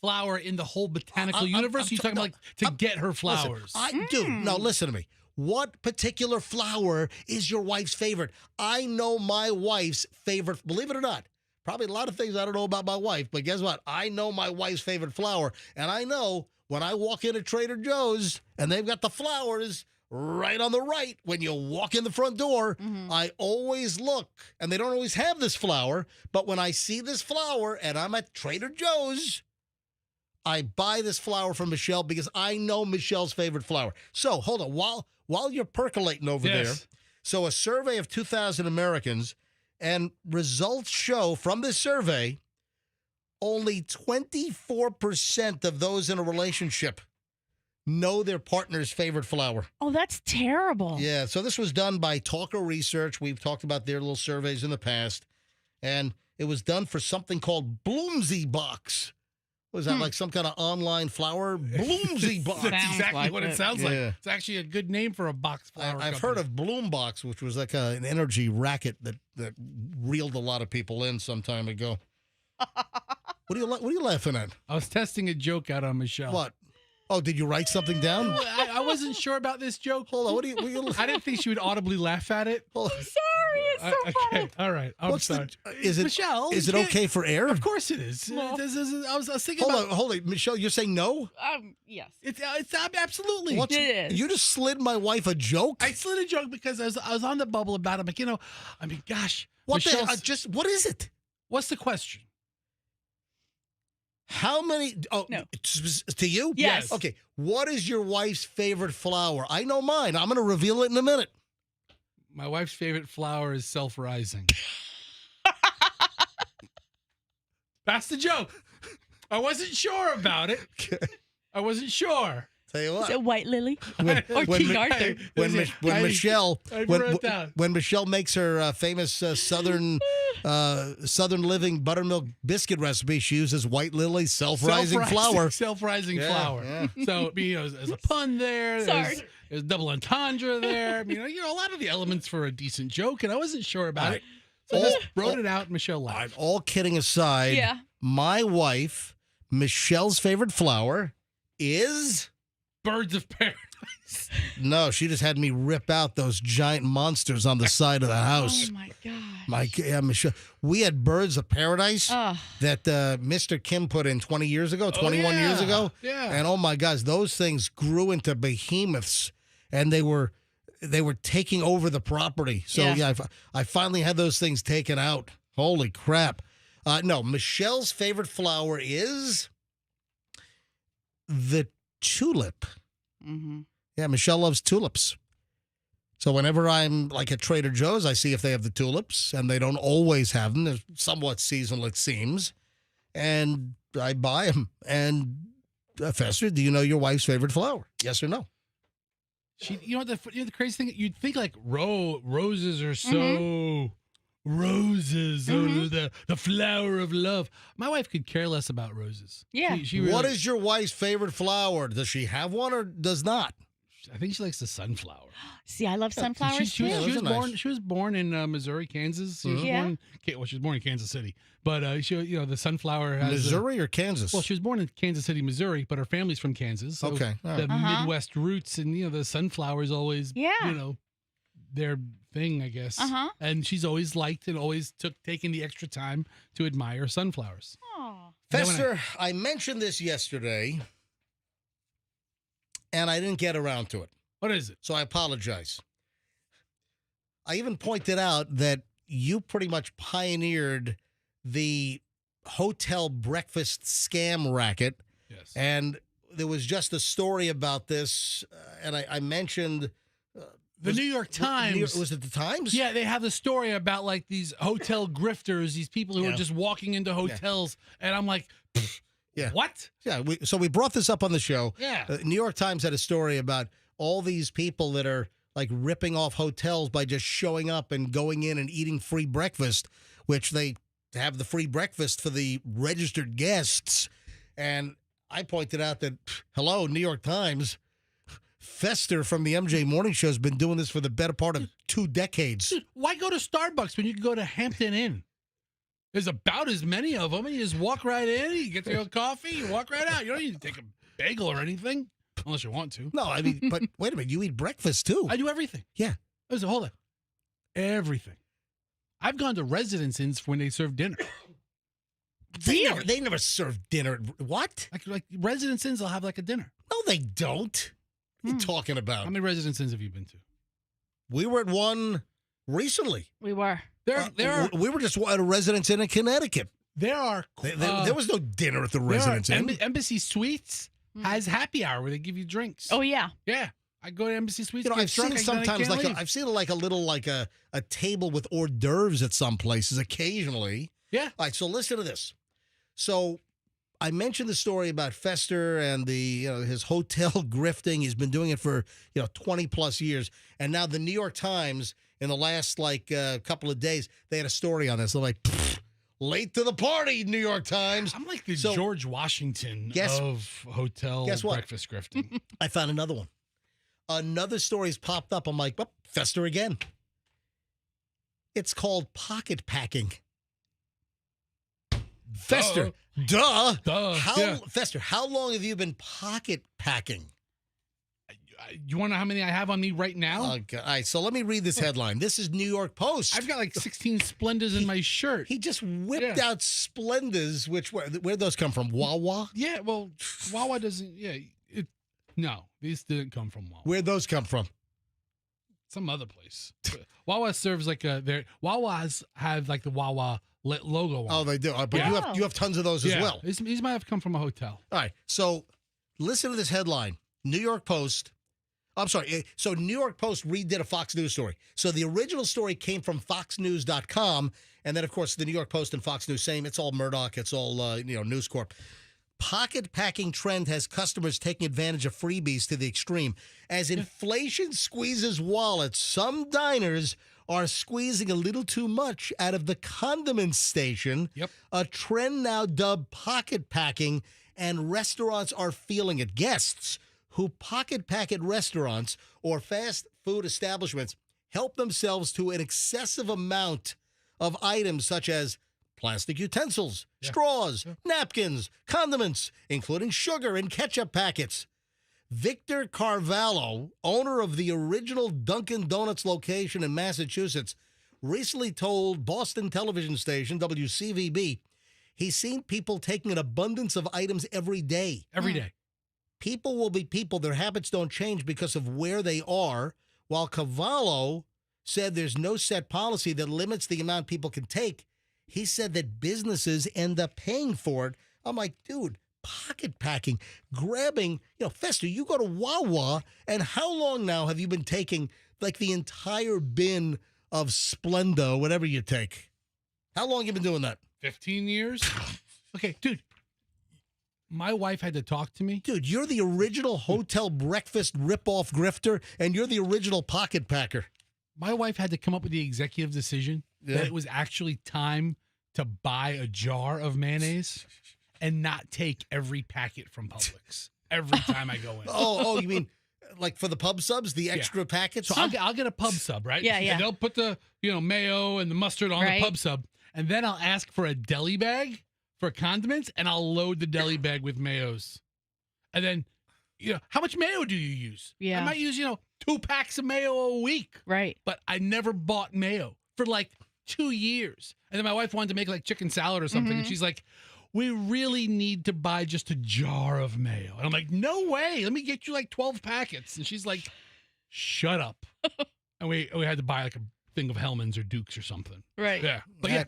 flower in the whole botanical universe? You talking about get her flowers? Dude, no, listen to me. What particular flower is your wife's favorite? I know my wife's favorite, believe it or not. Probably a lot of things I don't know about my wife, but guess what? I know my wife's favorite flower, and I know when I walk into Trader Joe's and they've got the flowers right on the right when you walk in the front door, I always look, and they don't always have this flower, but when I see this flower and I'm at Trader Joe's, I buy this flower from Michelle because I know Michelle's favorite flower. So, hold on. While you're percolating over there, so a survey of 2,000 Americans, and results show from this survey, only 24% of those in a relationship know their partner's favorite flower. Oh, that's terrible. Yeah, so this was done by Talker Research. We've talked about their little surveys in the past, and it was done for something called Bloomsy Box. Was that like some kind of online flower? Bloomsy Box. That's exactly like what it sounds like. It's actually a good name for a box flower. I've heard of Bloom Box, which was like an energy racket that reeled a lot of people in some time ago. What are you laughing at? I was testing a joke out on Michelle. What? Oh, did you write something down? I wasn't sure about this joke. Hold on. What are you I didn't think she would audibly laugh at it. I'm sorry. It's so funny. All right. I'm sorry. Michelle, is it okay for air? Of course it is. No. I was thinking Hold on. Michelle, you're saying no? Yes. It's absolutely. It is. You just slid my wife a joke? I slid a joke because I was on the bubble about it. Like, gosh. What is it? What's the question? How many? Oh, no. To you? Yes. Okay. What is your wife's favorite flower? I know mine. I'm going to reveal it in a minute. My wife's favorite flower is self-rising. That's the joke. I wasn't sure about it. I wasn't sure. Tell you what. Is it White Lily or King Arthur? When Michelle makes her famous Southern Living buttermilk biscuit recipe, she uses White Lily self-rising flower. Self-rising flower. Yeah. So, there's a pun there. Sorry. There's double entendre there. A lot of the elements for a decent joke, and I wasn't sure about it. So I just wrote it out, and Michelle laughed. All kidding aside, my wife, Michelle's favorite flower is Birds of Paradise. No, she just had me rip out those giant monsters on the side of the house. Oh, my God. Michelle. We had Birds of Paradise that Mr. Kim put in 20 years ago, 21 years ago. Yeah. And oh, my gosh, those things grew into behemoths, and they were taking over the property. So, I finally had those things taken out. Holy crap. No, Michelle's favorite flower is the tulip. Mm-hmm. Yeah, Michelle loves tulips. So whenever I'm like at Trader Joe's, I see if they have the tulips, and they don't always have them. They're somewhat seasonal, it seems. and I buy them. And Fester, do you know your wife's favorite flower? Yes or no? You know the crazy thing? You'd think like roses are so roses, the flower of love. My wife could care less about roses. Yeah. She really, What is your wife's favorite flower? Does she have one or does not? I think she likes the sunflower. See, I love sunflowers She was born in Missouri, Kansas. She was born. She was born in Kansas City, but the sunflower has Missouri or Kansas? Well, she was born in Kansas City, Missouri, but her family's from Kansas. So Okay, all right. the Midwest roots, and the sunflower is always their thing, I guess. And she's always liked and always taken the extra time to admire sunflowers. Fester, I mentioned this yesterday, and I didn't get around to it. What is it? So I apologize. I even pointed out that you pretty much pioneered the hotel breakfast scam racket. Yes. And there was just a story about this, and I mentioned... The New York Times. Was it the Times? Yeah, they have the story about like these hotel grifters, these people who are just walking into hotels, and I'm like... Yeah. What? Yeah. So we brought this up on the show. Yeah. New York Times had a story about all these people that are like ripping off hotels by just showing up and going in and eating free breakfast, which they have the free breakfast for the registered guests. And I pointed out that, hello, New York Times, Fester from the MJ Morning Show has been doing this for the better part of 2 decades. Dude, why go to Starbucks when you can go to Hampton Inn? There's about as many of them, and you just walk right in, you get your coffee, you walk right out. You don't need to take a bagel or anything, unless you want to. No, I mean, but wait a minute, you eat breakfast too. I do everything. Yeah. Hold on. Everything. I've gone to residence inns when they serve dinner. They never serve dinner. What? Like residence inns will have like a dinner. No, they don't. What are you talking about? How many residence inns have you been to? We were at one recently. We were. We were just at a residence inn in Connecticut. There was no dinner at the residence inn. Embassy Suites has happy hour where they give you drinks. Oh yeah. Yeah. I go to Embassy Suites. I've seen sometimes I've seen like a table with hors d'oeuvres at some places occasionally. Yeah. All right, so listen to this. So I mentioned the story about Fester and the his hotel grifting. He's been doing it for 20 plus years, and now the New York Times in the last couple of days they had a story on this. They're like, late to the party, New York Times. I'm like the George Washington of hotel breakfast grifting. I found another one. Another story's popped up. I'm like, Fester again. It's called pocket packing. Fester, duh. Fester, how long have you been pocket packing? You want to know how many I have on me right now? Okay. All right, so let me read this headline. This is New York Post. I've got like 16 Splendas in my shirt. He just whipped out Splendas. Where'd those come from? Wawa? Yeah, well, Wawa doesn't. Yeah, no, these didn't come from Wawa. Where'd those come from? Some other place. Wawa serves like Wawas have like the Wawa logo on. Oh, they do. But you have tons of those as well. These might have come from a hotel. All right. So listen to this headline. New York Post. I'm sorry. So New York Post redid a Fox News story. So the original story came from foxnews.com. And then, of course, the New York Post and Fox News, same. It's all Murdoch. It's all, News Corp. Pocket packing trend has customers taking advantage of freebies to the extreme. As inflation squeezes wallets, some diners are squeezing a little too much out of the condiment station. Yep. A trend now dubbed pocket packing, and restaurants are feeling it. Guests who pocket pack at restaurants or fast food establishments help themselves to an excessive amount of items such as plastic utensils, straws, napkins, condiments, including sugar and ketchup packets. Victor Carvalho, owner of the original Dunkin' Donuts location in Massachusetts, recently told Boston television station WCVB he's seen people taking an abundance of items every day. Every day. People will be people. Their habits don't change because of where they are, while Cavallo said there's no set policy that limits the amount people can take. He said that businesses end up paying for it. I'm like, dude, pocket packing, grabbing, Fester, you go to Wawa, and how long now have you been taking like the entire bin of Splenda, whatever you take? How long have you been doing that? 15 years? Okay, dude. My wife had to talk to me. Dude, you're the original hotel breakfast ripoff grifter, and you're the original pocket packer. My wife had to come up with the executive decision that it was actually time to buy a jar of mayonnaise and not take every packet from Publix every time I go in. Oh, you mean like for the pub subs, the extra packets? So I'll get a pub sub, right? Yeah, yeah. And they'll put the mayo and the mustard on the pub sub, and then I'll ask for a deli bag for condiments, and I'll load the deli bag with mayos. And then, how much mayo do you use? Yeah. I might use, 2 packs of mayo a week. Right. But I never bought mayo for like 2 years. And then my wife wanted to make like chicken salad or something. And she's like, we really need to buy just a jar of mayo. And I'm like, no way. Let me get you like 12 packets. And she's like, shut up. And we had to buy like a thing of Hellman's or Duke's or something. Right. Yeah. But yeah.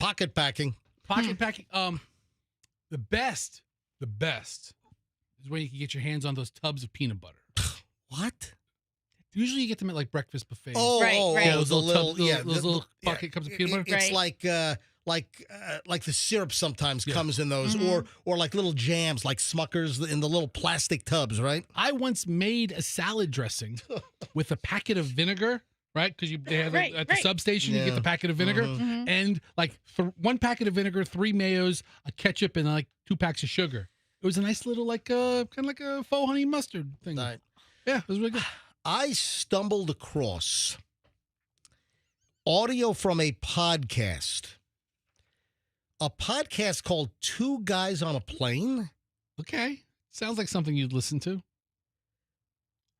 Pocket packing. Pocket packing. The best is when you can get your hands on those tubs of peanut butter. What? Usually you get them at like breakfast buffets. Oh, right. Yeah, those little the bucket cups of peanut butter. It's like the syrup sometimes comes in those, or like little jams, like Smuckers in the little plastic tubs, right? I once made a salad dressing with a packet of vinegar. Right, because they have it at the substation. You get the packet of vinegar and like 1 packet of vinegar, 3 mayos, a ketchup, and like 2 packs of sugar. It was a nice little kind of like a faux honey mustard thing. Right. Yeah, it was really good. I stumbled across audio from a podcast called Two Guys on a Plane. Okay, sounds like something you'd listen to.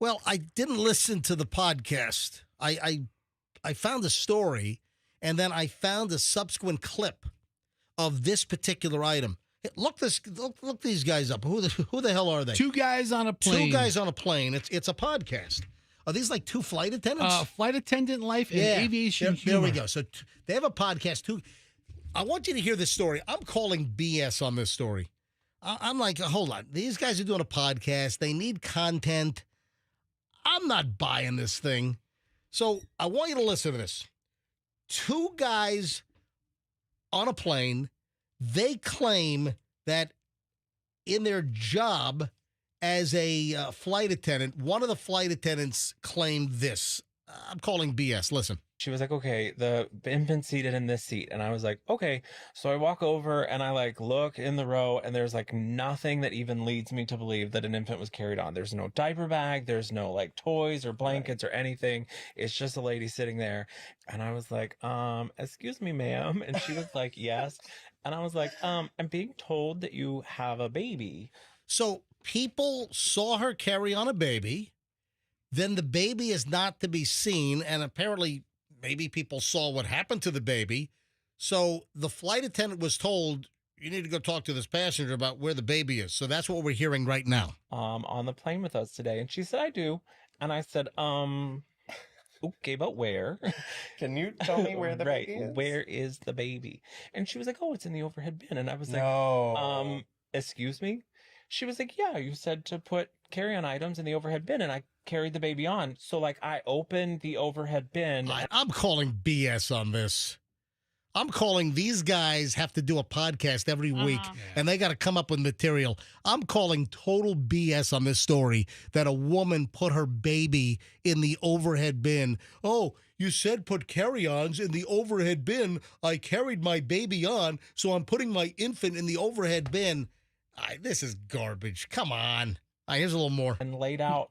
Well, I didn't listen to the podcast. I found a story, and then I found a subsequent clip of this particular item. Hey, look these guys up. Who the hell are they? Two Guys on a Plane. Two Guys on a Plane. It's a podcast. Are these like 2 flight attendants? Flight attendant life and aviation humor. There we go. So they have a podcast too. I want you to hear this story. I'm calling BS on this story. I'm like, hold on. These guys are doing a podcast. They need content. I'm not buying this thing. So I want you to listen to this. 2 guys on a plane, they claim that in their job as a flight attendant, one of the flight attendants claimed this. I'm calling BS. Listen. She was like, okay, the infant's seated in this seat. And I was like, okay. So I walk over and I like look in the row and there's like nothing that even leads me to believe that an infant was carried on. There's no diaper bag. There's no like toys or blankets or anything. It's just a lady sitting there. And I was like, excuse me, ma'am. And she was like, yes. And I was like, I'm being told that you have a baby. So people saw her carry on a baby. Then the baby is not to be seen. And apparently maybe people saw what happened to the baby. So the flight attendant was told, you need to go talk to this passenger about where the baby is. So that's what we're hearing right now. On the plane with us today. And she said, I do. And I said, okay, but where? Can you tell me where the baby is? Where is the baby? And she was like, oh, it's in the overhead bin. And I was like, no. Excuse me? She was like, yeah, you said to put carry-on items in the overhead bin, and I carried the baby on. So, like, I opened the overhead bin. I'm calling BS on this. I'm calling these guys have to do a podcast every week, and they got to come up with material. I'm calling total BS on this story that a woman put her baby in the overhead bin. Oh, you said put carry-ons in the overhead bin. I carried my baby on, so I'm putting my infant in the overhead bin. This is garbage. Come on. Here's a little more. And laid out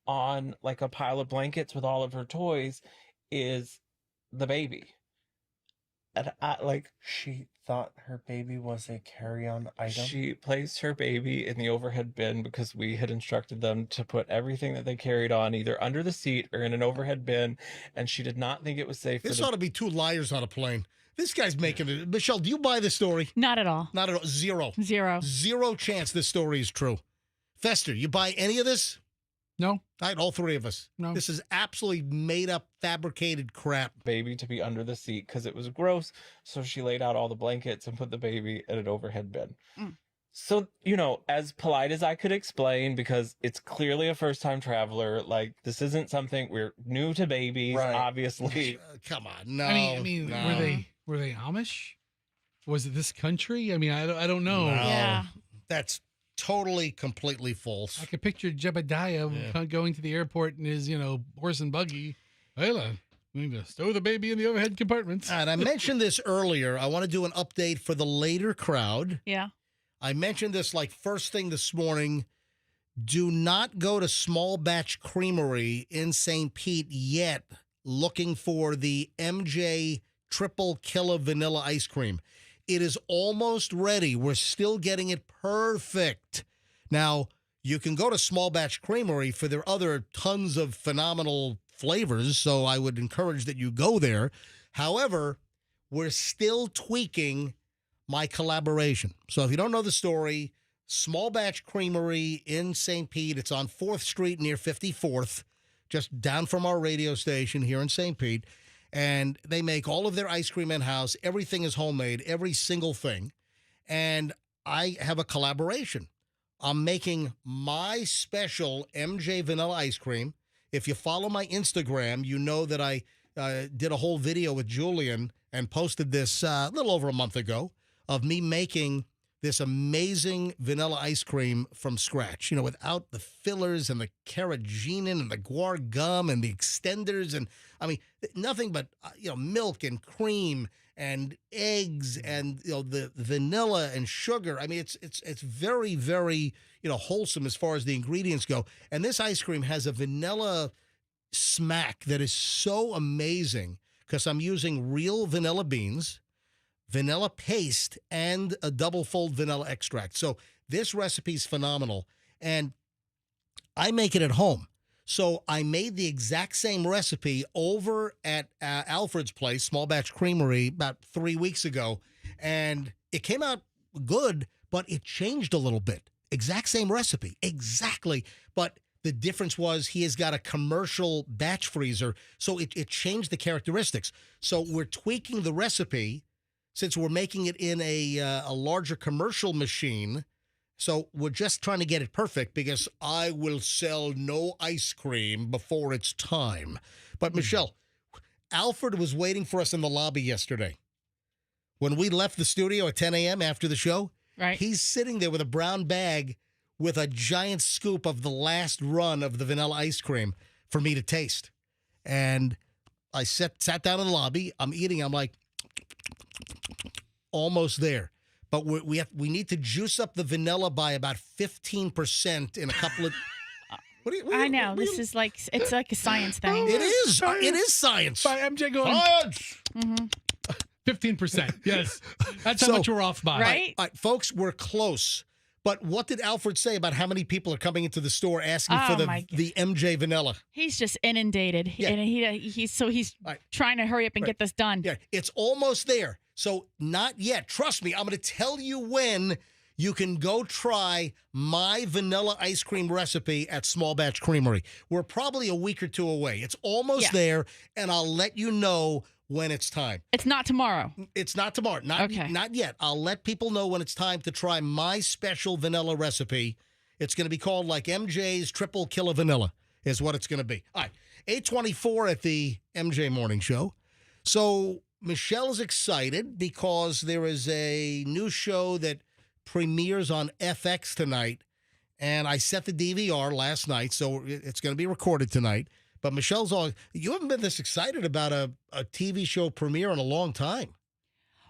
on like a pile of blankets with all of her toys is the baby. And she thought her baby was a carry-on item. She placed her baby in the overhead bin because we had instructed them to put everything that they carried on either under the seat or in an overhead bin, and she did not think it was safe. This ought to be 2 liars on a plane. This guy's making it. Michelle, do you buy this story? Not at all. Not at all. Zero. Zero chance this story is true. Fester, you buy any of this? No. All right, all 3 of us. No. This is absolutely made up, fabricated crap. Baby to be under the seat because it was gross. So she laid out all the blankets and put the baby in an overhead bin. So, as polite as I could explain, because it's clearly a first-time traveler, like, this isn't something, we're new to babies, obviously. Come on, no. I mean, no. were they Amish? Was it this country? I mean, I don't know. No, Yeah. that's totally, completely false. I could picture Jebediah going to the airport in his, horse and buggy. Well, I'm going to stow the baby in the overhead compartments. And I mentioned this earlier. I want to do an update for the later crowd. Yeah. I mentioned this like first thing this morning. Do not go to Small Batch Creamery in St. Pete yet looking for the MJ Triple Killer Vanilla Ice Cream. It is almost ready. We're still getting it perfect. Now, you can go to Small Batch Creamery for their other tons of phenomenal flavors, so I would encourage that you go there. However, we're still tweaking my collaboration. So if you don't know the story, Small Batch Creamery in St. Pete. It's on 4th Street near 54th, just down from our radio station here in St. Pete. And they make all of their ice cream in-house. Everything is homemade, every single thing. And I have a collaboration. I'm making my special MJ vanilla ice cream. If you follow my Instagram, you know that I did a whole video with Julian and posted this a little over a month ago of me making this amazing vanilla ice cream from scratch, without the fillers and the carrageenan and the guar gum and the extenders. And I mean, nothing but, milk and cream and eggs and, the vanilla and sugar. I mean, it's very, very, wholesome as far as the ingredients go. And this ice cream has a vanilla smack that is so amazing because I'm using real vanilla beans, vanilla paste, and a double-fold vanilla extract. So this recipe is phenomenal, and I make it at home. So I made the exact same recipe over at Alfred's place, Small Batch Creamery, about 3 weeks ago, and it came out good, but it changed a little bit. Exact same recipe, exactly, but the difference was he has got a commercial batch freezer, so it changed the characteristics. So we're tweaking the recipe since we're making it in a larger commercial machine. So we're just trying to get it perfect because I will sell no ice cream before it's time. But Michelle, Alfred was waiting for us in the lobby yesterday. When we left the studio at 10 a.m. after the show, right? He's sitting there with a brown bag with a giant scoop of the last run of the vanilla ice cream for me to taste. And I sat down in the lobby. I'm eating. I'm like, almost there. But we need to juice up the vanilla by about 15% in a couple of. I know this is like it's like a science thing. It is. It is science. By MJ going science. 15%. Yes, that's how much we're off by. Right, all right, folks, we're close. But what did Alfred say about how many people are coming into the store asking for the MJ vanilla? He's just inundated, and he's trying to hurry up and get this done. Yeah, it's almost there. So not yet. Trust me, I'm going to tell you when you can go try my vanilla ice cream recipe at Small Batch Creamery. We're probably a week or two away. It's almost there, and I'll let you know when it's time. It's not tomorrow. It's not tomorrow. Not yet. I'll let people know when it's time to try my special vanilla recipe. It's going to be called like MJ's Triple Killer Vanilla is what it's going to be. All right, 8:24 at the MJ Morning Show. So Michelle's excited because there is a new show that premieres on FX tonight, and I set the DVR last night, so it's going to be recorded tonight. But Michelle's all, you haven't been this excited about a TV show premiere in a long time.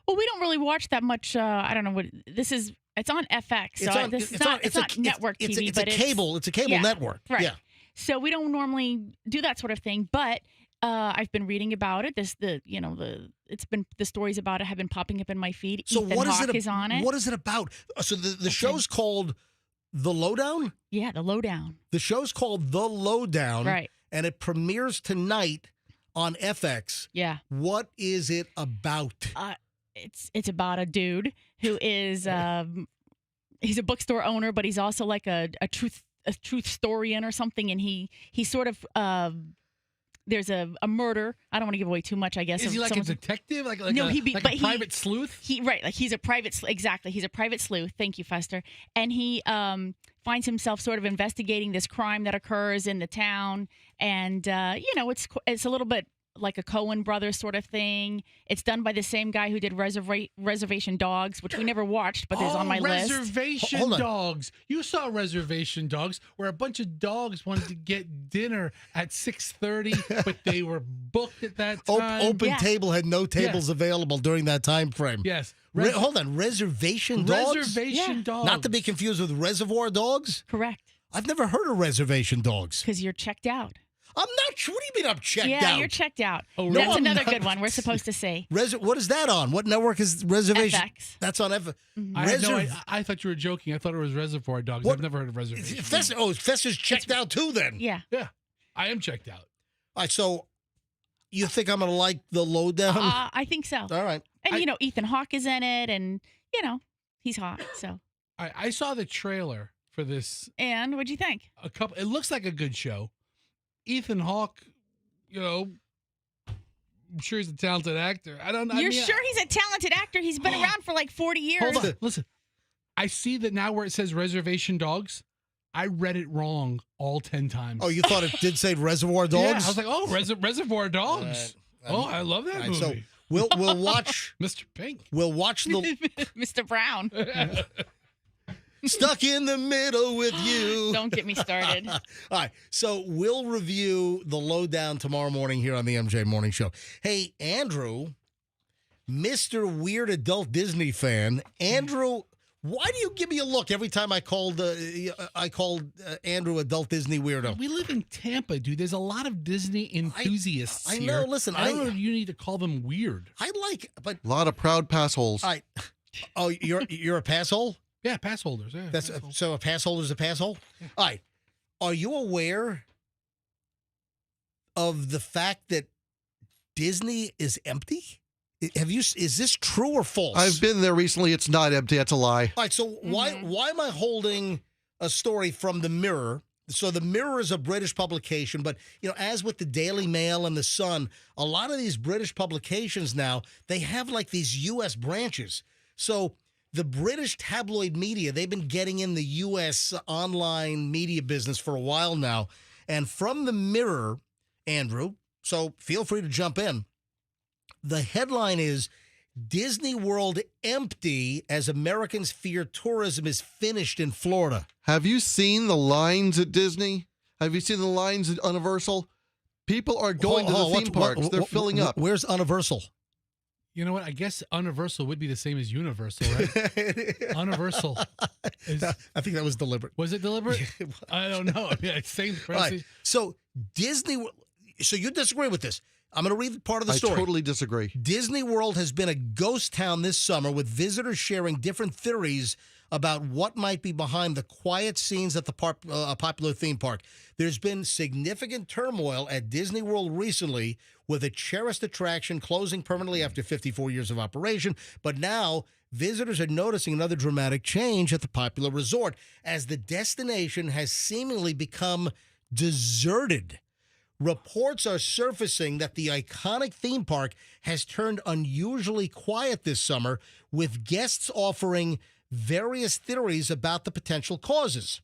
Well, we don't really watch that much. I don't know what this is. It's on FX. So it's not network TV, but it's a cable network. Right. Yeah. So we don't normally do that sort of thing, but I've been reading about it. The stories about it have been popping up in my feed. So Ethan what is Hawke it? Is on it. What is it about? So the show's called The Lowdown? Yeah, The Lowdown. The show's called The Lowdown. Right. And it premieres tonight on FX. Yeah. What is it about? It's about a dude who is he's a bookstore owner, but he's also like a truth historian or something, and he sort of there's a murder. I don't want to give away too much, I guess. Is he like a detective? Like no, a private sleuth? He's a private exactly. He's a private sleuth. Thank you, Fester. And he finds himself sort of investigating this crime that occurs in the town, and it's a little bit like a Coen Brothers sort of thing. It's done by the same guy who did Reservation Dogs, which we never watched, but is on my list. Reservation Dogs. You saw Reservation Dogs, where a bunch of dogs wanted to get dinner at 6:30, but they were booked at that time. Open Table had no tables available during that time frame. Yes. Hold on, Reservation Dogs? Reservation Dogs. Not to be confused with Reservoir Dogs? Correct. I've never heard of Reservation Dogs. Because you're checked out. I'm not sure. What do you mean I'm checked out? Yeah, you're checked out. Oh, That's no, another I'm not. good one we're supposed to say. What is that on? What network is Reservation? FX. That's on FX. I thought you were joking. I thought it was Reservoir Dogs. I've never heard of Reservation Dogs. Fesser's checked out too then. Yeah. Yeah. I am checked out. All right, so you think I'm going to like the lowdown? I think so. All right. And, Ethan Hawke is in it, and, he's hot, so. I saw the trailer for this. And what'd you think? It looks like a good show. Ethan Hawke, I'm sure he's a talented actor. You're sure he's a talented actor? He's been around for like 40 years. Hold on. Listen. I see that now where it says Reservation Dogs. I read it wrong all 10 times. Oh, you thought it did say Reservoir Dogs? Yeah, I was like, oh, Reservoir Dogs. I love that movie. So we'll watch Mr. Pink. We'll watch the Mr. Brown. Stuck in the middle with you. Don't get me started. All right. So we'll review the lowdown tomorrow morning here on the MJ Morning Show. Hey, Andrew, Mr. Weird Adult Disney fan. Andrew, why do you give me a look every time I called Andrew Adult Disney Weirdo? We live in Tampa, dude. There's a lot of Disney enthusiasts I here. know. Listen, I don't know if you need to call them weird. But a lot of proud pass holes. Oh, you're a pass hole? Yeah, pass holders. Yeah, so a pass holder is a pass hole? Yeah. All right. Are you aware of the fact that Disney is empty? Is this true or false? I've been there recently. It's not empty. That's a lie. All right. So why am I holding a story from the Mirror? So the Mirror is a British publication, but as with the Daily Mail and the Sun, a lot of these British publications now, they have like these U.S. branches. So the British tabloid media, they've been getting in the U.S. online media business for a while now. And from the Mirror, Andrew, so feel free to jump in. The headline is, Disney World empty as Americans fear tourism is finished in Florida. Have you seen the lines at Disney? Have you seen the lines at Universal? People are going to the theme parks. They're filling up. Where's Universal? You know what? I guess Universal would be the same as Universal, right? Universal. I think that was deliberate. Was it deliberate? I don't know. Yeah, same. Right. So Disney. So you disagree with this? I'm going to read part of the story. I totally disagree. Disney World has been a ghost town this summer, with visitors sharing different theories about what might be behind the quiet scenes at the popular theme park. There's been significant turmoil at Disney World recently, with a cherished attraction closing permanently after 54 years of operation. But now visitors are noticing another dramatic change at the popular resort, as the destination has seemingly become deserted. Reports are surfacing that the iconic theme park has turned unusually quiet this summer, with guests offering various theories about the potential causes.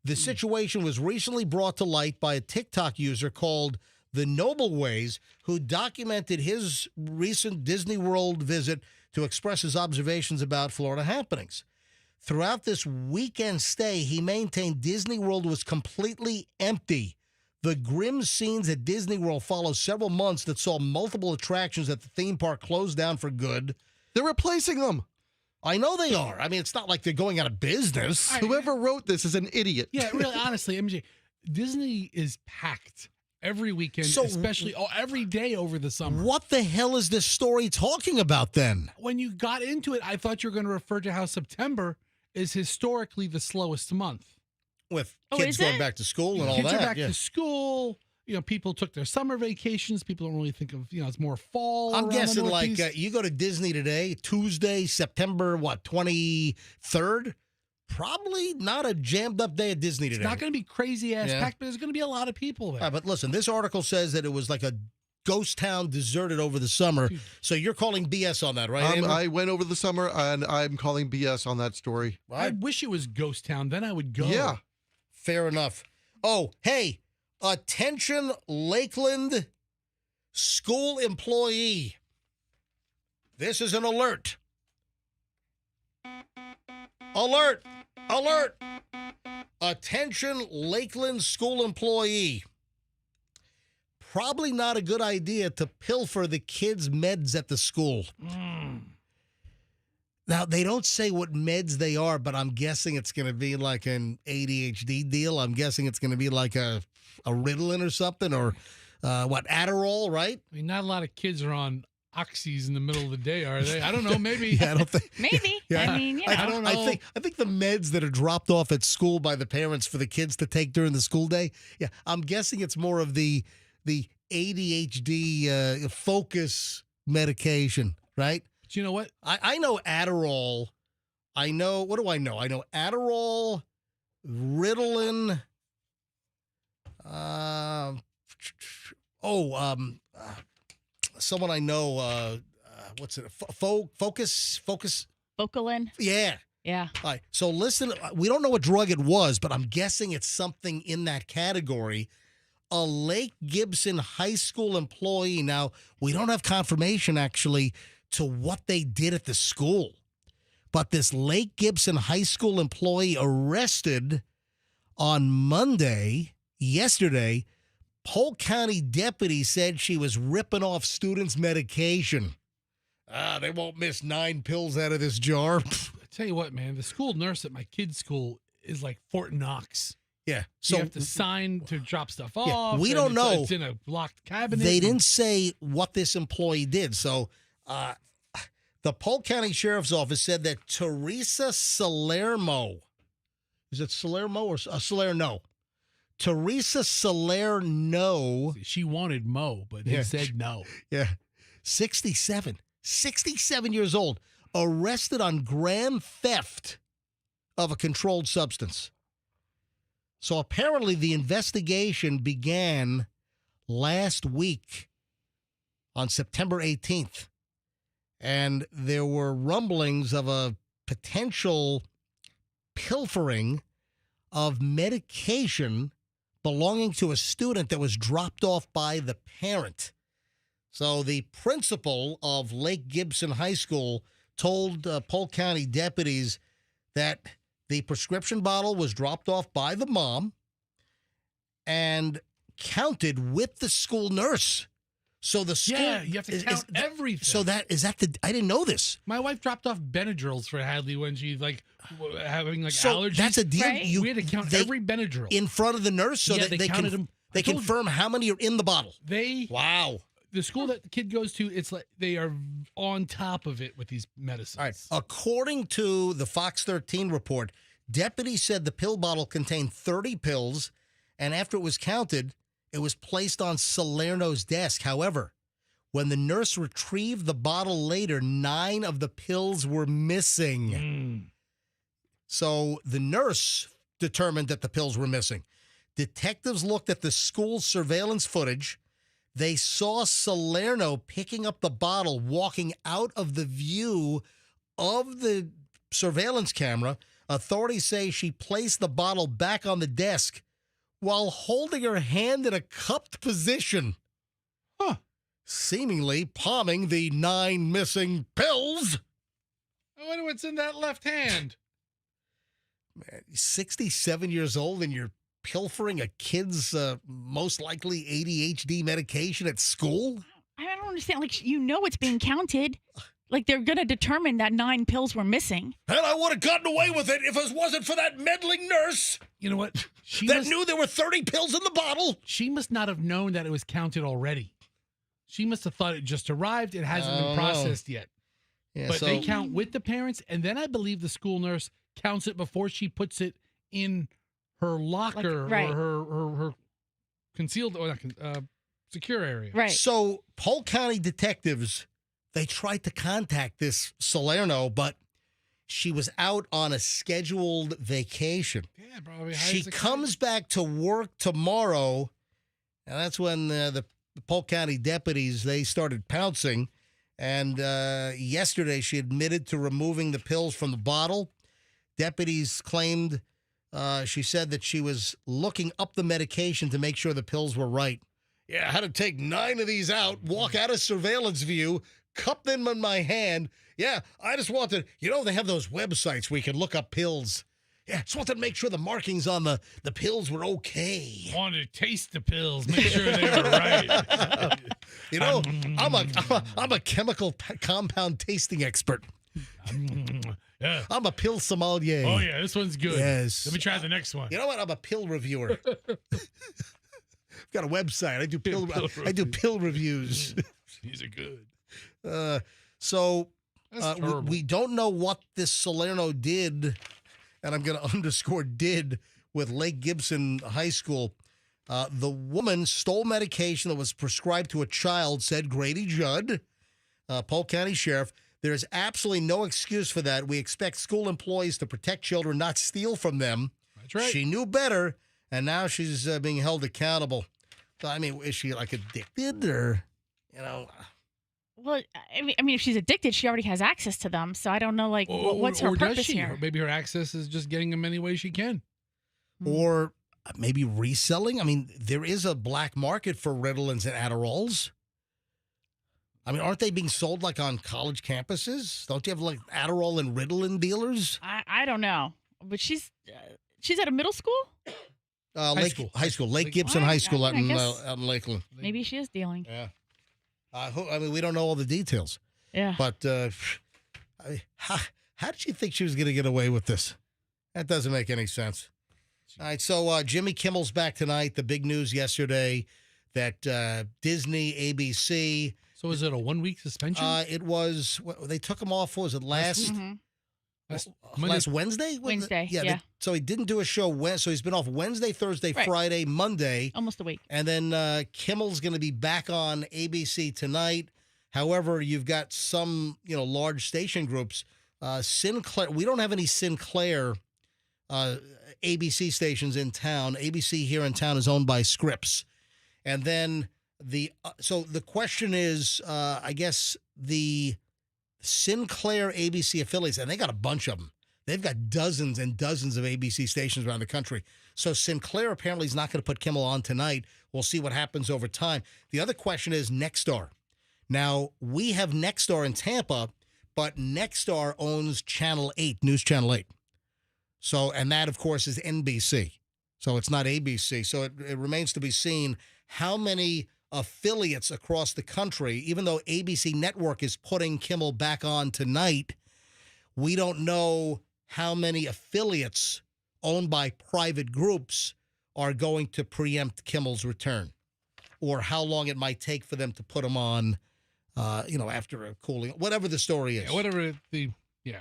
The situation was recently brought to light by a TikTok user called The Noble Ways, who documented his recent Disney World visit to express his observations about Florida happenings. Throughout this weekend stay, he maintained Disney World was completely empty. The grim scenes at Disney World follow several months that saw multiple attractions at the theme park close down for good. They're replacing them. I know they are. I mean, it's not like they're going out of business. Whoever wrote this is an idiot. Yeah, really, honestly, MJ, Disney is packed every weekend, especially every day over the summer. What the hell is this story talking about then? When you got into it, I thought you were going to refer to how September is historically the slowest month. With kids going back to school and all that. Kids are back to school. People took their summer vacations. People don't really think of, it's more fall. I'm guessing you go to Disney today, Tuesday, September, 23rd? Probably not a jammed up day at Disney today. It's not going to be crazy ass packed, but there's going to be a lot of people there. But listen, this article says that it was like a ghost town deserted over the summer. So you're calling BS on that, right? I went over the summer, and I'm calling BS on that story. I wish it was ghost town. Then I would go. Yeah. Fair enough. Oh, hey, attention, Lakeland School employee. This is an alert. Alert! Alert! Attention, Lakeland school employee. Probably not a good idea to pilfer the kids' meds at the school. Now, they don't say what meds they are, but I'm guessing it's going to be like an ADHD deal. I'm guessing it's going to be like a Ritalin or something, or Adderall, right? I mean, not a lot of kids are on oxys in the middle of the day, are they? I don't know. Maybe. Yeah, I don't think. Maybe. Yeah. I mean, I don't know. I think the meds that are dropped off at school by the parents for the kids to take during the school day. Yeah, I'm guessing it's more of the ADHD focus medication, right? But you know what? I know Adderall. I know, what do I know? I know Adderall, Ritalin. Someone I know. What's it? Focus. Vocalin. Yeah. Yeah. All right. So listen, we don't know what drug it was, but I'm guessing it's something in that category. A Lake Gibson High School employee. Now, we don't have confirmation actually to what they did at the school, but this Lake Gibson High School employee arrested on Monday, yesterday. Polk County deputies said she was ripping off students' medication. They won't miss 9 pills out of this jar. I tell you what, man, the school nurse at my kid's school is like Fort Knox. Yeah. So you have to sign to drop stuff Yeah, off. we don't know. It's in a locked cabinet. They didn't say what this employee did. So the Polk County Sheriff's Office said that Teresa Salerno, is it Salerno or Salerno? Teresa Salerno. She wanted Mo, but they said no. Yeah. 67 years old, arrested on grand theft of a controlled substance. So apparently the investigation began last week on September 18th. And there were rumblings of a potential pilfering of medication belonging to a student that was dropped off by the parent. So the principal of Lake Gibson High School told Polk County deputies that the prescription bottle was dropped off by the mom and counted with the school nurse. So the school, yeah, you have to count everything. So I didn't know this. My wife dropped off Benadryls for Hadley when she's like having like So allergies. that's a deal. Right? We had to count every Benadryl in front of the nurse, so that they counted can them. they confirm how many are in the bottle. Wow. The school that the kid goes to, it's like they are on top of it with these medicines. All right. According to the Fox 13 report, deputies said the pill bottle contained 30 pills, and after it was counted, it was placed on Salerno's desk. However, when the nurse retrieved the bottle later, 9 of the pills were missing. So the nurse determined that the pills were missing. Detectives looked at the school's surveillance footage. They saw Salerno picking up the bottle, walking out of the view of the surveillance camera. Authorities say she placed the bottle back on the desk while holding her hand in a cupped position, seemingly palming the 9 missing pills. I wonder what's in that left hand. Man, 67 years old and you're pilfering a kid's most likely ADHD medication at school? I don't understand. Like, it's being counted. Like, they're going to determine that 9 pills were missing. And I would have gotten away with it if it wasn't for that meddling nurse. You know what? She knew there were 30 pills in the bottle. She must not have known that it was counted already. She must have thought it just arrived. It hasn't been processed yet. Yeah, but they count with the parents, and then I believe the school nurse counts it before she puts it in her locker or her concealed or secure area. Right. So Polk County detectives, they tried to contact this Salerno, but she was out on a scheduled vacation. Yeah, probably. She comes back to work tomorrow, and that's when the Polk County deputies, they started pouncing. And yesterday she admitted to removing the pills from the bottle. Deputies claimed she said that she was looking up the medication to make sure the pills were right. Yeah, I had to take 9 of these out, walk out of surveillance view, cup them in my hand. Yeah, I just wanted, they have those websites where you can look up pills. Yeah, just wanted to make sure the markings on the pills were okay. Wanted to taste the pills, make sure they were right. I'm a chemical compound tasting expert. Yeah. I'm a pill sommelier. Oh, yeah, this one's good. Yes. Let me try the next one. You know what? I'm a pill reviewer. I've got a website. I do pill reviews. These are good. So That's terrible. we don't know what this Salerno did, and I'm going to underscore did, with Lake Gibson High School. The woman stole medication that was prescribed to a child, said Grady Judd, Polk County Sheriff. There's absolutely no excuse for that. We expect school employees to protect children, not steal from them. That's right. She knew better, and now she's being held accountable. So, I mean, is she like addicted or, Well, I mean, if she's addicted, she already has access to them. So I don't know, what's her or does purpose she? here? Or maybe her access is just getting them any way she can. Or maybe reselling? I mean, there is a black market for Ritalins and Adderalls. I mean, aren't they being sold on college campuses? Don't you have Adderall and Ritalin dealers? I don't know, but she's at a middle school. High school, Lake Gibson High School out in Lakeland. Maybe she is dealing. Yeah. I mean, we don't know all the details. Yeah. But how did she think she was going to get away with this? That doesn't make any sense. All right, so Jimmy Kimmel's back tonight. The big news yesterday that Disney, ABC. So is it a 1-week suspension? It was. They took him off. What was it last? Last Wednesday? Wednesday. Yeah. So he didn't do a show. So he's been off Wednesday, Thursday, Friday, Monday. Almost a week. And then Kimmel's going to be back on ABC tonight. However, you've got some, large station groups. Sinclair. We don't have any Sinclair ABC stations in town. ABC here in town is owned by Scripps. And then so the question is, I guess the Sinclair ABC affiliates, and they got a bunch of them. They've got dozens and dozens of ABC stations around the country. So Sinclair apparently is not going to put Kimmel on tonight. We'll see what happens over time. The other question is Nexstar. Now, we have Nexstar in Tampa, but Nexstar owns Channel 8, News Channel 8. So, and that, of course, is NBC. So it's not ABC. So it remains to be seen how many affiliates across the country, even though ABC Network is putting Kimmel back on tonight, we don't know how many affiliates owned by private groups are going to preempt Kimmel's return, or how long it might take for them to put him on, after a cooling, whatever the story is. Yeah,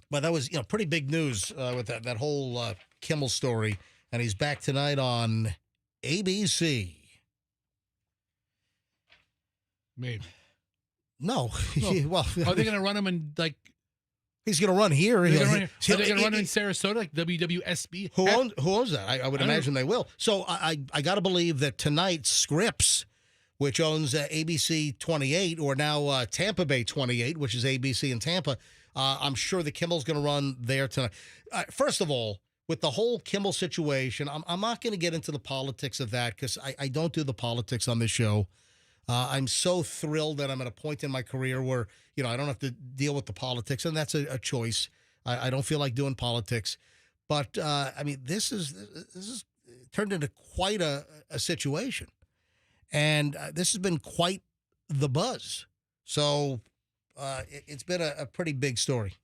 But that was, pretty big news with that whole Kimmel story, and he's back tonight on ABC. Maybe. No. Well, are they going to run him in He's going to run here. Are they going to run him in Sarasota, like WWSB? Who owns that? I would imagine they will. So I got to believe that tonight Scripps, which owns ABC 28, or now Tampa Bay 28, which is ABC in Tampa, I'm sure the Kimmel's going to run there tonight. First of all, with the whole Kimmel situation, I'm not going to get into the politics of that because I don't do the politics on this show. I'm so thrilled that I'm at a point in my career where, I don't have to deal with the politics, and that's a choice. I don't feel like doing politics. But, this is turned into quite a situation. And this has been quite the buzz. So it's been a pretty big story.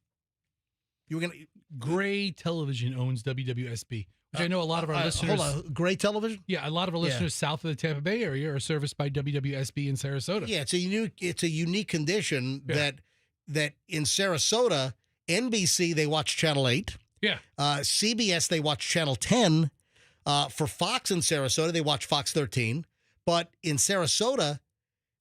Gray Television owns WWSB. Which I know a lot of our listeners. Hold on, Gray Television? Yeah, a lot of our listeners south of the Tampa Bay area are serviced by WWSB in Sarasota. Yeah, it's a unique condition that in Sarasota, NBC they watch Channel 8. Yeah. CBS they watch Channel 10. For Fox in Sarasota they watch Fox 13. But in Sarasota,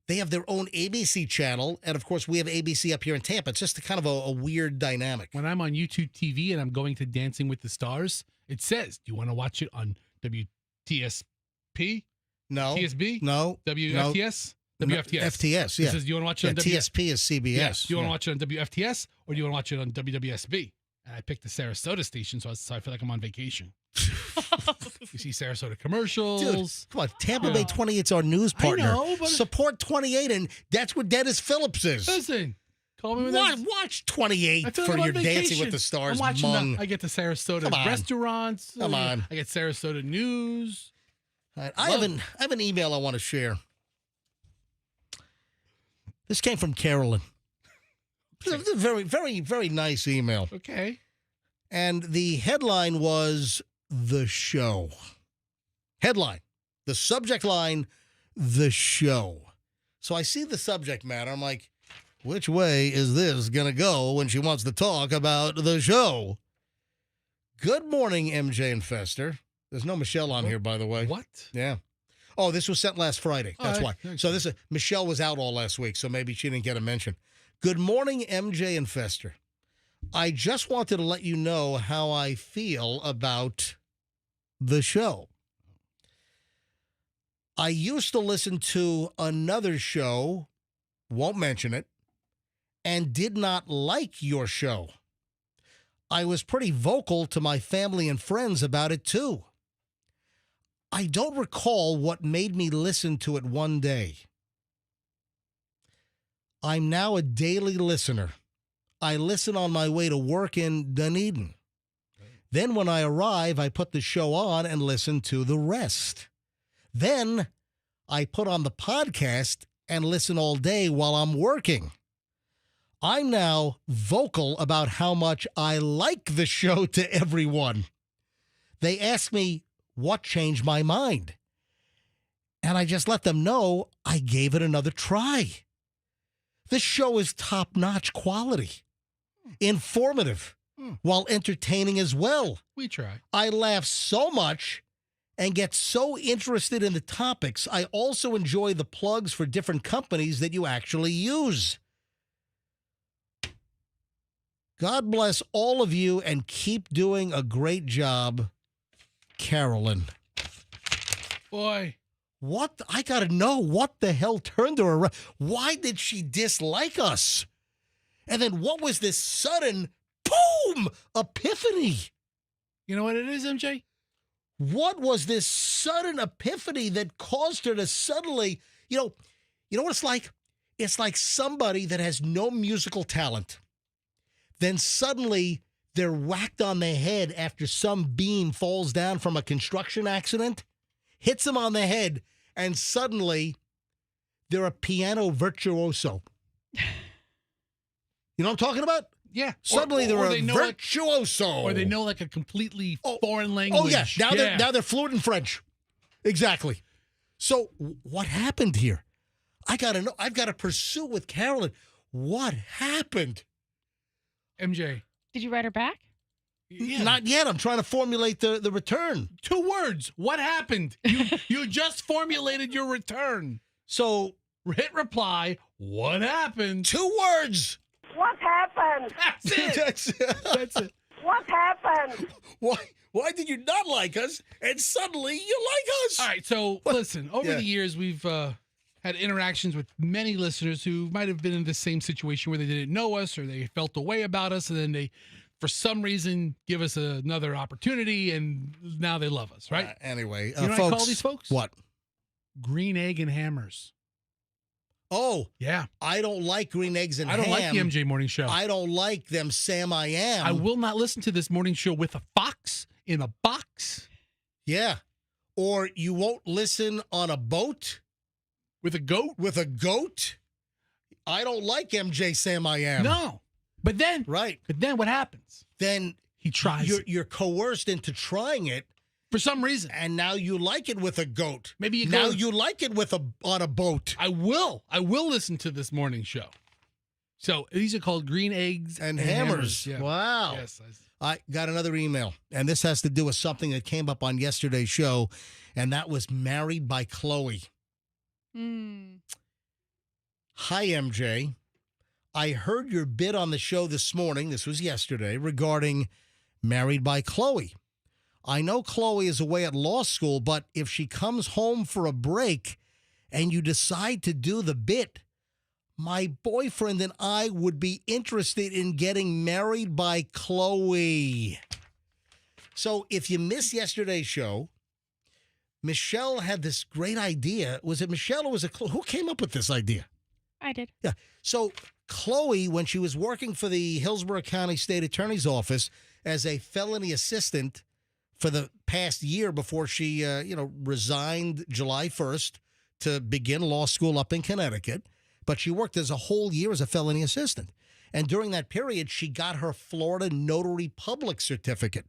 they have their own ABC channel, and of course we have ABC up here in Tampa. It's just kind of a weird dynamic. When I'm on YouTube TV and I'm going to Dancing with the Stars, it says, do you want to watch it on WTSP? No. TSB? No. WFTS? No. WFTS. FTS, yeah. It says, do you want to watch it on TSP is CBS. Yes. Do you want to watch it on WFTS or do you want to watch it on WWSB? And I picked the Sarasota station, so I feel like I'm on vacation. You see Sarasota commercials. Dude, come on. Tampa Bay 28's our news partner. I know, but support 28, and that's what Dennis Phillips is. Listen, call me when watch 28 for your Dancing with the Stars. I'm watching mung. I get to Sarasota restaurants. Come on. I get Sarasota news. Right, I have an email I want to share. This came from Carolyn. It's a very, very, very nice email. Okay. And the headline was The Show. Headline. The subject line, The Show. So I see the subject matter. I'm like, which way is this going to go when she wants to talk about the show? Good morning, MJ and Fester. There's no Michelle on here, by the way. What? Yeah. Oh, this was sent last Friday. That's why. Okay. So Michelle was out all last week, so maybe she didn't get a mention. Good morning, MJ and Fester. I just wanted to let you know how I feel about the show. I used to listen to another show, won't mention it, and did not like your show. I was pretty vocal to my family and friends about it, too. I don't recall what made me listen to it one day. I'm now a daily listener. I listen on my way to work in Dunedin. Then when I arrive, I put the show on and listen to the rest. Then I put on the podcast and listen all day while I'm working. I'm now vocal about how much I like the show to everyone. They ask me what changed my mind. And I just let them know I gave it another try. This show is top-notch quality, informative, while entertaining as well. We try. I laugh so much and get so interested in the topics. I also enjoy the plugs for different companies that you actually use. God bless all of you and keep doing a great job, Carolyn. Boy. What? I got to know what the hell turned her around. Why did she dislike us? And then what was this sudden, boom, epiphany? You know what it is, MJ? What was this sudden epiphany that caused her to suddenly, you know what it's like? It's like somebody that has no musical talent. Then suddenly they're whacked on the head after some beam falls down from a construction accident, hits them on the head, and suddenly they're a piano virtuoso. You know what I'm talking about? Yeah. Suddenly they're a virtuoso. Or they know like a completely foreign language. Oh, yeah. Now they're fluent in French. Exactly. So what happened here? I got to know. I've got to pursue with Carolyn. What happened? MJ. Did you write her back? Yeah. Not yet. I'm trying to formulate the return. 2 words. What happened? You just formulated your return. So hit reply. What happened? 2 words. What happened? That's it. That's it. What happened? Why did you not like us and suddenly you like us? All right. So listen, over the years, we've had interactions with many listeners who might have been in the same situation where they didn't know us or they felt a way about us, and then they, for some reason, give us another opportunity, and now they love us, right? Anyway, you know folks, what I call these folks? What? Green egg and hammers. Oh. Yeah. I don't like green eggs and ham. I don't like the MJ Morning Show. I don't like them Sam I Am. I will not listen to this morning show with a fox in a box. Yeah. Or you won't listen on a boat. With a goat? With a goat? I don't like MJ Sam I Am. No. But then, right. But then what happens? Then he tries. You're coerced into trying it for some reason, and now you like it with a goat. Maybe you like it with on a boat. I will listen to this morning show. So these are called green eggs and hammers. Yeah. Wow. Yes. I got another email, and this has to do with something that came up on yesterday's show, and that was Married by Chloe. Hi, MJ. I heard your bit on the show this morning, this was yesterday, regarding Married by Chloe. I know Chloe is away at law school, but if she comes home for a break and you decide to do the bit, my boyfriend and I would be interested in getting married by Chloe. So if you missed yesterday's show, Michelle had this great idea. Was it Michelle or was it Chloe? Who came up with this idea? I did. Yeah. So Chloe, when she was working for the Hillsborough County State Attorney's Office as a felony assistant for the past year before she, resigned July 1st to begin law school up in Connecticut, but she worked as a whole year as a felony assistant. And during that period, she got her Florida Notary Public certificate.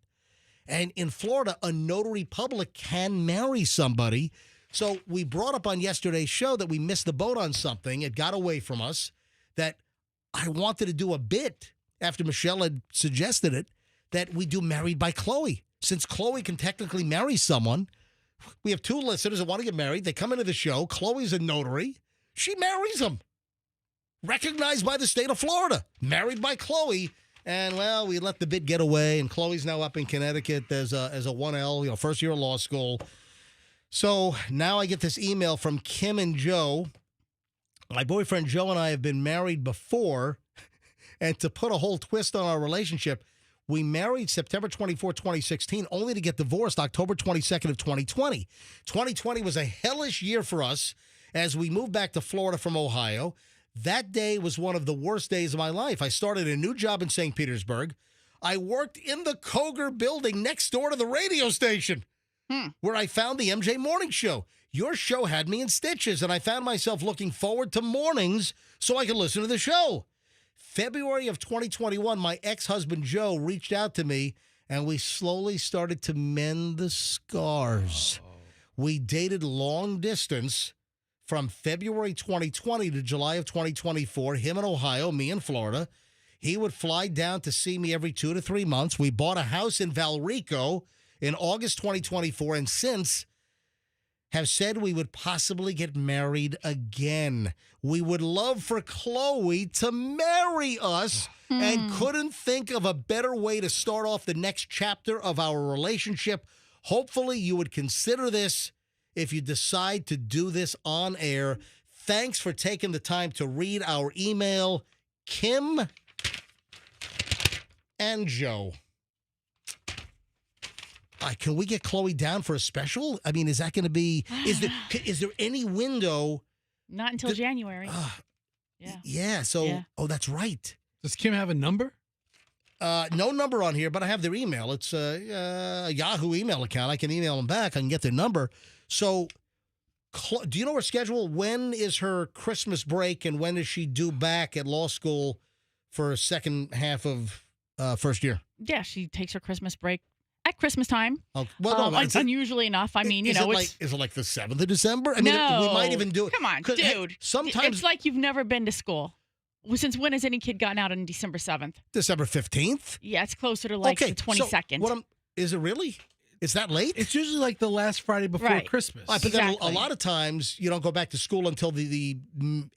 And in Florida, a notary public can marry somebody. So we brought up on yesterday's show that we missed the boat on something. It got away from us that I wanted to do a bit after Michelle had suggested it, that we do Married by Chloe. Since Chloe can technically marry someone, we have 2 listeners that want to get married. They come into the show. Chloe's a notary. She marries them. Recognized by the state of Florida. Married by Chloe. And, well, we let the bid get away, and Chloe's now up in Connecticut as a 1L, first year of law school. So now I get this email from Kim and Joe. My boyfriend Joe and I have been married before, and to put a whole twist on our relationship, we married September 24, 2016, only to get divorced October 22nd of 2020. 2020 was a hellish year for us as we moved back to Florida from Ohio. That day was one of the worst days of my life. I started a new job in St. Petersburg. I worked in the Koger building next door to the radio station where I found the MJ Morning Show. Your show had me in stitches, and I found myself looking forward to mornings so I could listen to the show. February of 2021, my ex-husband Joe reached out to me, and we slowly started to mend the scars. We dated long distance from February 2020 to July of 2024, him in Ohio, me in Florida. He would fly down to see me every 2 to 3 months. We bought a house in Valrico in August 2024, and since have said we would possibly get married again. We would love for Chloe to marry us and couldn't think of a better way to start off the next chapter of our relationship. Hopefully you would consider this if you decide to do this on air. Thanks for taking the time to read our email, Kim and Joe. Can we get Chloe down for a special? I mean, is that going to be, is there any window? Not until January. Yeah. So, oh, that's right. Does Kim have a number? No number on here, but I have their email. It's a Yahoo email account. I can email them back. I can get their number. So, do you know her schedule? When is her Christmas break, and when is she due back at law school for second half of first year? Yeah, she takes her Christmas break at Christmas time. Oh, well, no, unusually enough. I mean, is it like the 7th of December? I mean, no. We might even do it. Come on, dude. Sometimes it's like you've never been to school. Since when has any kid gotten out on December 7th? December 15th? Yeah, it's closer to the 22nd. So is it really? Is that late? It's usually like the last Friday before Christmas. But then a lot of times you don't go back to school until the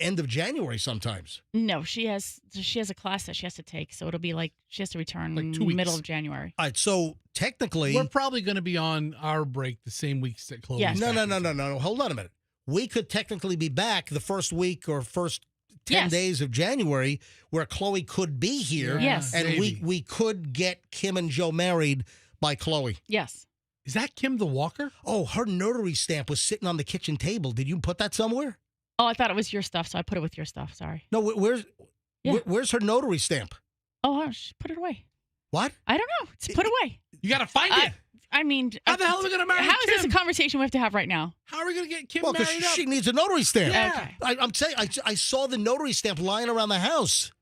end of January sometimes. No, she has a class that she has to take, so it'll be like she has to return like 2 weeks. Middle of January. All right, so technically we're probably going to be on our break the same weeks that Chloe's Yes. No. Hold on a minute. We could technically be back the first week or first 10 days of January where Chloe could be here. Yes. And we could get Kim and Joe married by Chloe. Yes. Is that Kim the Walker? Oh, her notary stamp was sitting on the kitchen table. Did you put that somewhere? Oh, I thought it was your stuff, so I put it with your stuff. Sorry. No, where's her notary stamp? Oh, put it away. What? I don't know. It's put away. You got to find it. I mean, how the hell are we going to marry How Kim? is this a conversation we have to have right now? How are we going to get Kim Well, because married up? she needs a notary stamp. Yeah. Okay. I'm saying I saw the notary stamp lying around the house.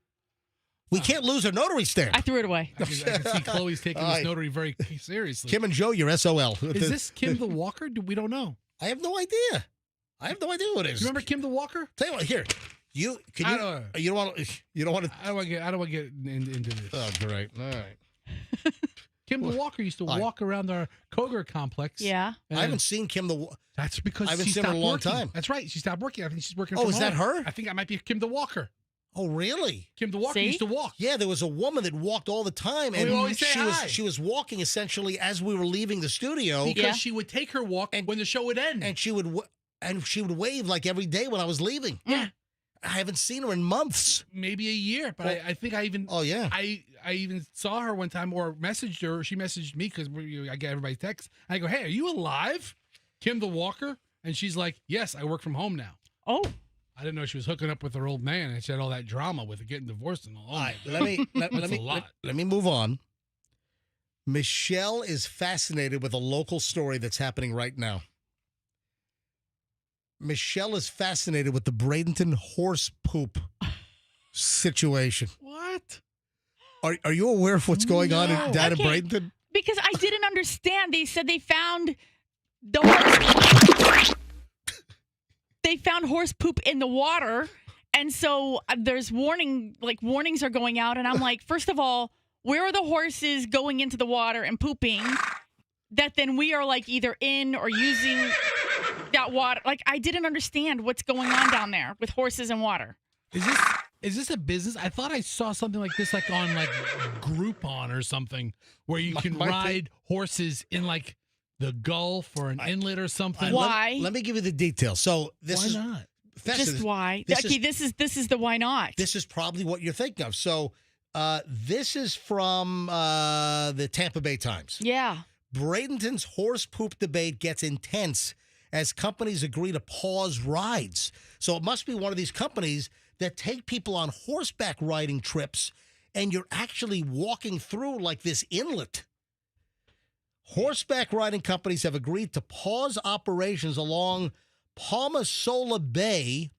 We can't lose her notary stamp. I threw it away. I can see Chloe's taking this notary very seriously. Kim and Joe, you're SOL. Is this Kim the Walker? We don't know. I have no idea. I have no idea what it is. Do you remember Kim the Walker? Tell you what, here. You don't want to. I don't want to get into this. Oh, great. All right. Kim the Walker used to walk around our Koger complex. Yeah. I haven't seen Kim the Walker. That's because I haven't she seen her stopped in a long working. time. That's right. She stopped working. I think she's working Oh, from is that home. her? I think that might be Kim the Walker. Oh, really? Kim the Walker used to walk. Yeah, there was a woman that walked all the time, and we always say hi. she was walking essentially as we were leaving the studio because she would take her walk when the show would end, and she would wave like every day when I was leaving. Yeah. I haven't seen her in months. Maybe a year, but I think I even. Oh yeah. I even saw her one time or messaged her. Or she messaged me because I get everybody's text. I go, "Hey, are you alive, Kim the Walker?" And she's like, "Yes, I work from home now." Oh. I didn't know she was hooking up with her old man, and she had all that drama with getting divorced and all. All right, let me move on. Michelle is fascinated with a local story that's happening right now. Michelle is fascinated with the Bradenton horse poop situation. What? Are you aware of what's going on down in Bradenton? Because I didn't understand. They said they found the horse. They found horse poop in the water, and so there's warnings are going out, and I'm like, first of all, where are the horses going into the water and pooping that then we are like either in or using that water? Like, I didn't understand what's going on down there with horses and water. Is this a business? I thought I saw something like this like on like Groupon or something where you can ride horses in like the Gulf or an inlet or something. Why? Let me give you the details. So this is why not? Just why? This is the why not. This is probably what you're thinking of. So this is from the Tampa Bay Times. Yeah. Bradenton's horse poop debate gets intense as companies agree to pause rides. So it must be one of these companies that take people on horseback riding trips, and you're actually walking through like this inlet. Horseback riding companies have agreed to pause operations along Palmasola Bay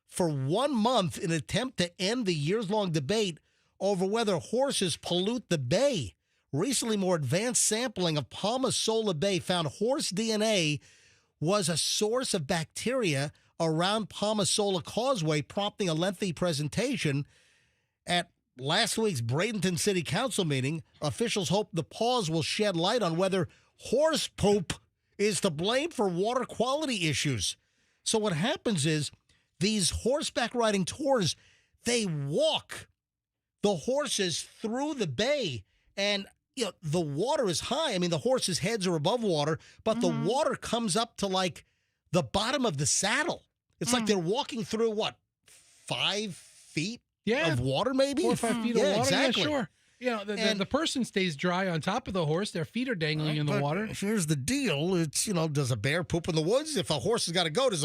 for 1 month in an attempt to end the years-long debate over whether horses pollute the bay. Recently, more advanced sampling of Palmasola Bay found horse DNA was a source of bacteria around Palmasola Causeway, prompting a lengthy presentation at last week's Bradenton City Council meeting. Officials hope the pause will shed light on whether horse poop is to blame for water quality issues. So what happens is these horseback riding tours, they walk the horses through the bay, and the water is high. I mean, the horses' heads are above water, but the water comes up to like the bottom of the saddle. It's like they're walking through 5 feet of water, maybe 4 or 5 feet of water. Exactly. Yeah, sure. The person stays dry on top of the horse. Their feet are dangling in the water. Here's the deal: it's does a bear poop in the woods? If a horse has got to go, does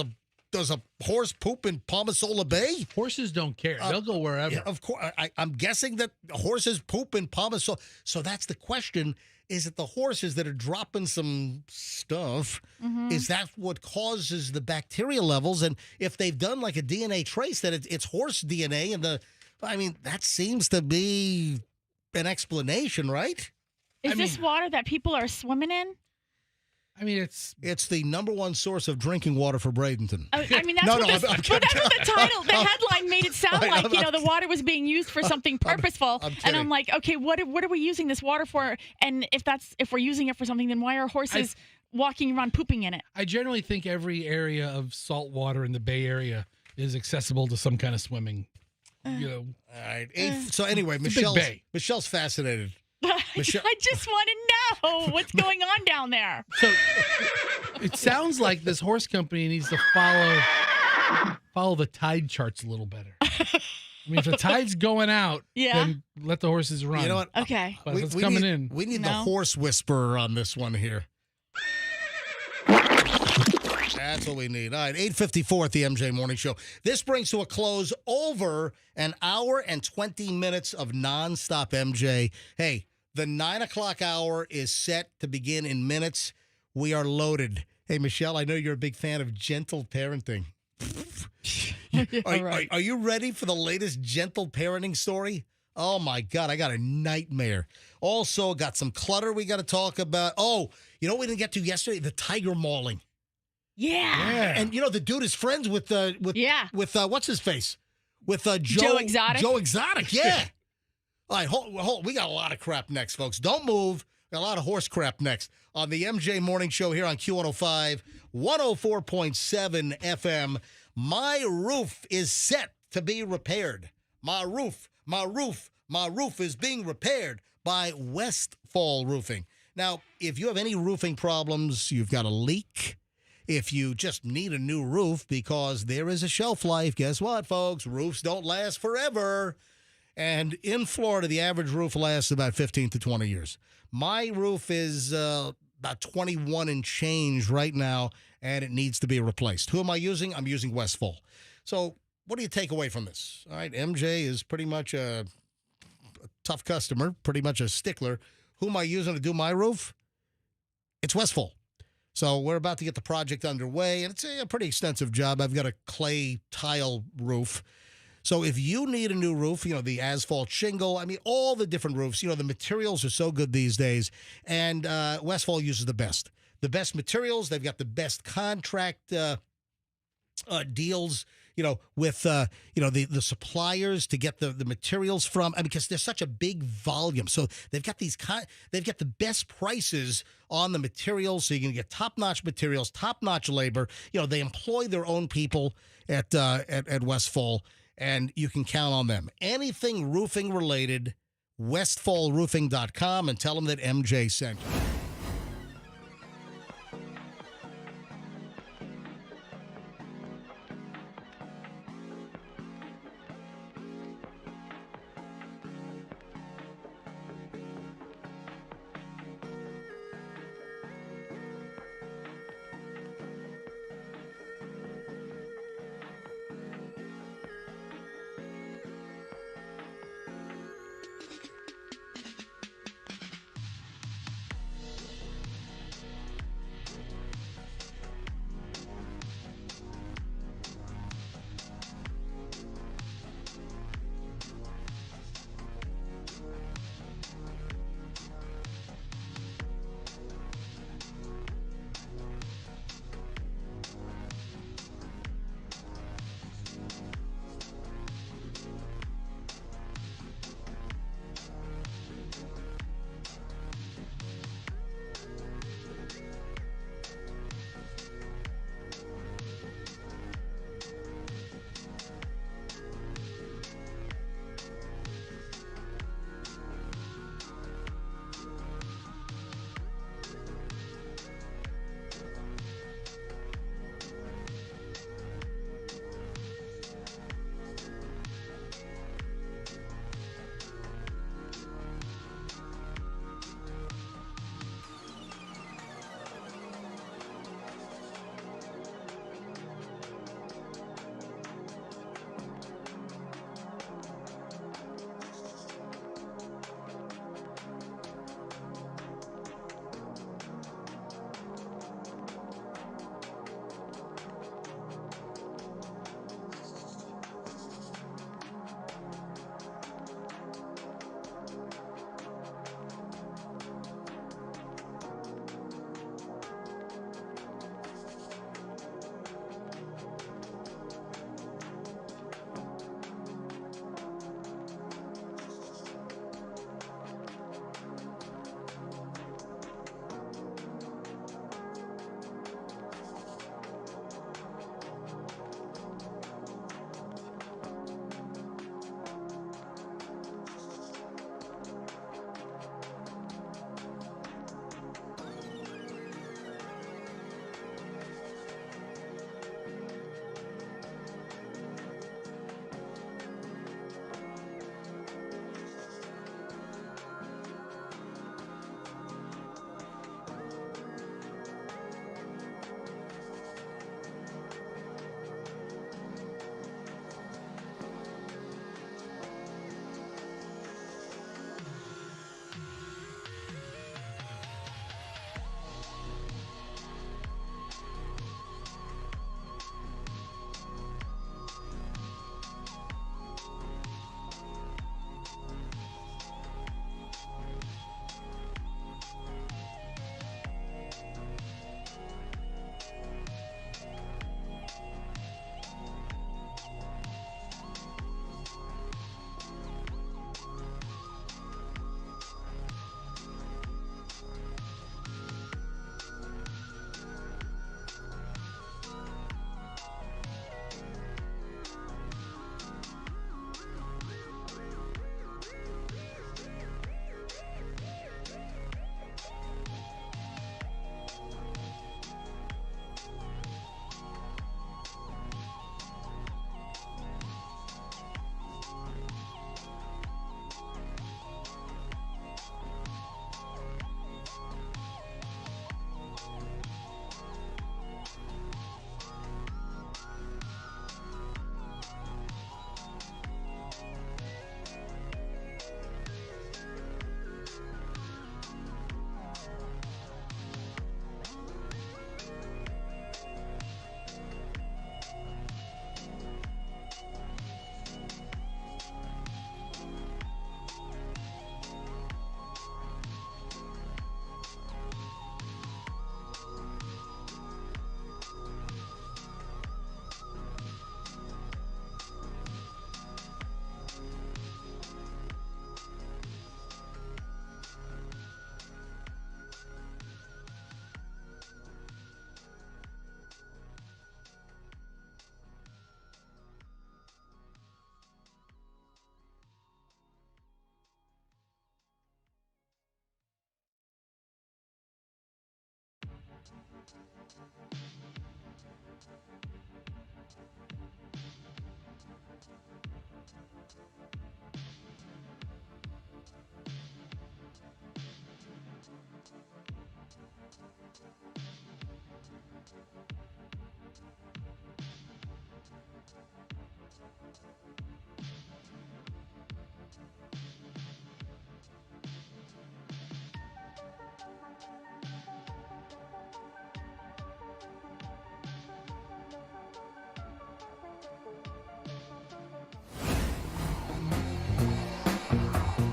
a horse poop in Palmasola Bay? Horses don't care; they'll go wherever. Yeah, of course, I'm guessing that horses poop in Palmasola. So that's the question: is it the horses that are dropping some stuff? Is that what causes the bacteria levels? And if they've done like a DNA trace that it's horse DNA, that seems to be an explanation, right? Is this water that people are swimming in? I mean, it's the number one source of drinking water for Bradenton. That's what the title, the headline made it sound like. The water was being used for something purposeful, and I'm like, okay, what are we using this water for? And if we're using it for something, then why are horses walking around pooping in it? I generally think every area of salt water in the Bay Area is accessible to some kind of swimming. All right. So anyway, Michelle's fascinated. I just want to know what's going on down there. So it sounds like this horse company needs to follow the tide charts a little better. I mean, if the tide's going out, then let the horses run. You know what? Okay. But if it's coming in. We need the horse whisperer on this one here. That's what we need. All right, 8:54 at the MJ Morning Show. This brings to a close over an hour and 20 minutes of nonstop MJ. Hey, the 9 o'clock hour is set to begin in minutes. We are loaded. Hey, Michelle, I know you're a big fan of gentle parenting. Are you ready for the latest gentle parenting story? Oh, my God, I got a nightmare. Also, got some clutter we got to talk about. Oh, you know what we didn't get to yesterday? The tiger mauling. Yeah. And the dude is friends with what's his face? With Joe Exotic. Joe Exotic, yeah. All right, hold. We got a lot of crap next, folks. Don't move. Got a lot of horse crap next on the MJ Morning Show here on Q105, 104.7 FM. My roof is set to be repaired. My roof is being repaired by Westfall Roofing. Now, if you have any roofing problems, you've got a leak, if you just need a new roof because there is a shelf life, guess what, folks? Roofs don't last forever. And in Florida, the average roof lasts about 15 to 20 years. My roof is about 21 and change right now, and it needs to be replaced. Who am I using? I'm using Westfall. So what do you take away from this? All right, MJ is pretty much a tough customer, pretty much a stickler. Who am I using to do my roof? It's Westfall. So we're about to get the project underway, and it's a pretty extensive job. I've got a clay tile roof. So if you need a new roof, the asphalt shingle, all the different roofs, the materials are so good these days, and Westfall uses the best. The best materials. They've got the best contract deals, with, the suppliers to get the materials from, because there's such a big volume. So they've got they've got the best prices on the materials. So you can get top-notch materials, top-notch labor. They employ their own people at Westfall, and you can count on them. Anything roofing related, westfallroofing.com, and tell them that MJ sent you.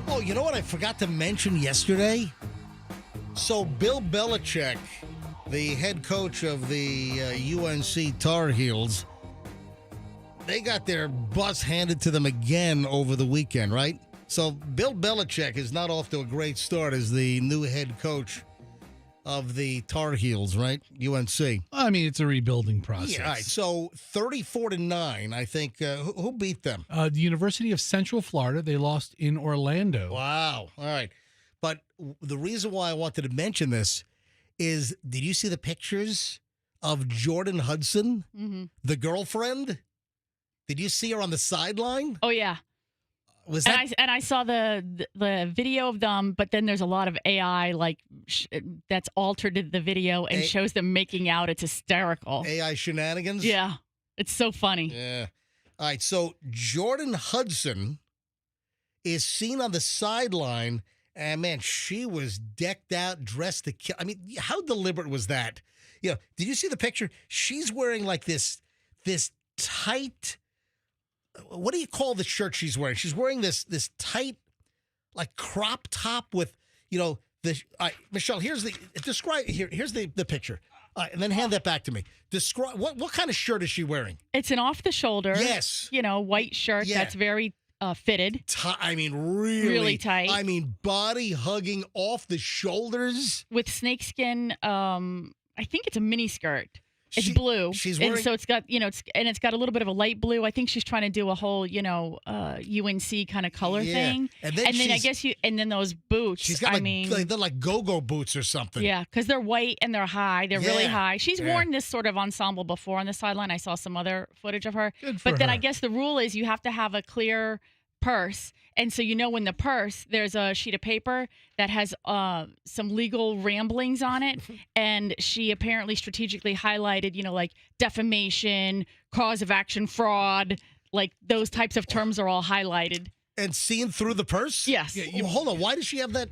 Oh, you know what I forgot to mention yesterday? So Bill Belichick, the head coach of the UNC Tar Heels, they got their bus handed to them again over the weekend, right? So Bill Belichick is not off to a great start as the new head coach of the Tar Heels, right? UNC. I mean, it's a rebuilding process. Yeah, all right. So 34-9, I think. Who beat them? The University of Central Florida. They lost in Orlando. Wow. All right. But the reason why I wanted to mention this is, did you see the pictures of Jordan Hudson, the girlfriend? Did you see her on the sideline? Oh, yeah. Was that? And I saw the video of them, but then there's a lot of AI that's altered the video and shows them making out. It's hysterical. AI shenanigans? Yeah. It's so funny. Yeah. All right. So Jordan Hudson is seen on the sideline, and man, she was decked out, dressed to kill. I mean, how deliberate was that? You know, did you see the picture? She's wearing like this tight. What do you call the shirt she's wearing? She's wearing this tight, like crop top with, you know, the. Michelle, here's the picture, and then hand that back to me. Describe what kind of shirt is she wearing? It's an off the shoulder, yes, white shirt that's very fitted. I mean, really tight. I mean, body hugging off the shoulders with snakeskin. I think it's a mini skirt. It's blue. She's wearing, and so it's got, it's got a little bit of a light blue. I think she's trying to do a whole, UNC kind of color thing. And then I guess and then those boots. She's got they're like go-go boots or something. Yeah, because they're white and they're high. They're really high. She's worn this sort of ensemble before on the sideline. I saw some other footage of her. But then I guess the rule is you have to have a clear purse. And so, in the purse, there's a sheet of paper that has some legal ramblings on it. And she apparently strategically highlighted, like defamation, cause of action, fraud, like those types of terms are all highlighted. And seen through the purse? Yes. Yeah, hold on. Why does she have that?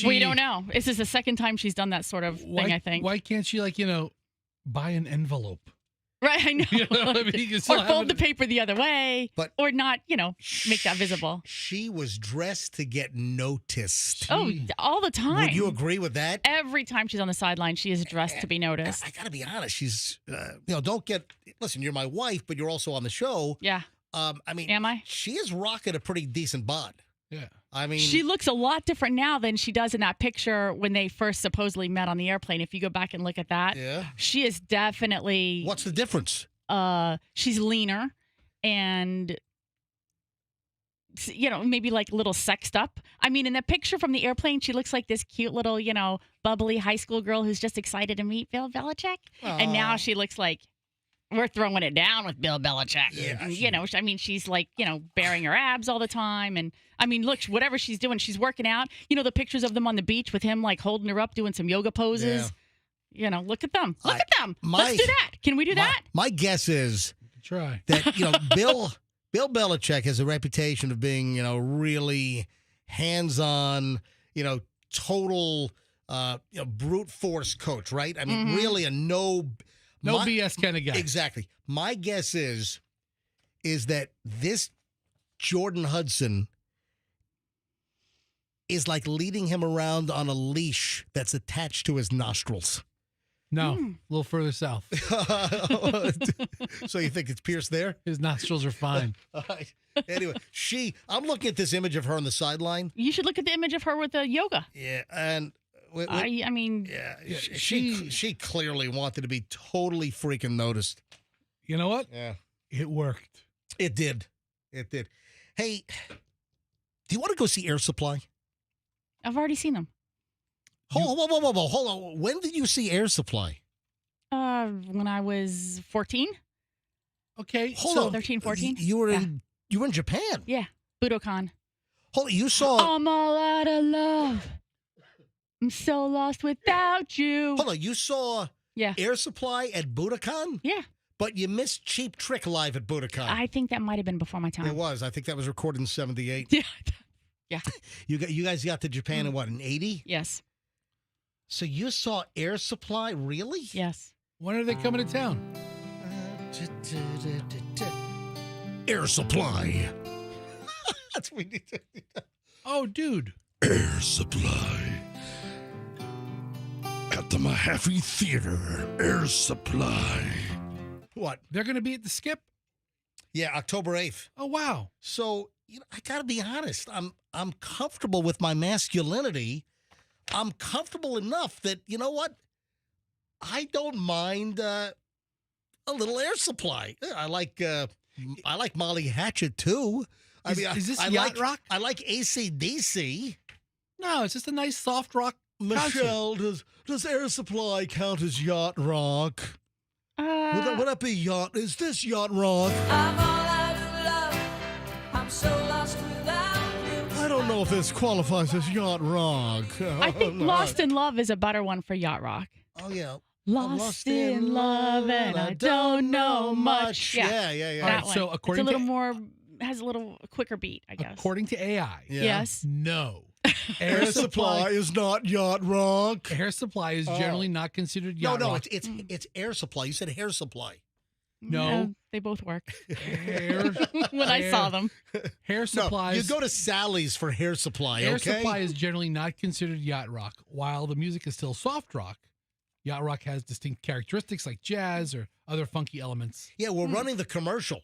We don't know. This is the second time she's done that sort of thing, I think. Why can't she, buy an envelope? Right, I know. Or fold the paper the other way, or not, make that visible. She was dressed to get noticed. Oh, all the time. Would you agree with that? Every time she's on the sideline, she is dressed to be noticed. I got to be honest. She's, listen, you're my wife, but you're also on the show. Yeah. Am I? She is rocking a pretty decent bod. Yeah. I mean, she looks a lot different now than she does in that picture when they first supposedly met on the airplane. If you go back and look at that, she is definitely. What's the difference? She's leaner and, maybe like a little sexed up. I mean, in the picture from the airplane, she looks like this cute little, bubbly high school girl who's just excited to meet Bill Belichick. Aww. And now she looks like. We're throwing it down with Bill Belichick. Yeah, she's like, baring her abs all the time. And look, whatever she's doing, she's working out. The pictures of them on the beach with him, like holding her up, doing some yoga poses. Yeah. Look at them. Look at them. Let's do that. Can we do that? My guess is try that, Bill Belichick has a reputation of being, really hands-on, total, brute force coach, right? I mean, really a no BS kind of guy. Exactly. My guess is that this Jordan Hudson is like leading him around on a leash that's attached to his nostrils. No, a little further south. So you think it's pierced there? His nostrils are fine. Anyway, I'm looking at this image of her on the sideline. You should look at the image of her with the yoga. Yeah, and she clearly wanted to be totally freaking noticed. You know what? Yeah. It worked. It did. Hey, do you want to go see Air Supply? I've already seen them. Hold on. When did you see Air Supply? When I was 14. Okay. Hold on. 13, 14. You were in Japan. Yeah. Budokan. Hold on. You saw. I'm all out of love. I'm so lost without you. Hold on, you saw Air Supply at Budokan? Yeah. But you missed Cheap Trick live at Budokan. I think that might have been before my time. It was. I think that was recorded in 78. Yeah. Yeah. You guys got to Japan in what, in 80? Yes. So you saw Air Supply, really? Yes. When are they coming to town? Air Supply. That's what we need to do. Oh, dude. Air Supply. At the Mahaffey Theater, Air Supply. What? They're going to be at the Skip? Yeah, October 8th. Oh, wow. So, I got to be honest. I'm comfortable with my masculinity. I'm comfortable enough that, you know what? I don't mind a little Air Supply. I like Molly Hatchet, too. Is this yacht rock? I like AC/DC. No, it's just a nice soft rock Michelle, does Air Supply count as yacht rock? Would that be yacht? Is this yacht rock? I'm all out of love. I'm so lost without you. I don't know if this qualifies as yacht rock. I think Lost in Love is a better one for yacht rock. Oh, yeah. Lost in love and I don't know much. Yeah. That All right, one. so according it's a little to- more, has a little quicker beat, I guess. According to AI. Yes. No. Air Supply is not yacht rock. Air Supply is generally not considered yacht No, rock. it's Air Supply. You said Hair Supply. No. Yeah, they both work. Hair, when I saw them. Hair Supply. No, you go to Sally's for Hair Supply, Air okay? Supply is generally not considered yacht rock. While the music is still soft rock, yacht rock has distinct characteristics like jazz or other funky elements. Yeah, we're running the commercial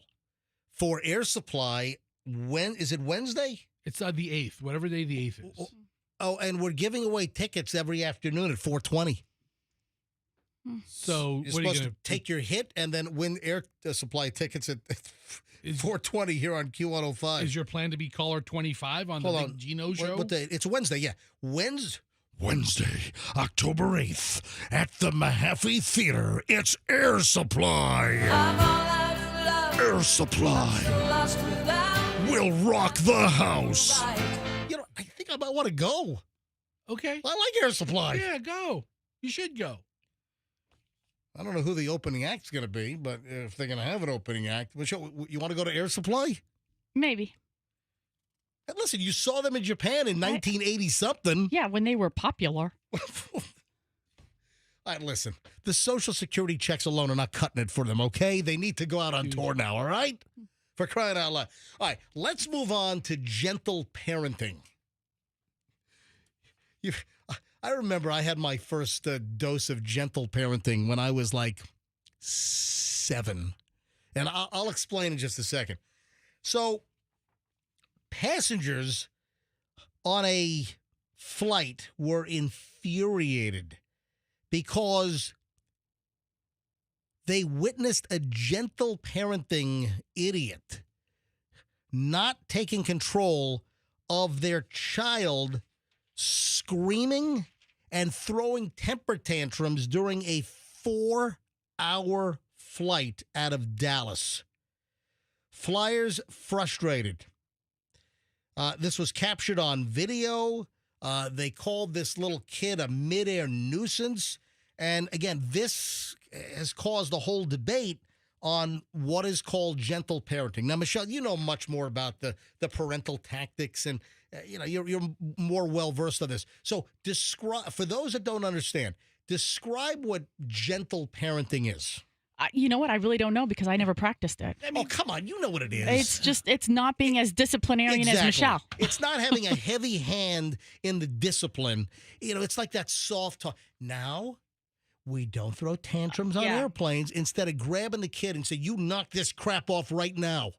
for Air Supply. When is it Wednesday? It's the 8th, whatever day the 8th is. Oh, and we're giving away tickets every afternoon at 4:20. So You're what are you supposed going to take your hit and then win Air Supply tickets at 4:20 here on Q105. Is your plan to be caller 25 on the Big Gino show? What day? It's Wednesday, yeah. Wednesday, October 8th, at the Mahaffey Theater, it's Air Supply. I'm all out of love. Air Supply So lost without you. will rock the house. I think I might want to go. Okay. I like Air Supply. Yeah, go. You should go. I don't know who the opening act's going to be, but if they're going to have an opening act, Michelle, you want to go to Air Supply? Maybe. And listen, you saw them in Japan in 1980-something. Yeah, when they were popular. All right, listen. The Social Security checks alone are not cutting it for them, okay? They need to go out on tour now, all right? For crying out loud. All right, let's move on to gentle parenting. I remember I had my first dose of gentle parenting when I was like 7. And I'll explain in just a second. So, passengers on a flight were infuriated because they witnessed a gentle parenting idiot not taking control of their child screaming and throwing temper tantrums during a 4-hour flight out of Dallas. Flyers frustrated. This was captured on video. They called this little kid a midair nuisance. And again, this has caused a whole debate on what is called gentle parenting. Now, Michelle, you know much more about the parental tactics, and you're more well-versed on this. So describe, for those that don't understand, describe what gentle parenting is. You know what? I really don't know because I never practiced it. Oh, come on. You know what it is. It's not being as disciplinarian as Michelle. It's not having a heavy hand in the discipline. It's like that soft talk. Now, we don't throw tantrums on airplanes instead of grabbing the kid and say, you knock this crap off right now.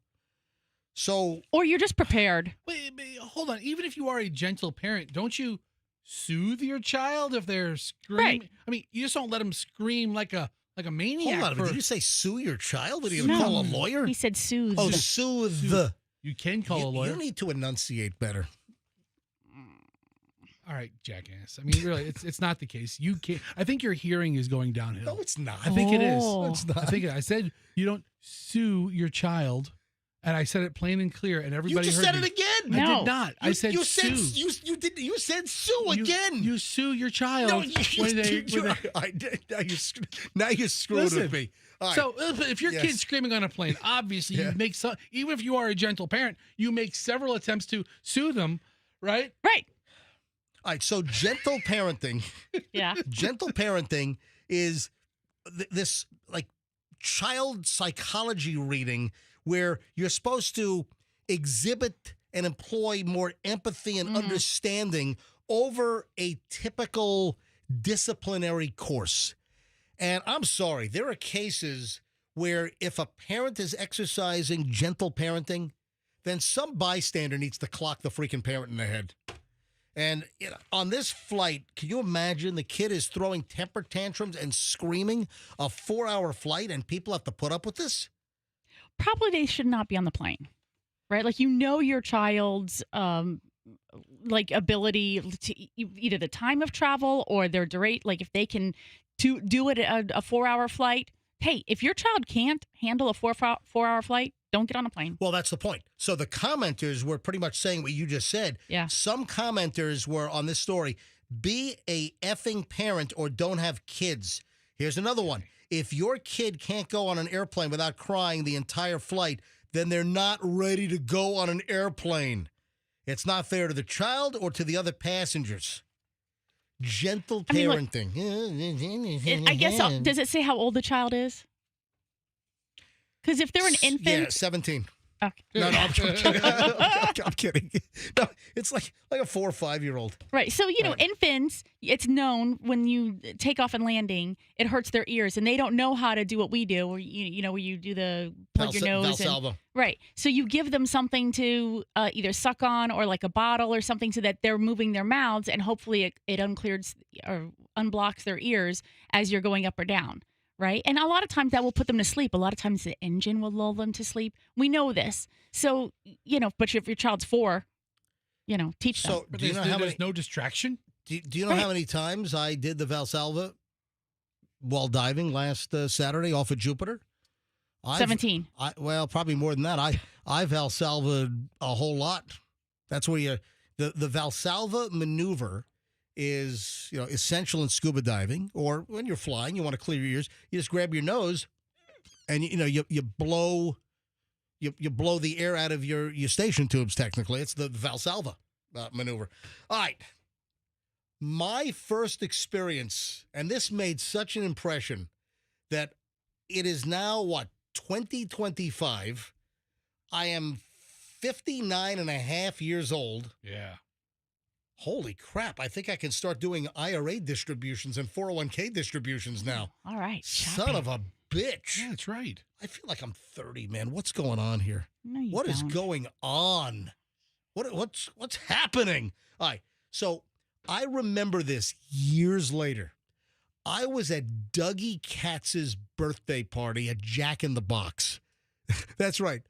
So, or you're just prepared. Wait, hold on. Even if you are a gentle parent, don't you soothe your child if they're screaming? Right. I mean, you just don't let them scream like a maniac. Hold on. Did you say sue your child? Did you call a lawyer? He said soothe. Oh, soothe. You can call a lawyer. You need to enunciate better. All right, jackass. I mean, really, it's not the case. You can't. I think your hearing is going downhill. No, it's not. I think it is. No, it's not. I said you don't sue your child, and I said it plain and clear, and everybody You just heard said me. it again. I did not. I said you sue. You said sue again. You sue your child No, now you screwed with me. All right. So if your kid's screaming on a plane, obviously you make some. Even if you are a gentle parent, you make several attempts to sue them, right? Right. All right. So gentle parenting. Yeah. Gentle parenting is this like child psychology reading where you're supposed to exhibit and employ more empathy and understanding over a typical disciplinary course. And I'm sorry, there are cases where if a parent is exercising gentle parenting, then some bystander needs to clock the freaking parent in the head. And on this flight, can you imagine the kid is throwing temper tantrums and screaming, a 4-hour flight, and people have to put up with this? Probably they should not be on the plane, right? Like, your child's ability to either the time of travel or their duration. Like, if they can do it at a 4-hour flight. Hey, if your child can't handle a 4-hour flight, don't get on a plane. Well, that's the point. So the commenters were pretty much saying what you just said. Yeah. Some commenters were on this story, be a effing parent or don't have kids. Here's another one. If your kid can't go on an airplane without crying the entire flight, then they're not ready to go on an airplane. It's not fair to the child or to the other passengers. Gentle parenting. I guess, does it say how old the child is? Because if they're an infant. Yeah, 17. Okay. No, I'm kidding. I'm kidding. No, it's like a 4 or 5-year-old. Right. So, infants, it's known when you take off and landing, it hurts their ears, and they don't know how to do what we do, where where you do the plug your nose. Valsalva. Right. So you give them something to either suck on or like a bottle or something so that they're moving their mouths, and hopefully it unclears or unblocks their ears as you're going up or down. Right. And a lot of times that will put them to sleep. A lot of times the engine will lull them to sleep. We know this. So, but if your child's 4, teach them. But do you know how there's no distraction? Do you know how many times I did the Valsalva while diving last Saturday off of Jupiter? 17. Well, probably more than that. I Valsalva'd a whole lot. That's where the Valsalva maneuver is essential in scuba diving, or when you're flying, you want to clear your ears. You just grab your nose, and you blow the air out of your eustachian tubes. Technically, it's the Valsalva maneuver. All right, my first experience, and this made such an impression that it is now 2025. I am 59 and a half years old. Yeah. Holy crap, I think I can start doing IRA distributions and 401k distributions now. All right. Son of a bitch. Yeah, that's right. I feel like I'm 30, man. What's going on here? No, you What don't. is going on? What's happening? All right. So I remember this years later. I was at Dougie Katz's birthday party at Jack in the Box. That's right.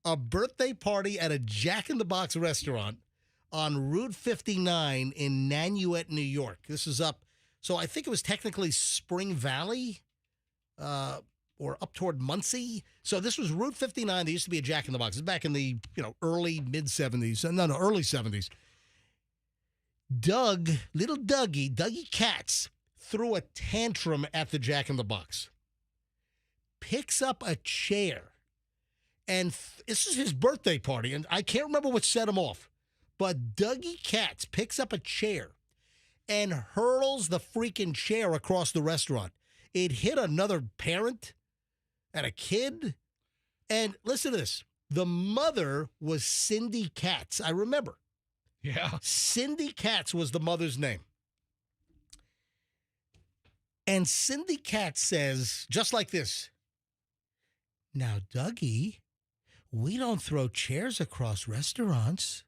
A birthday party at a Jack in the Box restaurant on Route 59 in Nanuet, New York. This is up. So I think it was technically Spring Valley or up toward Muncie. So this was Route 59. There used to be a Jack in the Box. It's back in the early mid-70s. No, early 70s. Little Dougie Katz, threw a tantrum at the Jack in the Box. Picks up a chair. And this is his birthday party. And I can't remember what set him off. But Dougie Katz picks up a chair and hurls the freaking chair across the restaurant. It hit another parent and a kid. And listen to this. The mother was Cindy Katz. I remember. Yeah. Cindy Katz was the mother's name. And Cindy Katz says, just like this, "Now, Dougie, we don't throw chairs across restaurants."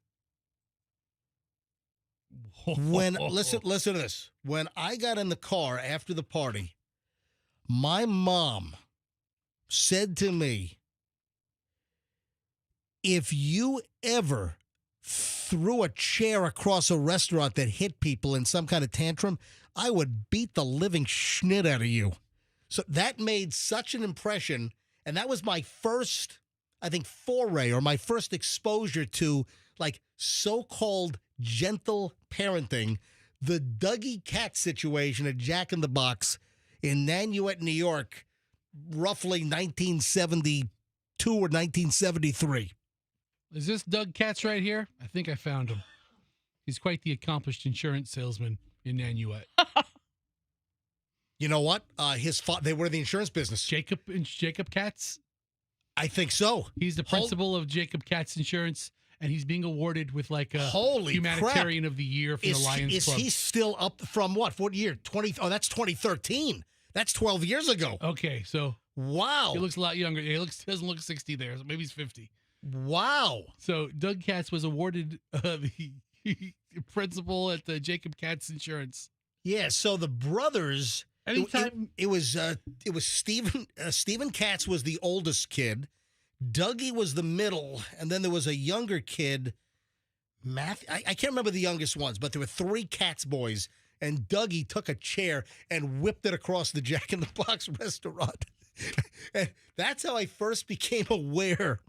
Listen to this. When I got in the car after the party, my mom said to me, "If you ever threw a chair across a restaurant that hit people in some kind of tantrum, I would beat the living schnit out of you." So that made such an impression, and that was my first, I think, foray or my first exposure to like so-called gentle parenting, the Dougie cat situation at Jack in the Box in Nanuet, New York, roughly 1972 or 1973. Is this Doug Katz right here? I think I found him. He's quite the accomplished insurance salesman in Nanuet. You know what? They were in the insurance business. Jacob Katz? I think so. He's the principal of Jacob Katz Insurance, and he's being awarded with like a Holy humanitarian crap. of the year for the Lions Club. Is he still up from what year? 20? Oh, that's 2013. That's 12 years ago. Okay, so wow, he looks a lot younger. He doesn't look 60 there, so maybe he's 50. Wow. So Doug Katz was awarded the principal at the Jacob Katz Insurance. Yeah. So the brothers. Anytime it was Stephen Katz was the oldest kid. Dougie was the middle, and then there was a younger kid. I can't remember the youngest ones, but there were 3 Katz boys, and Dougie took a chair and whipped it across the Jack in the Box restaurant. And that's how I first became aware.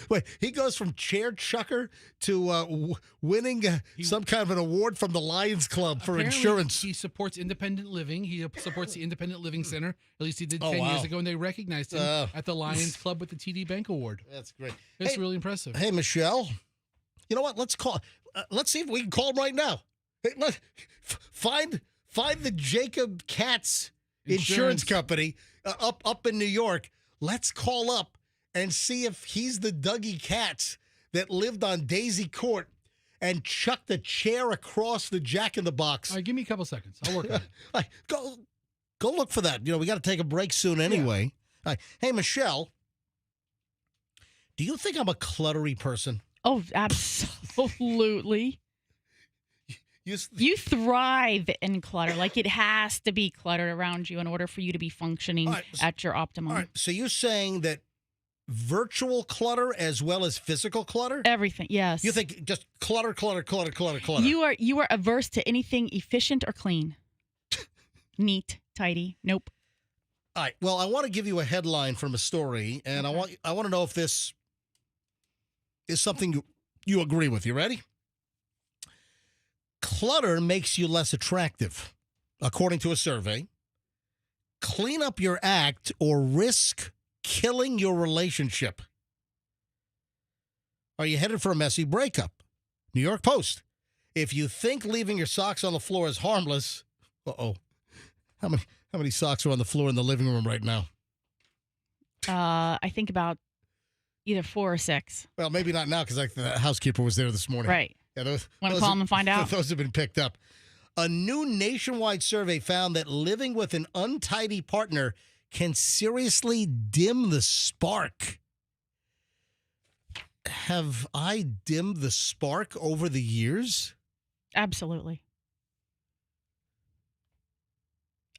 Wait, he goes from chair chucker to winning some kind of an award from the Lions Club for insurance. He supports independent living. He supports the Independent Living Center. At least he did 10 years ago, and they recognized him at the Lions Club with the TD Bank Award. That's great. It's really impressive. Hey, Michelle, you know what? Let's see if we can call him right now. Hey, find the Jacob Katz Insurance Company up in New York. Let's call up and see if he's the Dougie Katz that lived on Daisy Court and chucked a chair across the Jack in the Box. All right, give me a couple seconds. I'll work on it. Go look for that. You know, we got to take a break soon anyway. Yeah. Hey, Michelle, do you think I'm a cluttery person? Oh, absolutely. You thrive in clutter. Like, it has to be cluttered around you in order for you to be functioning at your optimum. All right, so you're saying that virtual clutter as well as physical clutter? Everything, yes. You think just clutter. You are averse to anything efficient or clean. Neat, tidy. Nope. All right. Well, I want to give you a headline from a story, and I want to know if this is something you agree with. You ready? Clutter makes you less attractive, according to a survey. Clean up your act or risk killing your relationship. Are you headed for a messy breakup? New York Post. If you think leaving your socks on the floor is harmless, how many socks are on the floor in the living room right now? I think about either 4 or 6. Well, maybe not now because the housekeeper was there this morning. Right. Yeah, want to call them and find out? Those have been picked up. A new nationwide survey found that living with an untidy partner can seriously dim the spark. Have I dimmed the spark over the years? Absolutely.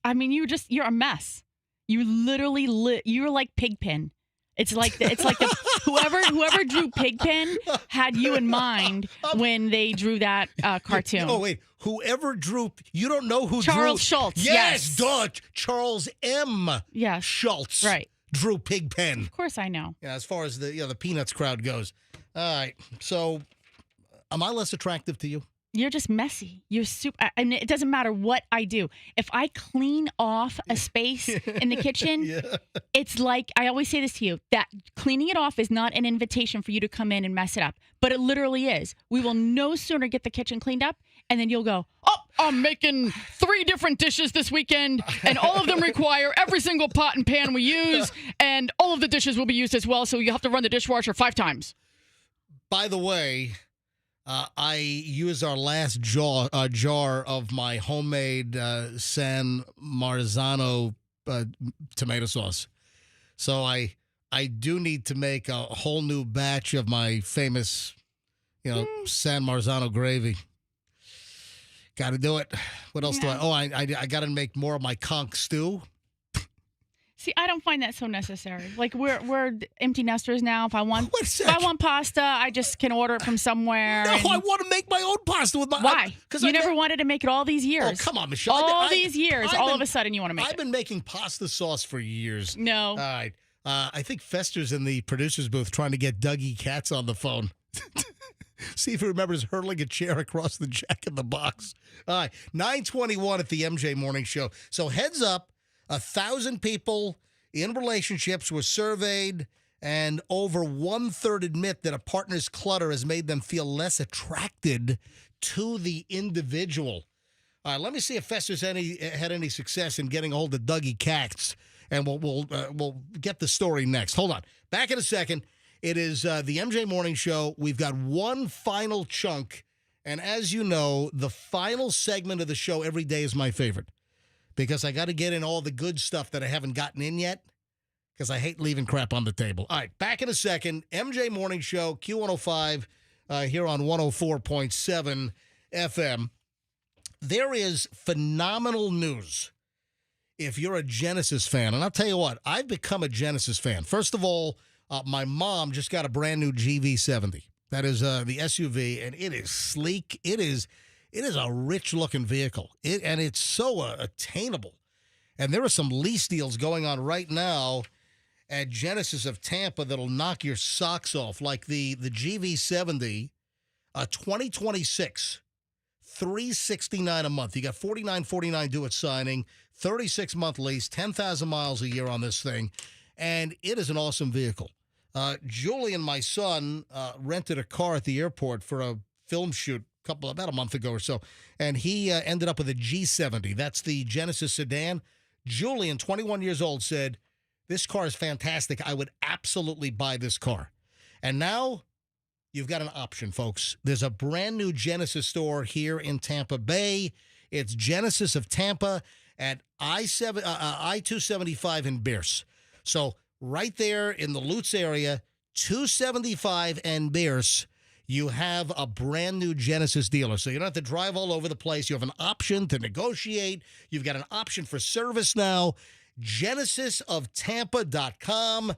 I mean, you're a mess. You literally you're like Pigpen. It's like whoever drew Pigpen had you in mind when they drew that cartoon. Oh wait, whoever drew, you don't know who Charles drew Schultz. Yes, duh, Charles M. Yes. Schultz. Right. Drew Pigpen. Of course I know. Yeah, as far as the Peanuts crowd goes. All right. So, am I less attractive to you? You're just messy. You're super. And it doesn't matter what I do. If I clean off a space in the kitchen, it's like, I always say this to you, that cleaning it off is not an invitation for you to come in and mess it up. But it literally is. We will no sooner get the kitchen cleaned up, and then you'll go, I'm making 3 different dishes this weekend, and all of them require every single pot and pan we use, and all of the dishes will be used as well, so you have to run the dishwasher 5 times. By the way, I used our last jar of my homemade San Marzano tomato sauce. So I do need to make a whole new batch of my famous, San Marzano gravy. Got to do it. What else do I? Oh, I got to make more of my conch stew. See, I don't find that so necessary. Like, we're empty nesters now. If I want pasta, I just can order it from somewhere. No, I want to make my own pasta with my. Why? Because you never wanted to make it all these years. Oh, come on, Michelle. All these years, all of a sudden you want to make it. I've been making pasta sauce for years. No. All right. I think Fester's in the producer's booth trying to get Dougie Katz on the phone. See if he remembers hurling a chair across the Jack in the Box. All right, 9:21 at the MJ Morning Show. So heads up, 1,000 people in relationships were surveyed, and over 1/3 admit that a partner's clutter has made them feel less attracted to the individual. All right, let me see if Fester's had any success in getting a hold of Dougie Katz, and we'll get the story next. Hold on. Back in a second. It is the MJ Morning Show. We've got one final chunk, and as you know, the final segment of the show every day is my favorite because I got to get in all the good stuff that I haven't gotten in yet because I hate leaving crap on the table. All right, back in a second. MJ Morning Show, Q105 here on 104.7 FM. There is phenomenal news if you're a Genesis fan, and I'll tell you what, I've become a Genesis fan. First of all, my mom just got a brand new GV70. That is the SUV, and it is sleek. It is a rich-looking vehicle, and it's so attainable. And there are some lease deals going on right now at Genesis of Tampa that'll knock your socks off, like the GV70, 2026, $369 a month. You got $49.49 due at signing, 36-month lease, 10,000 miles a year on this thing, and it is an awesome vehicle. Julian, my son, rented a car at the airport for a film shoot about a month ago or so, and he ended up with a G70. That's the Genesis sedan. Julian, 21 years old, said, this car is fantastic. I would absolutely buy this car. And now you've got an option, folks. There's a brand new Genesis store here in Tampa Bay. It's Genesis of Tampa at I-275 in Pierce. So right there in the Lutz area, 275 and Pierce, you have a brand new Genesis dealer. So you don't have to drive all over the place. You have an option to negotiate. You've got an option for service now. GenesisofTampa.com.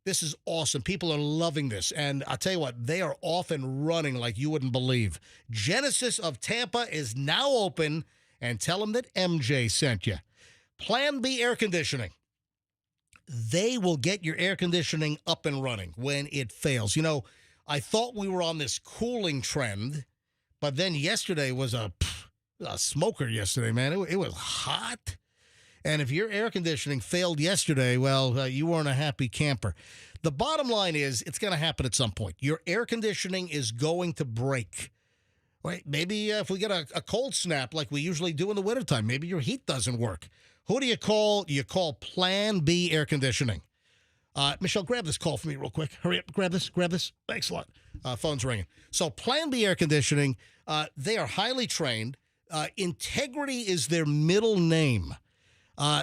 This is awesome. People are loving this. And I'll tell you what, they are off and running like you wouldn't believe. Genesis of Tampa is now open, and tell them that MJ sent you. Plan B Air Conditioning. They will get your air conditioning up and running when it fails. You know, I thought we were on this cooling trend, but then yesterday was a smoker yesterday, man. It was hot. And if your air conditioning failed yesterday, well, you weren't a happy camper. The bottom line is it's going to happen at some point. Your air conditioning is going to break. Right? Maybe if we get a cold snap like we usually do in the wintertime, maybe your heat doesn't work. Who do you call? You call Plan B Air Conditioning. Michelle, grab this call for me real quick. Hurry up. Grab this. Thanks a lot. Phone's ringing. So Plan B Air Conditioning, they are highly trained. Integrity is their middle name.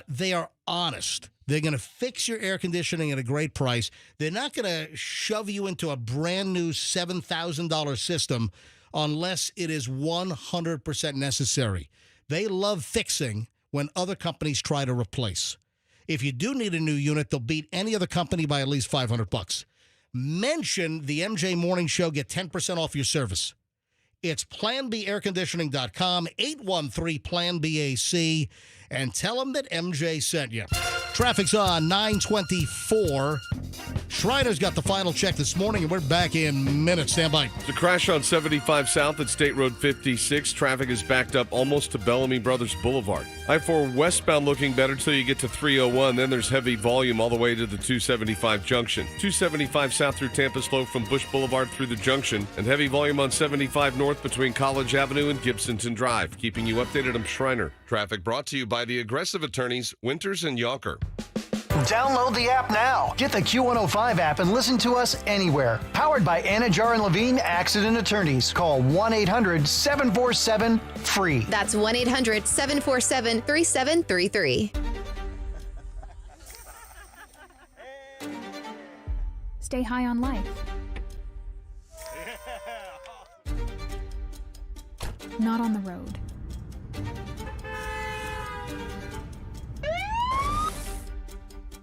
They are honest. They're going to fix your air conditioning at a great price. They're not going to shove you into a brand new $7,000 system unless it is 100% necessary. They love fixing when other companies try to replace. If you do need a new unit, they'll beat any other company by at least $500. Mention the MJ Morning Show, get 10% off your service. It's planbairconditioning.com, 813-PLAN-BAC, and tell them that MJ sent you. Traffic's on 924. Schreiner's got the final check this morning, and we're back in minutes. Stand by. The crash on 75 South at State Road 56. Traffic is backed up almost to Bellamy Brothers Boulevard. I-4 westbound looking better till you get to 301. Then there's heavy volume all the way to the 275 junction. 275 South through Tampa slow from Bush Boulevard through the junction. And heavy volume on 75 North between College Avenue and Gibsonton Drive. Keeping you updated, I'm Schreiner. Traffic brought to you by the aggressive attorneys Winters and Yonker. Download the app now. Get the Q105 app and listen to us anywhere. Powered by Anajar and Levine Accident Attorneys. Call 1-800-747-FREE. That's 1-800-747-3733. Stay high on life. Not on the road.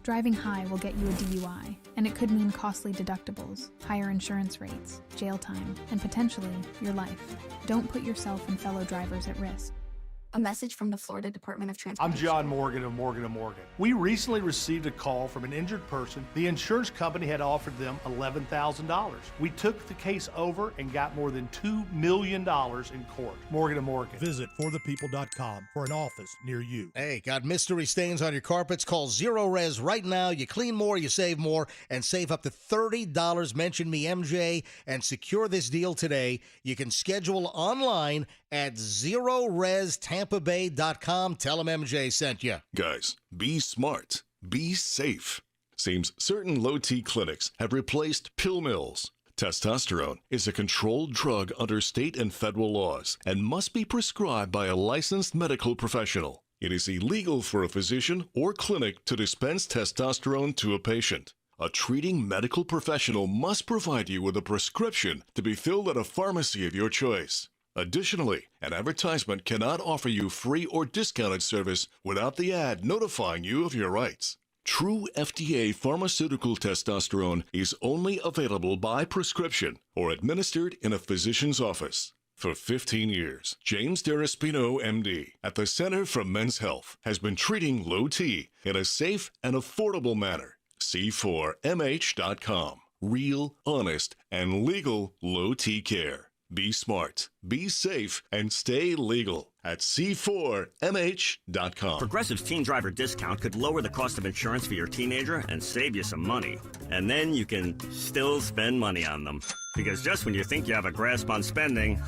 Driving high will get you a DUI, and it could mean costly deductibles, higher insurance rates, jail time, and potentially your life. Don't put yourself and fellow drivers at risk. A message from the Florida Department of I'm Transportation. John Morgan of Morgan & Morgan. We recently received a call from an injured person. The insurance company had offered them $11,000. We took the case over and got more than $2 million in court. Morgan & Morgan. Visit forthepeople.com for an office near you. Hey, got mystery stains on your carpets? Call Zero Res right now. You clean more, you save more, and save up to $30. Mention me, MJ, and secure this deal today. You can schedule online at ZeroResTampaBay.com. Tell them MJ sent you. Guys, be smart. Be safe. Seems certain low-T clinics have replaced pill mills. Testosterone is a controlled drug under state and federal laws and must be prescribed by a licensed medical professional. It is illegal for a physician or clinic to dispense testosterone to a patient. A treating medical professional must provide you with a prescription to be filled at a pharmacy of your choice. Additionally, an advertisement cannot offer you free or discounted service without the ad notifying you of your rights. True FDA pharmaceutical testosterone is only available by prescription or administered in a physician's office. For 15 years, James Deraspino, MD, at the Center for Men's Health, has been treating low T in a safe and affordable manner. C4MH.com. Real, honest, and legal low T care. Be smart, be safe, and stay legal at C4MH.com. Progressive's Teen Driver Discount could lower the cost of insurance for your teenager and save you some money. And then you can still spend money on them. Because just when you think you have a grasp on spending,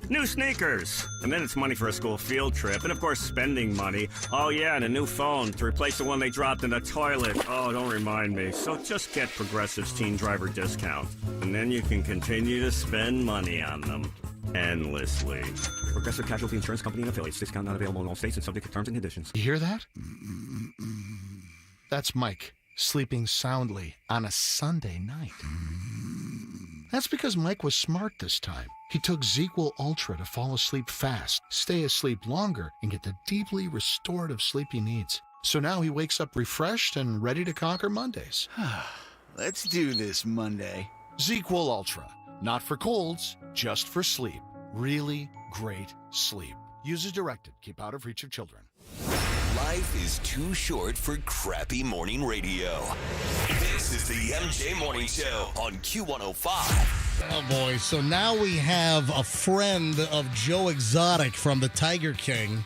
new sneakers. And then it's money for a school field trip. And of course, spending money. Oh yeah, and a new phone to replace the one they dropped in the toilet. Oh, don't remind me. So just get Progressive's Teen Driver Discount. And then you can continue to spend money on them. Endlessly. Progressive Casualty Insurance Company and affiliates. Discount not available in all states and subject to terms and conditions. You hear that? That's Mike sleeping soundly on a Sunday night. That's because Mike was smart this time. He took ZQL Ultra to fall asleep fast, stay asleep longer, and get the deeply restorative sleep he needs. So now he wakes up refreshed and ready to conquer Mondays. Let's do this Monday. ZQL Ultra. Not for colds, just for sleep. Really great sleep. Use as directed. Keep out of reach of children. Life is too short for crappy morning radio. This is the MJ Morning Show on Q105. Oh, boy. So now we have a friend of Joe Exotic from the Tiger King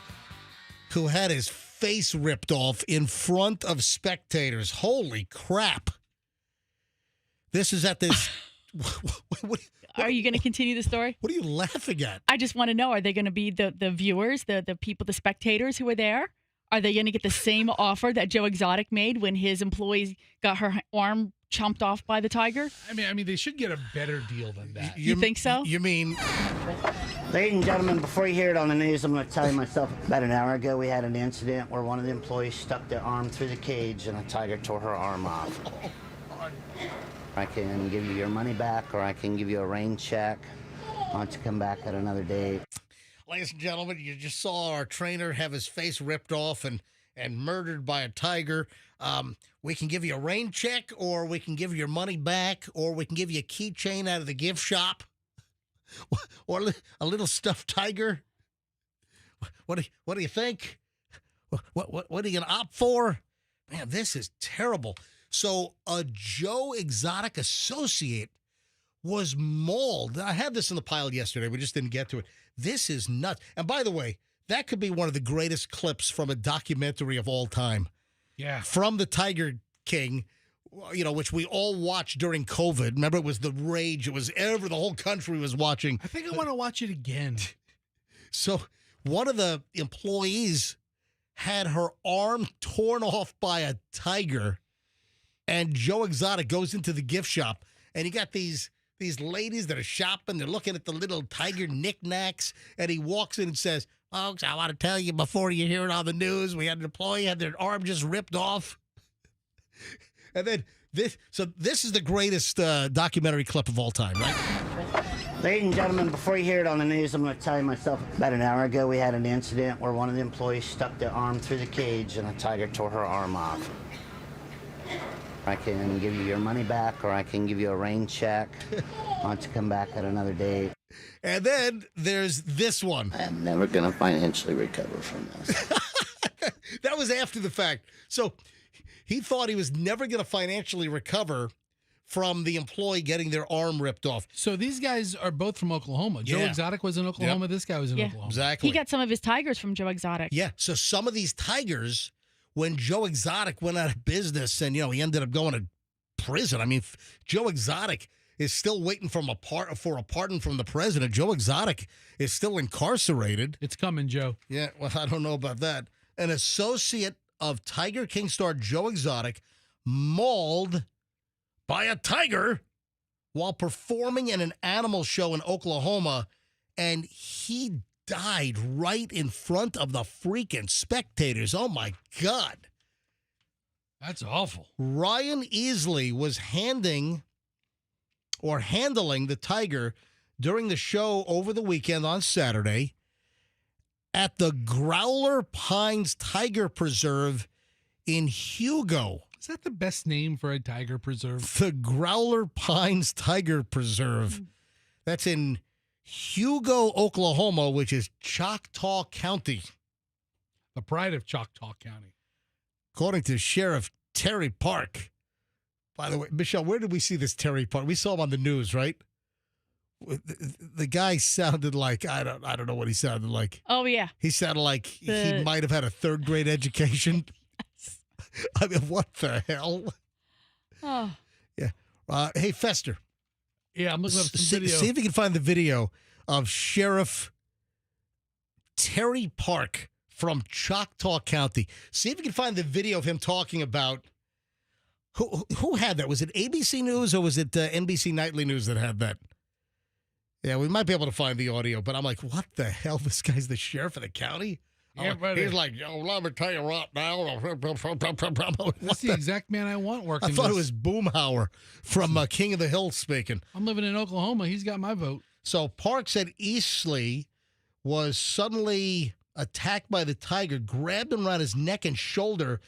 who had his face ripped off in front of spectators. Holy crap. This is at this... Are you going to continue the story? What are you laughing at? I just want to know, are they going to be the viewers, the people, the spectators who were there? Are they going to get the same offer that Joe Exotic made when his employees got her arm chomped off by the tiger? I mean, they should get a better deal than that. You think so? You mean... Ladies and gentlemen, before you hear it on the news, I'm going to tell you myself. About an hour ago, we had an incident where one of the employees stuck their arm through the cage and a tiger tore her arm off. I can give you your money back, or I can give you a rain check. Why don't you come back at another date? Ladies and gentlemen, you just saw our trainer have his face ripped off and murdered by a tiger. We can give you a rain check, or we can give you your money back, or we can give you a keychain out of the gift shop, or a little stuffed tiger. What do you think? What are you gonna opt for? Man, this is terrible. So a Joe Exotic associate was mauled. I had this in the pile yesterday. We just didn't get to it. This is nuts. And by the way, that could be one of the greatest clips from a documentary of all time. Yeah. From the Tiger King, you know, which we all watched during COVID. Remember, it was the rage. It was the whole country was watching. I think I want to watch it again. So one of the employees had her arm torn off by a tiger. And Joe Exotic goes into the gift shop, and you got these ladies that are shopping. They're looking at the little tiger knickknacks, and he walks in and says, "Folks, I want to tell you before you hear it on the news, we had an employee had their arm just ripped off." And then this is the greatest documentary clip of all time, right? Ladies and gentlemen, before you hear it on the news, I'm going to tell you myself. About an hour ago, we had an incident where one of the employees stuck their arm through the cage, and a tiger tore her arm off. I can give you your money back, or I can give you a rain check. Why don't you come back at another date? And then there's this one. I'm never going to financially recover from this. That was after the fact. So he thought he was never going to financially recover from the employee getting their arm ripped off. So these guys are both from Oklahoma. Joe Exotic was in Oklahoma. Yep. This guy was in Oklahoma. Exactly. He got some of his tigers from Joe Exotic. Yeah. So some of these tigers, when Joe Exotic went out of business and, he ended up going to prison. I mean, Joe Exotic is still waiting for a pardon from the president. Joe Exotic is still incarcerated. It's coming, Joe. Yeah, well, I don't know about that. An associate of Tiger King star Joe Exotic mauled by a tiger while performing in an animal show in Oklahoma, and he died right in front of the freaking spectators. Oh, my God. That's awful. Ryan Easley was handling the tiger during the show over the weekend on Saturday at the Growler Pines Tiger Preserve in Hugo. Is that the best name for a tiger preserve? The Growler Pines Tiger Preserve. That's in Hugo, Oklahoma, which is Choctaw County. The pride of Choctaw County. According to Sheriff Terry Park. By the way, Michelle, where did we see this Terry Park? We saw him on the news, right? The guy sounded like, I don't know what he sounded like. Oh, yeah. He sounded like he might have had a third-grade education. Yes. I mean, what the hell? Oh. Yeah. Hey, Fester. Yeah, I'm looking up some video. See if you can find the video of Sheriff Terry Park from Choctaw County. See if you can find the video of him talking about who had that. Was it ABC News or was it NBC Nightly News that had that? Yeah, we might be able to find the audio, but I'm like, what the hell? This guy's the sheriff of the county? Yeah, he's like, let me tell you right now. That's the exact man I want working. I thought it was Boomhauer from King of the Hill speaking. I'm living in Oklahoma. He's got my vote. So Park said Easley was suddenly attacked by the tiger, grabbed him around his neck and shoulder,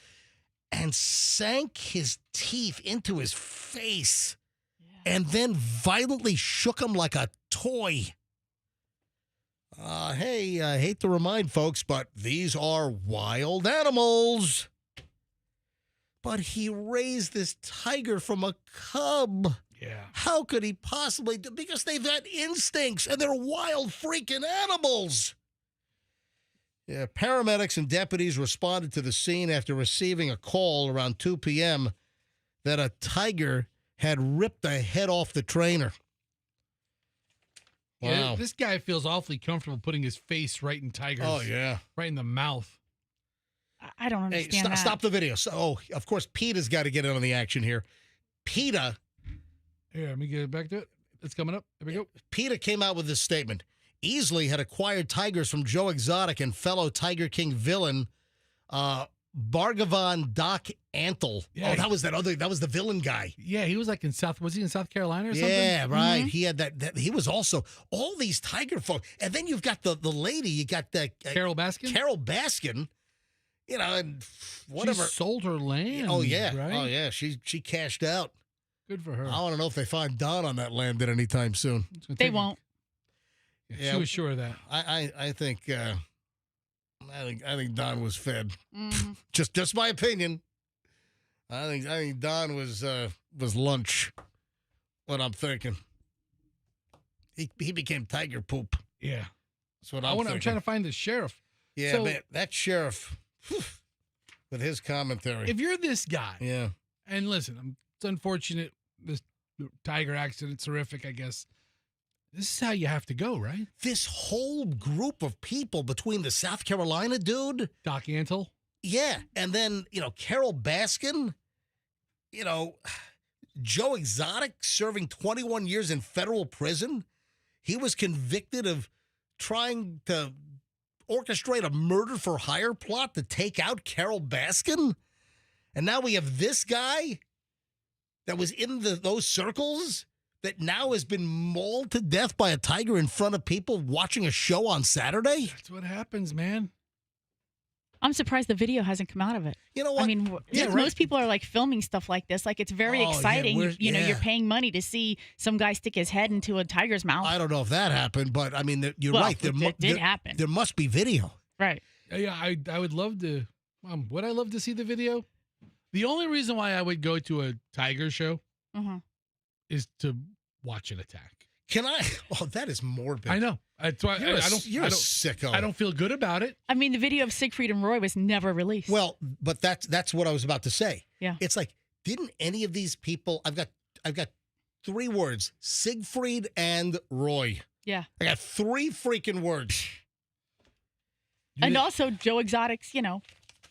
and sank his teeth into his face, and then violently shook him like a toy. Hey, I hate to remind folks, but these are wild animals. But he raised this tiger from a cub. Yeah. How could he possibly do? Because they've got instincts, and they're wild freaking animals. Yeah, paramedics and deputies responded to the scene after receiving a call around 2 p.m. that a tiger had ripped the head off the trainer. Wow. Yeah, this guy feels awfully comfortable putting his face right in Tiger's. Oh, yeah. Right in the mouth. I don't understand that. Stop the video. So, of course, PETA's got to get in on the action here. PETA. Here, let me get back to it. It's coming up. There we go. PETA came out with this statement. Easley had acquired tigers from Joe Exotic and fellow Tiger King villain Bhargavan Doc Antle. Yeah, that was the villain guy. Yeah, he was like was he in South Carolina or something? Yeah, right. Mm-hmm. He had that. He was also all these tiger folk. And then you've got the lady, you got the Carol Baskin? Carol Baskin, and whatever. She sold her land. Oh, yeah. Right? Oh, yeah. She cashed out. Good for her. I want to know if they find Don on that land at any time soon. They won't. Yeah, she was sure of that. I think Don was fed. Mm-hmm. Just my opinion. I think Don was lunch. What I'm thinking. He became tiger poop. Yeah, that's what I'm thinking. I'm trying to find the sheriff. Yeah, so, man, that sheriff with his commentary. If you're this guy, yeah, and listen, it's unfortunate. This tiger accident's horrific, I guess. This is how you have to go, right? This whole group of people between the South Carolina dude, Doc Antle, yeah, and then Carol Baskin, Joe Exotic serving 21 years in federal prison. He was convicted of trying to orchestrate a murder for hire plot to take out Carol Baskin, and now we have this guy that was in those circles that now has been mauled to death by a tiger in front of people watching a show on Saturday? That's what happens, man. I'm surprised the video hasn't come out of it. You know what? I mean, most people are like filming stuff like this. Like it's very exciting. You know, you're paying money to see some guy stick his head into a tiger's mouth. I don't know if that happened, but I mean, you're right. It did happen. There must be video. Right. Yeah, I would love to. Would I love to see the video? The only reason why I would go to a tiger show is to watch it attack. Can I? Oh, that is morbid. I know. That's why You're a sicko. I don't feel good about it. I mean, the video of Siegfried and Roy was never released. Well, but that's what I was about to say. Yeah. It's like, didn't any of these people? I've got 3 words: Siegfried and Roy. Yeah. I got 3 freaking words. And also Joe Exotic's,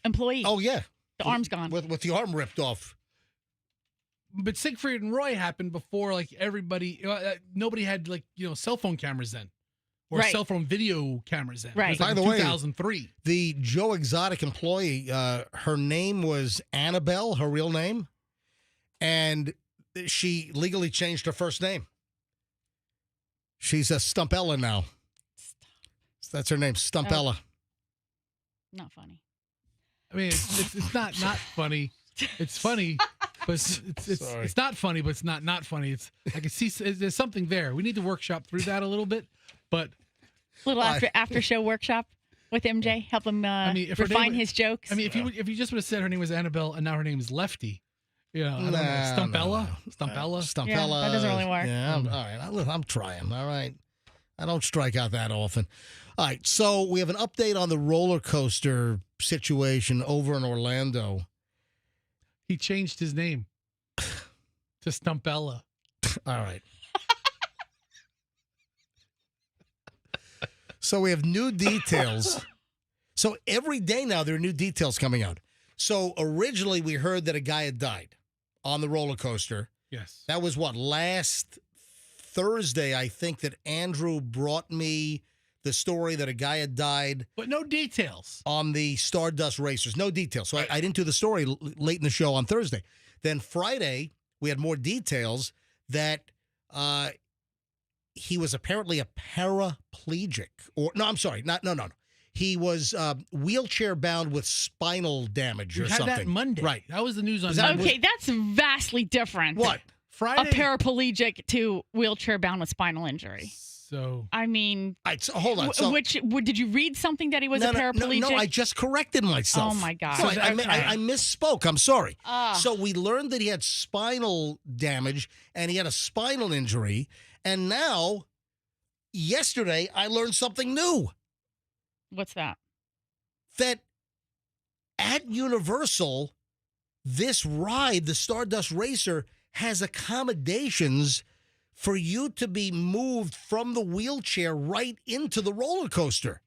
employee. Oh yeah. The arm's gone. With the arm ripped off. But Siegfried and Roy happened before, like everybody. Nobody had cell phone cameras then, or cell phone video cameras then. Right. It was like By the way, 2003. The Joe Exotic employee, her name was Annabelle, her real name, and she legally changed her first name. She's a Stumpella now. That's her name, Stumpella. Not funny. I mean, it's not funny. It's funny, but it's not funny, but it's not funny. It's I can see there's something there. We need to workshop through that a little bit, but little after show workshop with MJ, help him refine his jokes. I mean, if you just would have said her name was Annabelle and now her name is Lefty, I don't know, Stumpella. Yeah, that doesn't really work. Yeah, all right. I'm trying. All right. I don't strike out that often. All right. So we have an update on the roller coaster situation over in Orlando. He changed his name to Stumpella. All right. So we have new details. So every day now there are new details coming out. So originally we heard that a guy had died on the roller coaster. Yes. That was last Thursday, I think, that Andrew brought me the story that a guy had died. But no details. On the Stardust Racers. No details. So I didn't do the story late in the show on Thursday. Then Friday, we had more details that he was apparently a paraplegic. No. He was wheelchair bound with spinal damage or something. Had that Monday. Right. That was the news on Monday. Monday. Okay, that's vastly different. What? Friday? A paraplegic to wheelchair bound with spinal injury. So I mean, so hold on. So, did you read something that he was a paraplegic? No, I just corrected myself. Oh my God! So I misspoke. I'm sorry. Ah. So we learned that he had spinal damage and he had a spinal injury, and now, yesterday, I learned something new. What's that? That at Universal, this ride, the Stardust Racer, has accommodations for you to be moved from the wheelchair right into the roller coaster.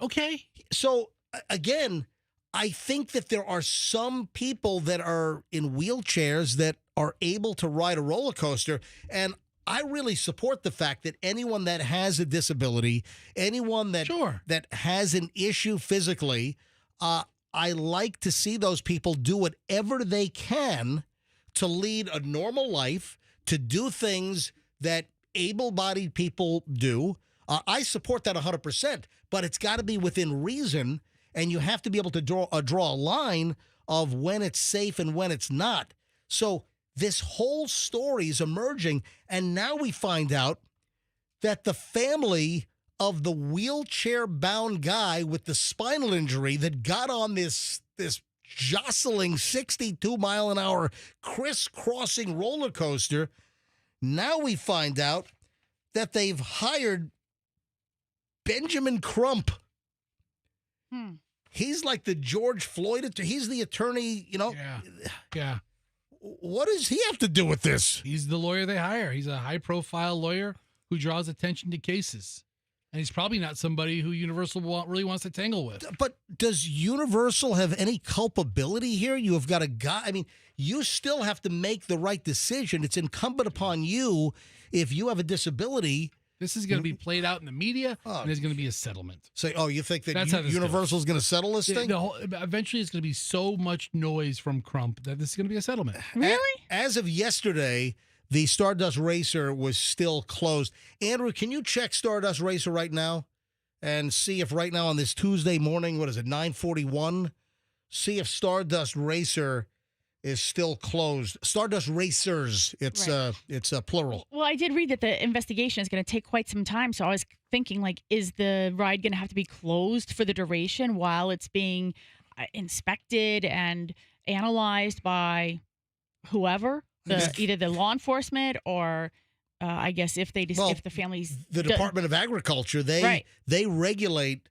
Okay. So, again, I think that there are some people that are in wheelchairs that are able to ride a roller coaster, and I really support the fact that anyone that has a disability, anyone that has an issue physically, I like to see those people do whatever they can to lead a normal life, to do things that able-bodied people do. I support that 100%, but it's got to be within reason, and you have to be able to draw a line of when it's safe and when it's not. So this whole story is emerging, and now we find out that the family of the wheelchair-bound guy with the spinal injury that got on this jostling 62-mile-an-hour crisscrossing roller coaster, now we find out that they've hired Benjamin Crump. He's like the George Floyd. He's the attorney, Yeah. What does he have to do with this? He's the lawyer they hire. He's a high-profile lawyer who draws attention to cases. And he's probably not somebody who Universal really wants to tangle with. But does Universal have any culpability here? You have got a guy. I mean, you still have to make the right decision. It's incumbent upon you, if you have a disability. This is going to be played out in the media, and there's going to be a settlement. So, you think that That's how this Universal is going to settle this thing? Eventually, it's going to be so much noise from Crump that this is going to be a settlement. Really? As of yesterday, the Stardust Racer was still closed. Andrew, can you check Stardust Racer right now and see if right now on this Tuesday morning, what is it, 9:41, see if Stardust Racer is still closed. Stardust Racers, it's plural. Well, I did read that the investigation is going to take quite some time, so I was thinking, like, is the ride going to have to be closed for the duration while it's being inspected and analyzed by whoever, either the law enforcement or I guess if the families, the Department of Agriculture, they regulate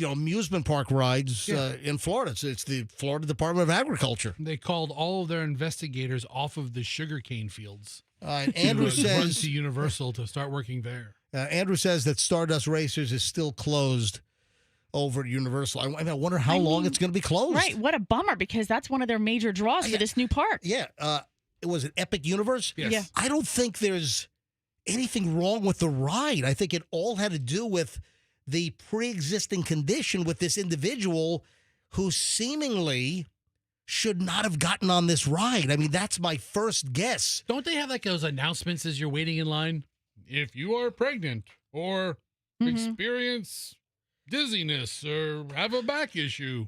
amusement park rides in Florida. It's the Florida Department of Agriculture. They called all of their investigators off of the sugarcane fields. Andrew says run to Universal to start working there. Andrew says that Stardust Racers is still closed over at Universal. I wonder how long it's going to be closed. Right. What a bummer, because that's one of their major draws for this new park. Yeah. It was an Epic Universe. Yes. Yeah. I don't think there's anything wrong with the ride. I think it all had to do with the pre-existing condition with this individual who seemingly should not have gotten on this ride. I mean, that's my first guess. Don't they have like those announcements as you're waiting in line? If you are pregnant or experience dizziness or have a back issue,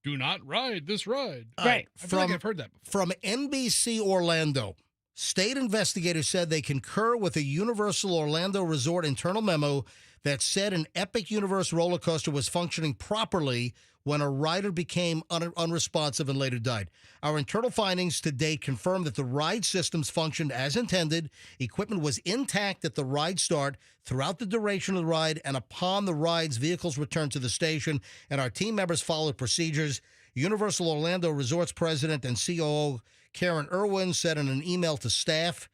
do not ride this ride. Right. I feel like I've heard that before. From NBC Orlando, state investigators said they concur with a Universal Orlando Resort internal memo that said an Epic Universe roller coaster was functioning properly when a rider became unresponsive and later died. Our internal findings to date confirm that the ride systems functioned as intended. Equipment was intact at the ride start, throughout the duration of the ride, and upon the ride's vehicles returned to the station, and our team members followed procedures. Universal Orlando Resorts President and COO Karen Irwin said in an email to staff,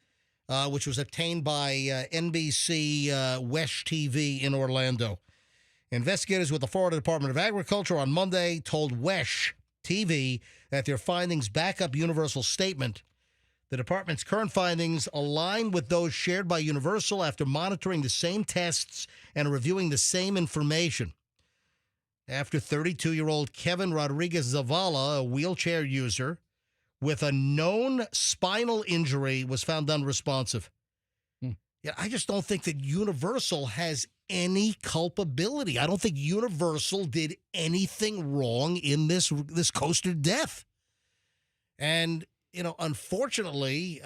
which was obtained by NBC Wesh TV in Orlando. Investigators with the Florida Department of Agriculture on Monday told Wesh TV that their findings back up Universal's statement. The department's current findings align with those shared by Universal after monitoring the same tests and reviewing the same information. After 32-year-old Kevin Rodriguez Zavala, a wheelchair user with a known spinal injury, was found unresponsive. Yeah, I just don't think that Universal has any culpability. I don't think Universal did anything wrong in this coaster death. And, unfortunately,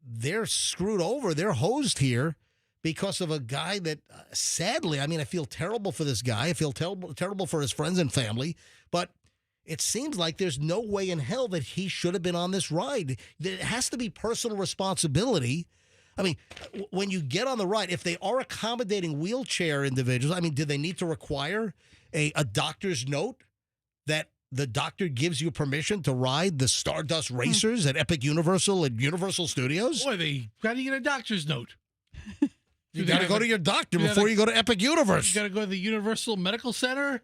they're screwed over. They're hosed here because of a guy that, sadly, I feel terrible for this guy. I feel terrible for his friends and family. But it seems like there's no way in hell that he should have been on this ride. There has to be personal responsibility. When you get on the ride, if they are accommodating wheelchair individuals, do they need to require a doctor's note that the doctor gives you permission to ride the Stardust Racers at Epic Universal at Universal Studios? Boy, how do you get a doctor's note? You got to go to your doctor before you go to Epic Universe. You got to go to the Universal Medical Center.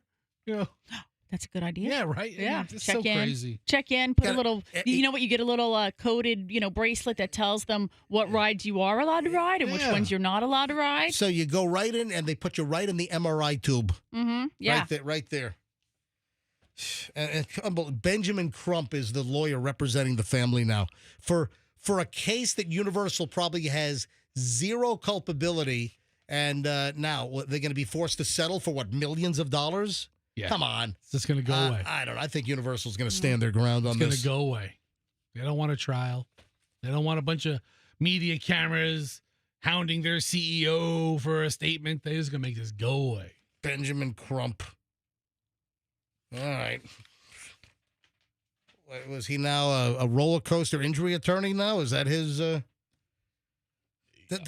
That's a good idea. Yeah, right. Yeah, It's check so in. crazy. Check in. Put a little. You know what? You get a little coded, bracelet that tells them what rides you are allowed to ride and which ones you're not allowed to ride. So you go right in, and they put you right in the MRI tube. Mm-hmm. Yeah. Right there. And Benjamin Crump is the lawyer representing the family now for a case that Universal probably has zero culpability, and now they're going to be forced to settle for millions of dollars. Yeah. Come on. It's just going to go away. I don't know. I think Universal's going to stand their ground on this. It's going to go away. They don't want a trial. They don't want a bunch of media cameras hounding their CEO for a statement. They're just going to make this go away. Benjamin Crump. All right. Was he now a roller coaster injury attorney now? Is that his... you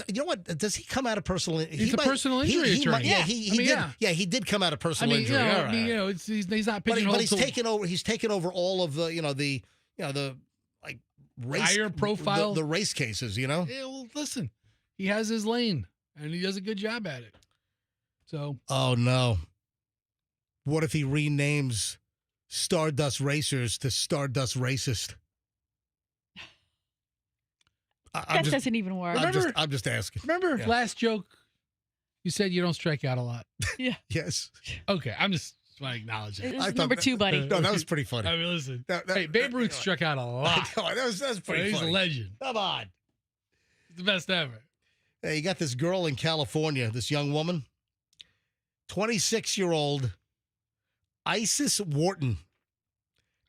know what? Does he come out of personal? He's a personal injury attorney. He did. Yeah, he did come out of personal injury. All right. He's not pigeonholed. But he's taken over. He's taken over all of the race higher profile the race cases. Yeah, well, listen, he has his lane and he does a good job at it. So. Oh no! What if he renames Stardust Racers to Stardust Racist? That doesn't even work. I'm just asking. Remember last joke? You said you don't strike out a lot. Yeah. Yes. Okay, I'm just trying to acknowledge it. This is number 2, buddy. No, that was pretty funny. Listen. Hey, Babe Ruth struck out a lot. That was pretty funny. He's a legend. Come on. He's the best ever. Hey, you got this girl in California, this young woman. 26-year-old Isis Wharton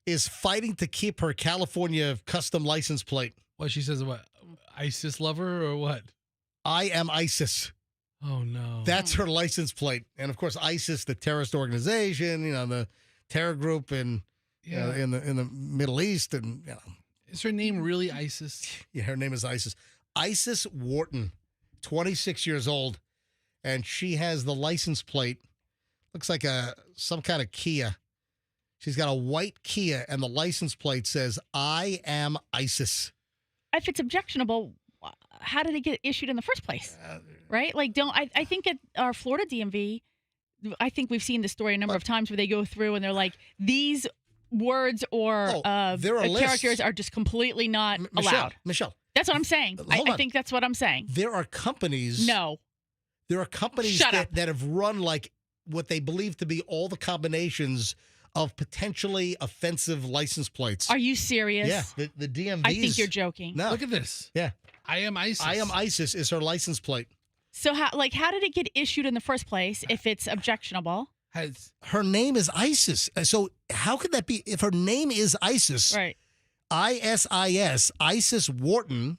is fighting to keep her California custom license plate. What she says, what? ISIS lover or what? I am ISIS. Oh, no. That's her license plate. And, of course, ISIS, the terrorist organization, the terror group in the Middle East. And Is her name really Isis? Yeah, her name is Isis. Isis Wharton, 26 years old. And she has the license plate. Looks like some kind of Kia. She's got a white Kia, and the license plate says, I am ISIS. If it's objectionable, how did it get issued in the first place? Right? Like, I think at our Florida DMV, I think we've seen the story a number of times where they go through and they're like, these words or characters are just completely not allowed. Michelle. That's what I'm saying. I think that's what I'm saying. There are companies. No. There are companies that have run like what they believe to be all the combinations of potentially offensive license plates. Are you serious? Yeah, the DMVs. I think you're joking. No. Look at this. Yeah. I am ISIS. I am ISIS is her license plate. So how did it get issued in the first place if it's objectionable? Her name is ISIS. So how could that be? If her name is ISIS, right? ISIS, Isis Wharton,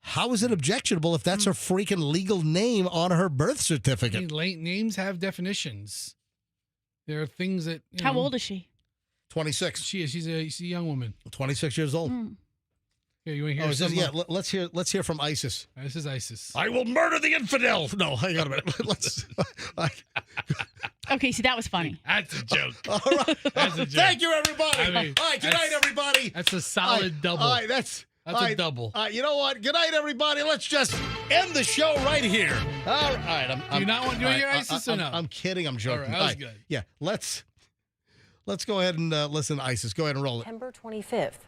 how is it objectionable if that's her freaking legal name on her birth certificate? Names have definitions. There are things that. How old is she? 26. She is. She's a young woman. 26 years old. Here, you want to hear something? Let's hear from ISIS. This is ISIS. I will murder the infidel. No, hang on a minute. Okay, see, that was funny. That's a joke. All right. That's a joke. Thank you, everybody. All right, good night, everybody. That's a solid double. All right, that's a double. You know what? Good night, everybody. Let's just end the show right here. All right. Do you not want to hear ISIS or no? I'm kidding. I'm joking. All right, that was good. Yeah, let's go ahead and listen to ISIS. Go ahead and roll it. September 25th.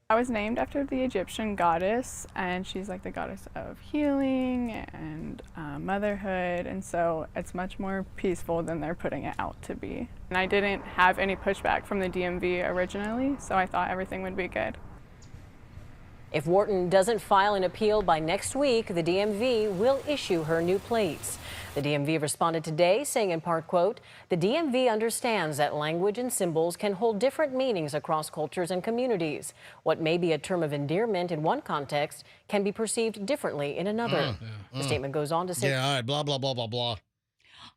I was named after the Egyptian goddess, and she's like the goddess of healing and motherhood, and so it's much more peaceful than they're putting it out to be. And I didn't have any pushback from the DMV originally, so I thought everything would be good. If Wharton doesn't file an appeal by next week, the DMV will issue her new plates. The DMV responded today saying in part, quote, the DMV understands that language and symbols can hold different meanings across cultures and communities. What may be a term of endearment in one context can be perceived differently in another. The statement goes on to say, all right, blah, blah, blah, blah, blah.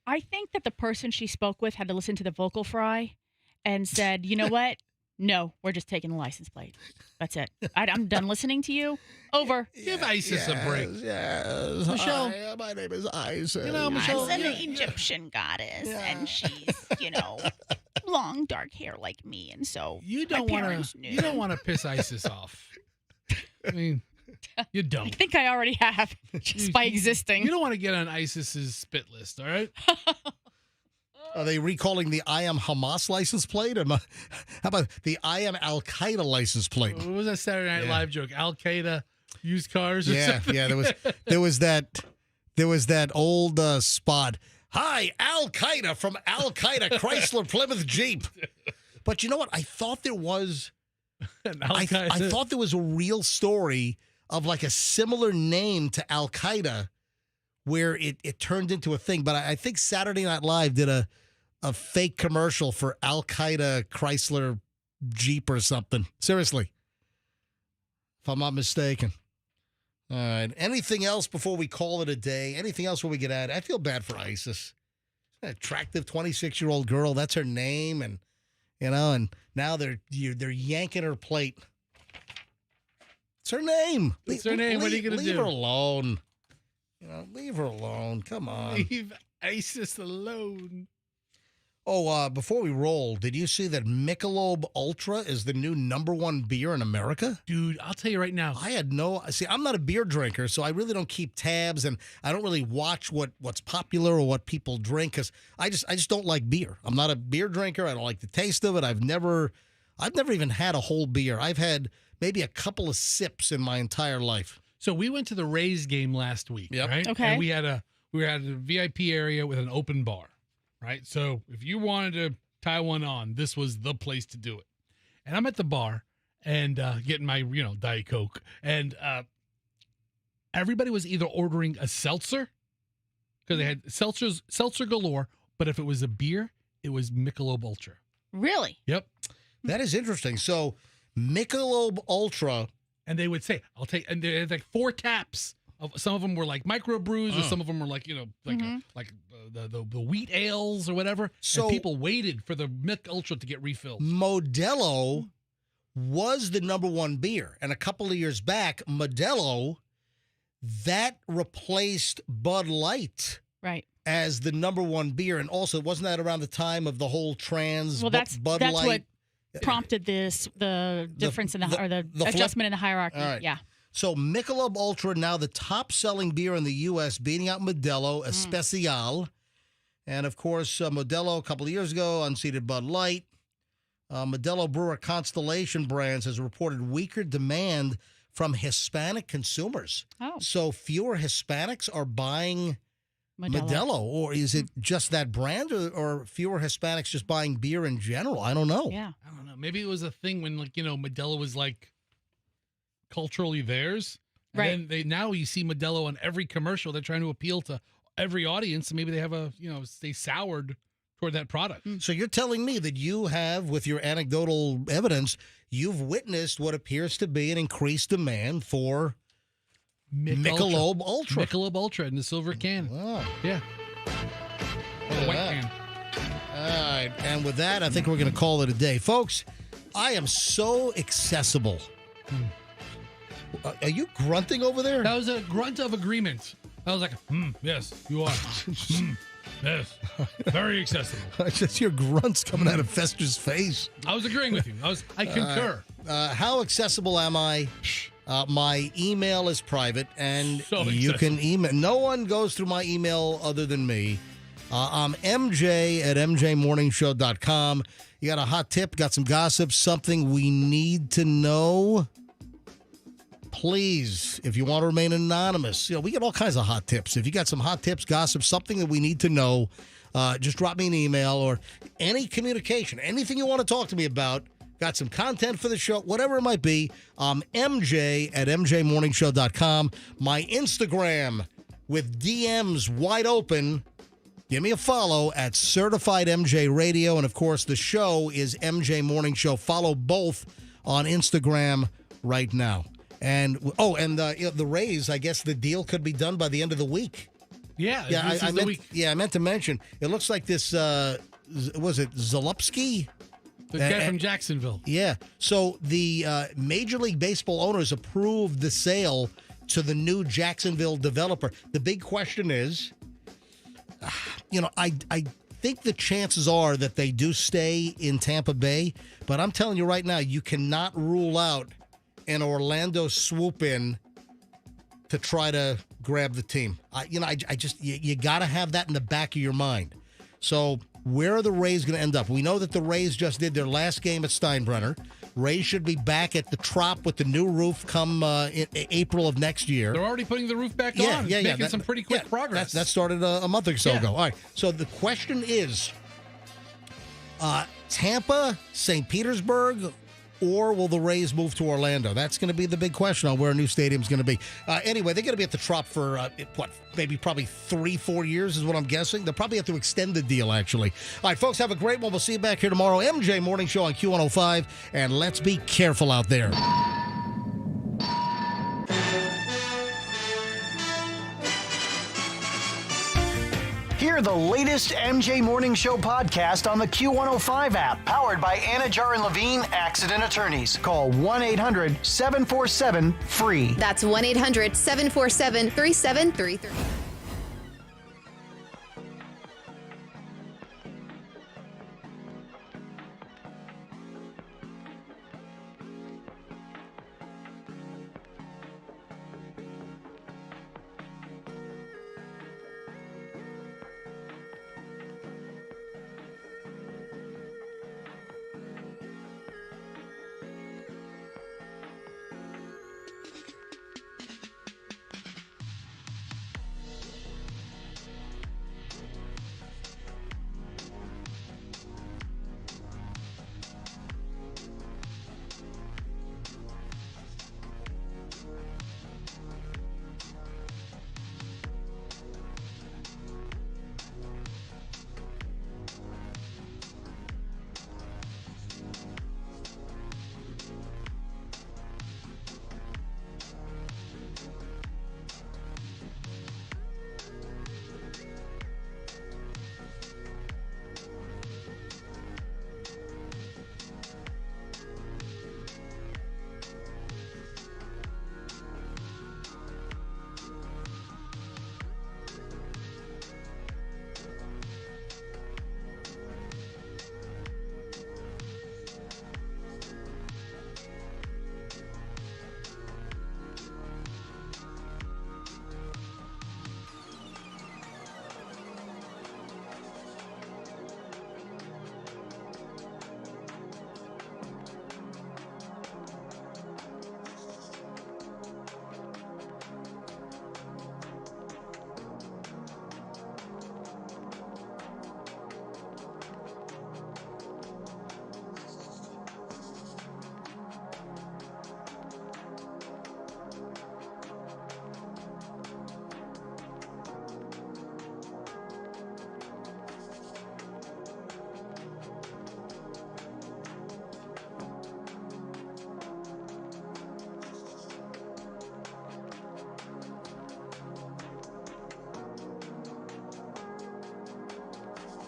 I think that the person she spoke with had to listen to the vocal fry and said, you know what? No, we're just taking the license plate. That's it. I'm done listening to you. Over. Give ISIS a break. Yes. Michelle. Hi, my name is Isis. You know, Michelle. I'm an Egyptian goddess, and she's, long dark hair like me, and so you don't want to piss ISIS off. I mean, you don't. I think I already have, just by existing. You don't want to get on ISIS's spit list, all right? Are they recalling the I am Hamas license plate? How about the I am Al Qaeda license plate? What was that Saturday Night Live joke? Al Qaeda used cars or something? Yeah. There was that old spot. Hi, Al Qaeda from Al Qaeda Chrysler Plymouth Jeep. But you know what? I thought there was. I thought there was a real story of like a similar name to Al Qaeda, where it turned into a thing. But I think Saturday Night Live did a fake commercial for Al Qaeda Chrysler Jeep or something. Seriously. If I'm not mistaken. All right. Anything else before we call it a day? Anything else before we get at it? I feel bad for Isis. An attractive 26-year-old girl. That's her name. And, and now they're yanking her plate. It's her name. It's her name. What are you going to do? Leave her alone. Leave her alone. Come on. Leave ISIS alone. Oh, before we roll, did you see that Michelob Ultra is the new #1 beer in America? Dude, I'll tell you right now. I'm not a beer drinker, so I really don't keep tabs, and I don't really watch what's popular or what people drink, because I just don't like beer. I'm not a beer drinker. I don't like the taste of it. I've never even had a whole beer. I've had maybe a couple of sips in my entire life. So we went to the Rays game last week, right? Okay. And we were at a VIP area with an open bar, right? So if you wanted to tie one on, this was the place to do it. And I'm at the bar and getting my, Diet Coke. And everybody was either ordering a seltzer because they had seltzer galore. But if it was a beer, it was Michelob Ultra. Really? Yep. That is interesting. So Michelob Ultra, and they would say, "I'll take," and they had like 4 taps. Some of them were like microbrews, or some of them were like the wheat ales or whatever. So and people waited for the Mick Ultra to get refilled. Modelo was the number 1 beer, and a couple of years back, Modelo that replaced Bud Light, right, as the number 1 beer. And also, wasn't that around the time of the whole trans that's Bud Light? What prompted the difference in the adjustment in the hierarchy. All right. Yeah. So Michelob Ultra, now the top-selling beer in the U.S., beating out Modelo Especial. And, of course, Modelo, a couple of years ago, unseated Bud Light. Modelo Brewer Constellation Brands has reported weaker demand from Hispanic consumers. Oh. So fewer Hispanics are buying Modelo, or is it just that brand, or fewer Hispanics just buying beer in general? I don't know. Yeah. I don't know. Maybe it was a thing when, Modelo was, culturally theirs. And right. then now you see Modelo on every commercial. They're trying to appeal to every audience, and maybe they have they soured toward that product. So you're telling me that you have, with your anecdotal evidence, you've witnessed what appears to be an increased demand for Michelob Ultra. Michelob Ultra in the silver can. Wow. Yeah. Or the white can. All right. And with that, I think we're going to call it a day. Folks, I am so accessible. Are you grunting over there? That was a grunt of agreement. I was like, yes, you are. Yes, very accessible. I just hear grunts coming out of Fester's face. I was agreeing with you. I concur. How accessible am I? My email is private, and you can email. No one goes through my email other than me. I'm MJ at mjmorningshow.com. You got a hot tip, got some gossip, something we need to know? Please, if you want to remain anonymous, we get all kinds of hot tips. If you got some hot tips, gossip, something that we need to know, just drop me an email or any communication, anything you want to talk to me about. Got some content for the show, whatever it might be. MJ at mjmorningshow.com. My Instagram with DMs wide open. Give me a follow at Certified MJ Radio. And, of course, the show is MJ Morning Show. Follow both on Instagram right now. And the Rays, I guess the deal could be done by the end of the week. Yeah, I meant to mention, it looks like this, was it Zalupski? The guy from Jacksonville. Yeah. So the Major League Baseball owners approved the sale to the new Jacksonville developer. The big question is, I think the chances are that they do stay in Tampa Bay, but I'm telling you right now, you cannot rule out an Orlando swoop in to try to grab the team. You got to have that in the back of your mind. So where are the Rays going to end up? We know that the Rays just did their last game at Steinbrenner. Rays should be back at the Trop with the new roof come in April of next year. They're already putting the roof back on. Making some pretty quick progress. That started a month or so ago. All right. So the question is, Tampa, St. Petersburg, or will the Rays move to Orlando? That's going to be the big question on where a new stadium's going to be. Anyway, they're going to be at the Trop for, probably 3-4 years is what I'm guessing. They'll probably have to extend the deal, actually. All right, folks, have a great one. We'll see you back here tomorrow. MJ Morning Show on Q105, and let's be careful out there. Hear the latest MJ Morning Show podcast on the Q105 app, powered by Anajar and Levine Accident Attorneys. Call 1-800-747-FREE. That's 1-800-747-3733.